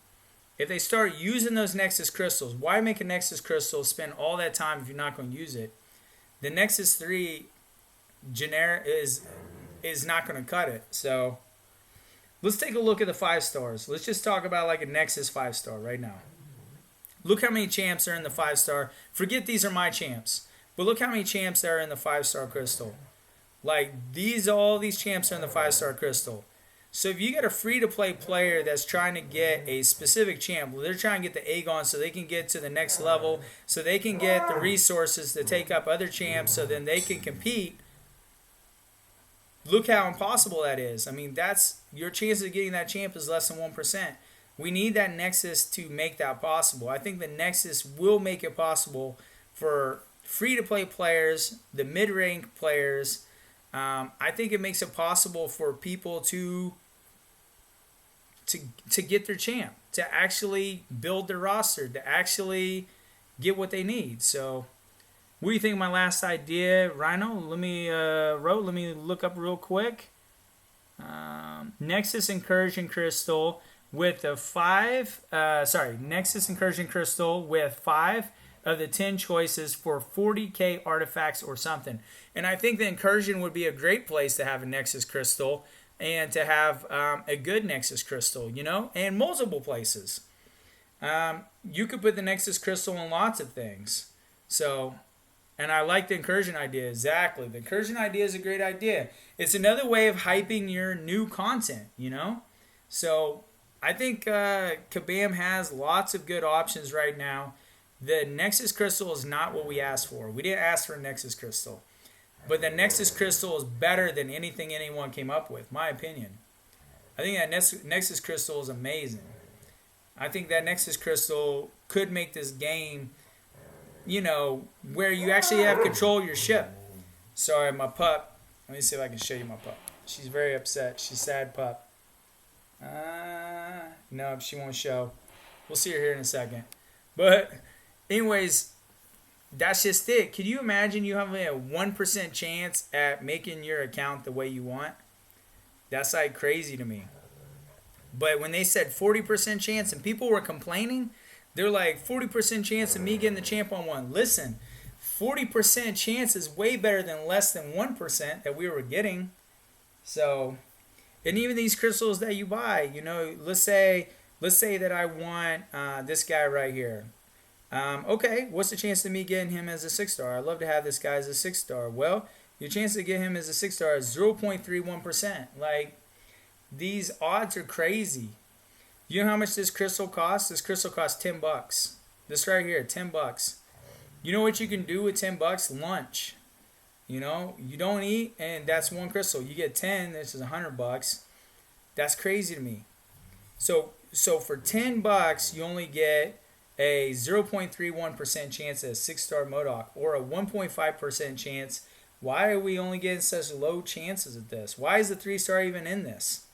If they start using those Nexus Crystals, why make a Nexus Crystal spend all that time if you're not going to use it? The Nexus 3 generic is not going to cut it. So let's take a look at the 5 stars. Let's just talk about like a Nexus 5-star right now. Look how many champs are in the 5-star. Forget these are my champs, but look how many champs there are in the 5-star crystal. Like all these champs are in the 5-star crystal. So if you get a free-to-play player that's trying to get a specific champ, they're trying to get the Aegon so they can get to the next level, so they can get the resources to take up other champs so then they can compete. Look how impossible that is. I mean, that's your chance of getting that champ is less than 1%. We need that Nexus to make that possible. I think the Nexus will make it possible for free-to-play players, the mid-rank players. I think it makes it possible for people to get their champ, to actually build their roster, to actually get what they need. So, what do you think of my last idea, Rhino? Let me look up real quick. Nexus Incursion Crystal with Nexus Incursion Crystal with 5 of the 10 choices for 40k artifacts or something. And I think the Incursion would be a great place to have a Nexus Crystal. and to have a good Nexus crystal, you know, and multiple places. You could put the Nexus crystal in lots of things. So, and I like the incursion idea. Exactly. The incursion idea is a great idea. It's another way of hyping your new content, you know? So, I think Kabam has lots of good options right now. The Nexus crystal is not what we asked for. We didn't ask for a Nexus crystal. But the Nexus crystal is better than anything anyone came up with, my opinion. I think that Nexus crystal is amazing. I think that Nexus crystal could make this game, you know, where you actually have control of your ship. Sorry, my pup. Let me see if I can show you my pup. She's very upset. She's sad pup. No, she won't show. We'll see her here in a second. But anyways, that's just it. Can you imagine you having a 1% chance at making your account the way you want? That's like crazy to me. But when they said 40% chance and people were complaining, they're like 40% chance of me getting the champ on one. Listen, 40% chance is way better than less than 1% that we were getting. So, and even these crystals that you buy, you know, let's say that I want this guy right here. Okay, what's the chance of me getting him as a 6-star? I'd love to have this guy as a 6-star. Well, your chance to get him as a 6-star is 0.31%. Like, these odds are crazy. You know how much this crystal costs? This crystal costs $10. This right here, $10. You know what you can do with $10? Lunch. You know, you don't eat, and that's one crystal. You get 10. This is $100. That's crazy to me. So for $10, you only get a 0.31% chance at a 6-star Modoc, or a 1.5% chance. Why are we only getting such low chances at this? Why is the 3-star even in this?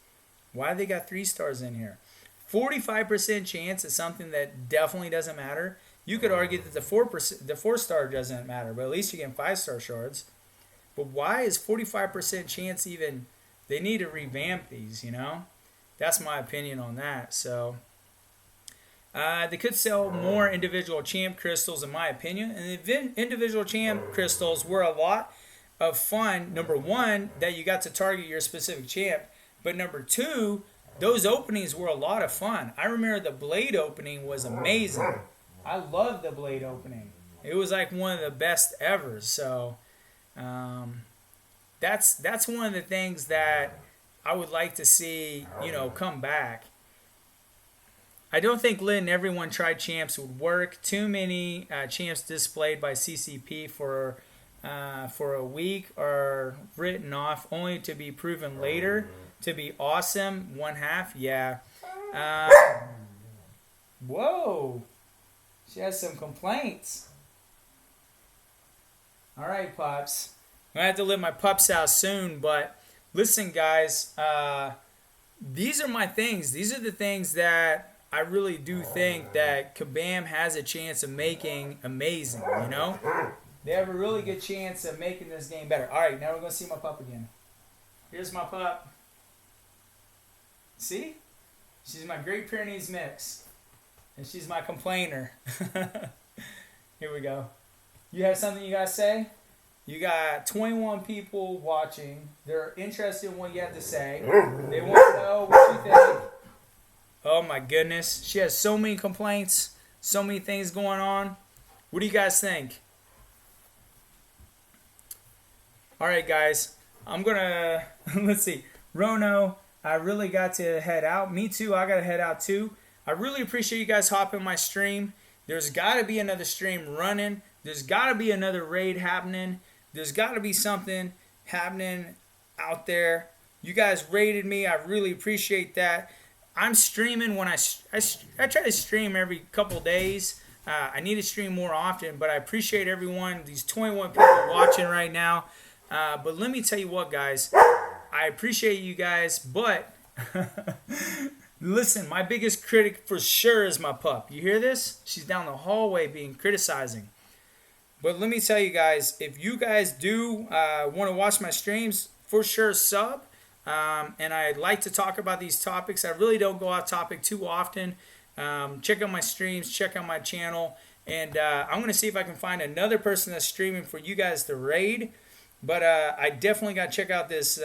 Why they got 3 stars in here? 45% chance is something that definitely doesn't matter. You could argue that the 4-star doesn't matter, but at least you get 5-star shards. But why is 45% chance even? They need to revamp these, you know? That's my opinion on that. So they could sell more individual champ crystals, in my opinion. And the individual champ crystals were a lot of fun. Number one, that you got to target your specific champ. But number two, those openings were a lot of fun. I remember the blade opening was amazing. I loved the blade opening. It was like one of the best ever. So that's one of the things that I would like to see, you know, come back. I don't think letting everyone try champs would work. Too many champs displayed by CCP for a week are written off, only to be proven later to be awesome. 1/2, yeah. Whoa, she has some complaints. All right, pups. I'm gonna have to let my pups out soon, but listen, guys. These are my things. These are the things that I really do think that Kabam has a chance of making amazing, you know? They have a really good chance of making this game better. All right, now we're going to see my pup again. Here's my pup. See? She's my Great Pyrenees mix. And she's my complainer. Here we go. You have something you got to say? You got 21 people watching. They're interested in what you have to say. They want to know what you think. Oh my goodness. She has so many complaints. So many things going on. What do you guys think? Alright guys. I'm going to... Let's see. rho-no, I really got to head out. Me too. I got to head out too. I really appreciate you guys hopping my stream. There's got to be another stream running. There's got to be another raid happening. There's got to be something happening out there. You guys raided me. I really appreciate that. I'm streaming when I try to stream every couple days. I need to stream more often, but I appreciate everyone, these 21 people watching right now. But let me tell you what, guys. I appreciate you guys, but listen, my biggest critic for sure is my pup. You hear this? She's down the hallway being criticizing. But let me tell you guys, if you guys do want to watch my streams, for sure sub. And I like to talk about these topics. I really don't go off topic too often. Check out my streams, check out my channel. And I'm going to see if I can find another person that's streaming for you guys to raid. But I definitely got to check out this.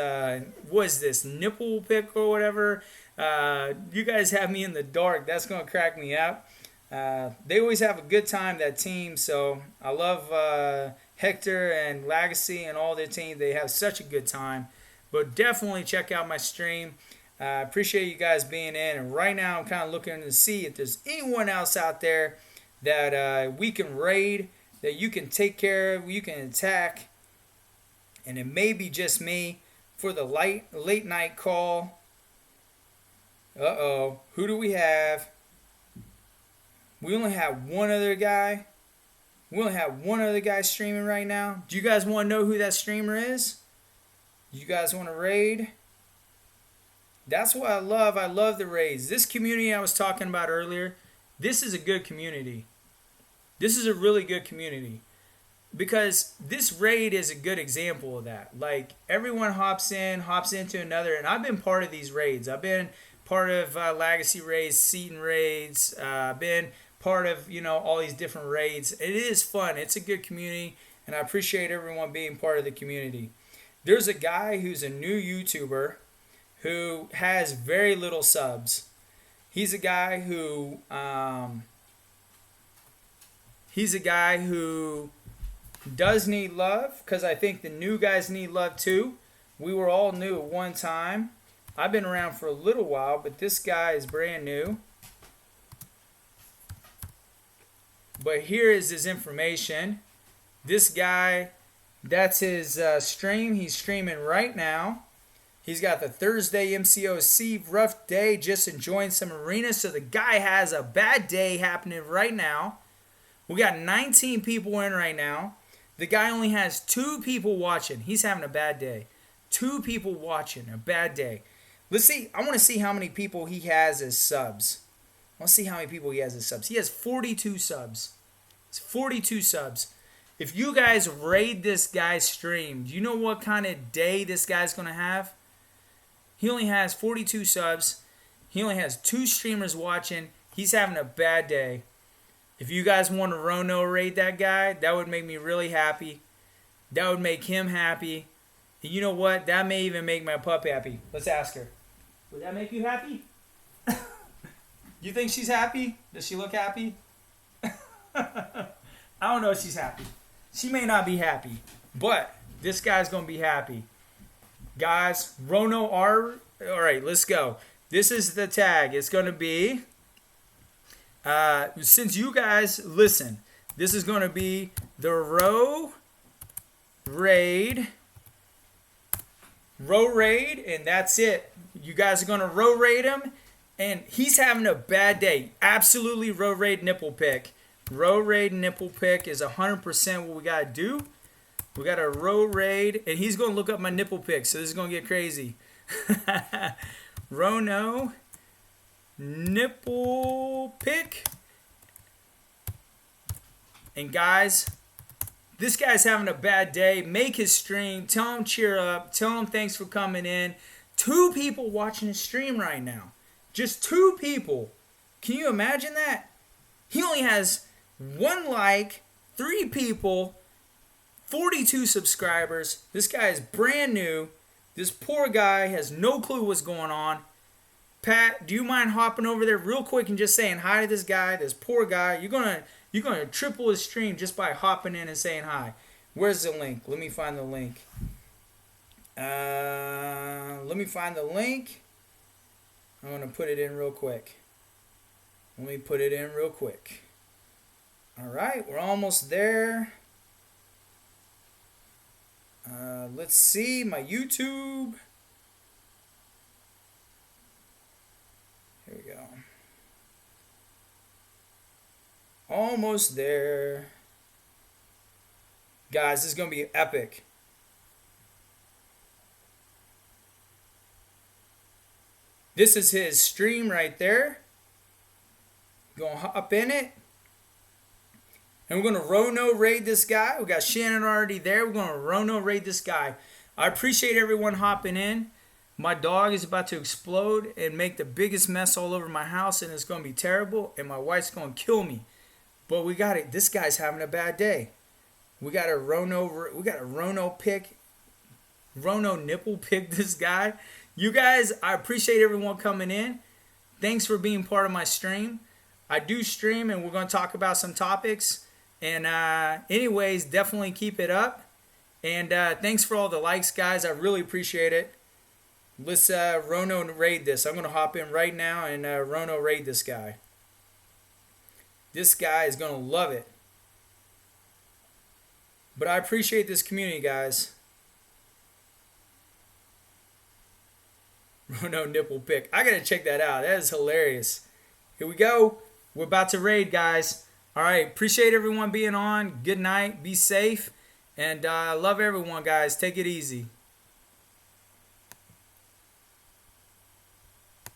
What is this nipple pick or whatever? You guys have me in the dark. That's gonna crack me up. They always have a good time, that team. So I love Hector and Legacy and all their team. They have such a good time. But definitely check out my stream. I appreciate you guys being in. And right now I'm kind of looking to see if there's anyone else out there that we can raid, that you can take care of, you can attack. And it may be just me for the late night call. Uh-oh. Who do we have? We only have one other guy. We only have one other guy streaming right now. Do you guys want to know who that streamer is? You guys want to raid? That's what I love. I love the raids. This community I was talking about earlier, this is a good community. This is a really good community. Because this raid is a good example of that. Like, everyone hops into another. And I've been part of these raids. I've been part of Legacy raids, Seaton raids. I've been part of, all these different raids. It is fun. It's a good community. And I appreciate everyone being part of the community. There's a guy who's a new YouTuber who has very little subs. He's a guy who does need love, because I think the new guys need love too. We were all new at one time. I've been around for a little while, but this guy is brand new. But here is his information. This guy, that's his stream. He's streaming right now. He's got the Thursday MCOC rough day, just enjoying some arena. So the guy has a bad day happening right now. We got 19 people in right now. The guy only has 2 people watching. He's having a bad day. 2 people watching, a bad day. Let's see. I want to see how many people he has as subs. I want to see how many people he has as subs. He has 42 subs. It's 42 subs. If you guys raid this guy's stream, do you know what kind of day this guy's going to have? He only has 42 subs. He only has 2 streamers watching. He's having a bad day. If you guys want to rho-no raid that guy, that would make me really happy. That would make him happy. And you know what? That may even make my pup happy. Let's ask her. Would that make you happy? You think she's happy? Does she look happy? I don't know if she's happy. She may not be happy. But this guy's going to be happy. Guys, rho-no R. All right, let's go. This is the tag. It's going to be... since you guys listen, this is going to be the Rho raid, and that's it. You guys are going to Rho raid him, and he's having a bad day. Absolutely Rho raid nipple pick. Rho raid nipple pick is 100% what we got to do. We got a Rho raid, and he's going to look up my nipple pick, so this is going to get crazy. rho-no nipple pick. And guys, this guy's having a bad day. Make his stream. Tell him cheer up. Tell him thanks for coming in. 2 people watching his stream right now. Just 2 people. Can you imagine that? He only has 1 like, 3 people, 42 subscribers. This guy is brand new. This poor guy has no clue what's going on. Pat, do you mind hopping over there real quick and just saying hi to this guy, this poor guy? You're gonna triple his stream just by hopping in and saying hi. Where's the link? Let me find the link. I'm gonna put it in real quick. All right, we're almost there. Let's see my YouTube. Here we go. Almost there. Guys, this is going to be epic. This is his stream right there. Going to hop in it. And we're going to rho-no raid this guy. We got Shannon already there. We're going to rho-no raid this guy. I appreciate everyone hopping in. My dog is about to explode and make the biggest mess all over my house, and it's going to be terrible, and my wife's going to kill me. But we got it. This guy's having a bad day. We got a rho-no pick rho-no nipple pick this guy. You guys, I appreciate everyone coming in. Thanks for being part of my stream. I do stream and we're going to talk about some topics. And anyways, definitely keep it up. And thanks for all the likes, guys. I really appreciate it. Let's rho-no raid this. I'm going to hop in right now and rho-no raid this guy. This guy is going to love it. But I appreciate this community, guys. rho-no nipple pick. I got to check that out. That is hilarious. Here we go. We're about to raid, guys. All right. Appreciate everyone being on. Good night. Be safe. And I love everyone, guys. Take it easy.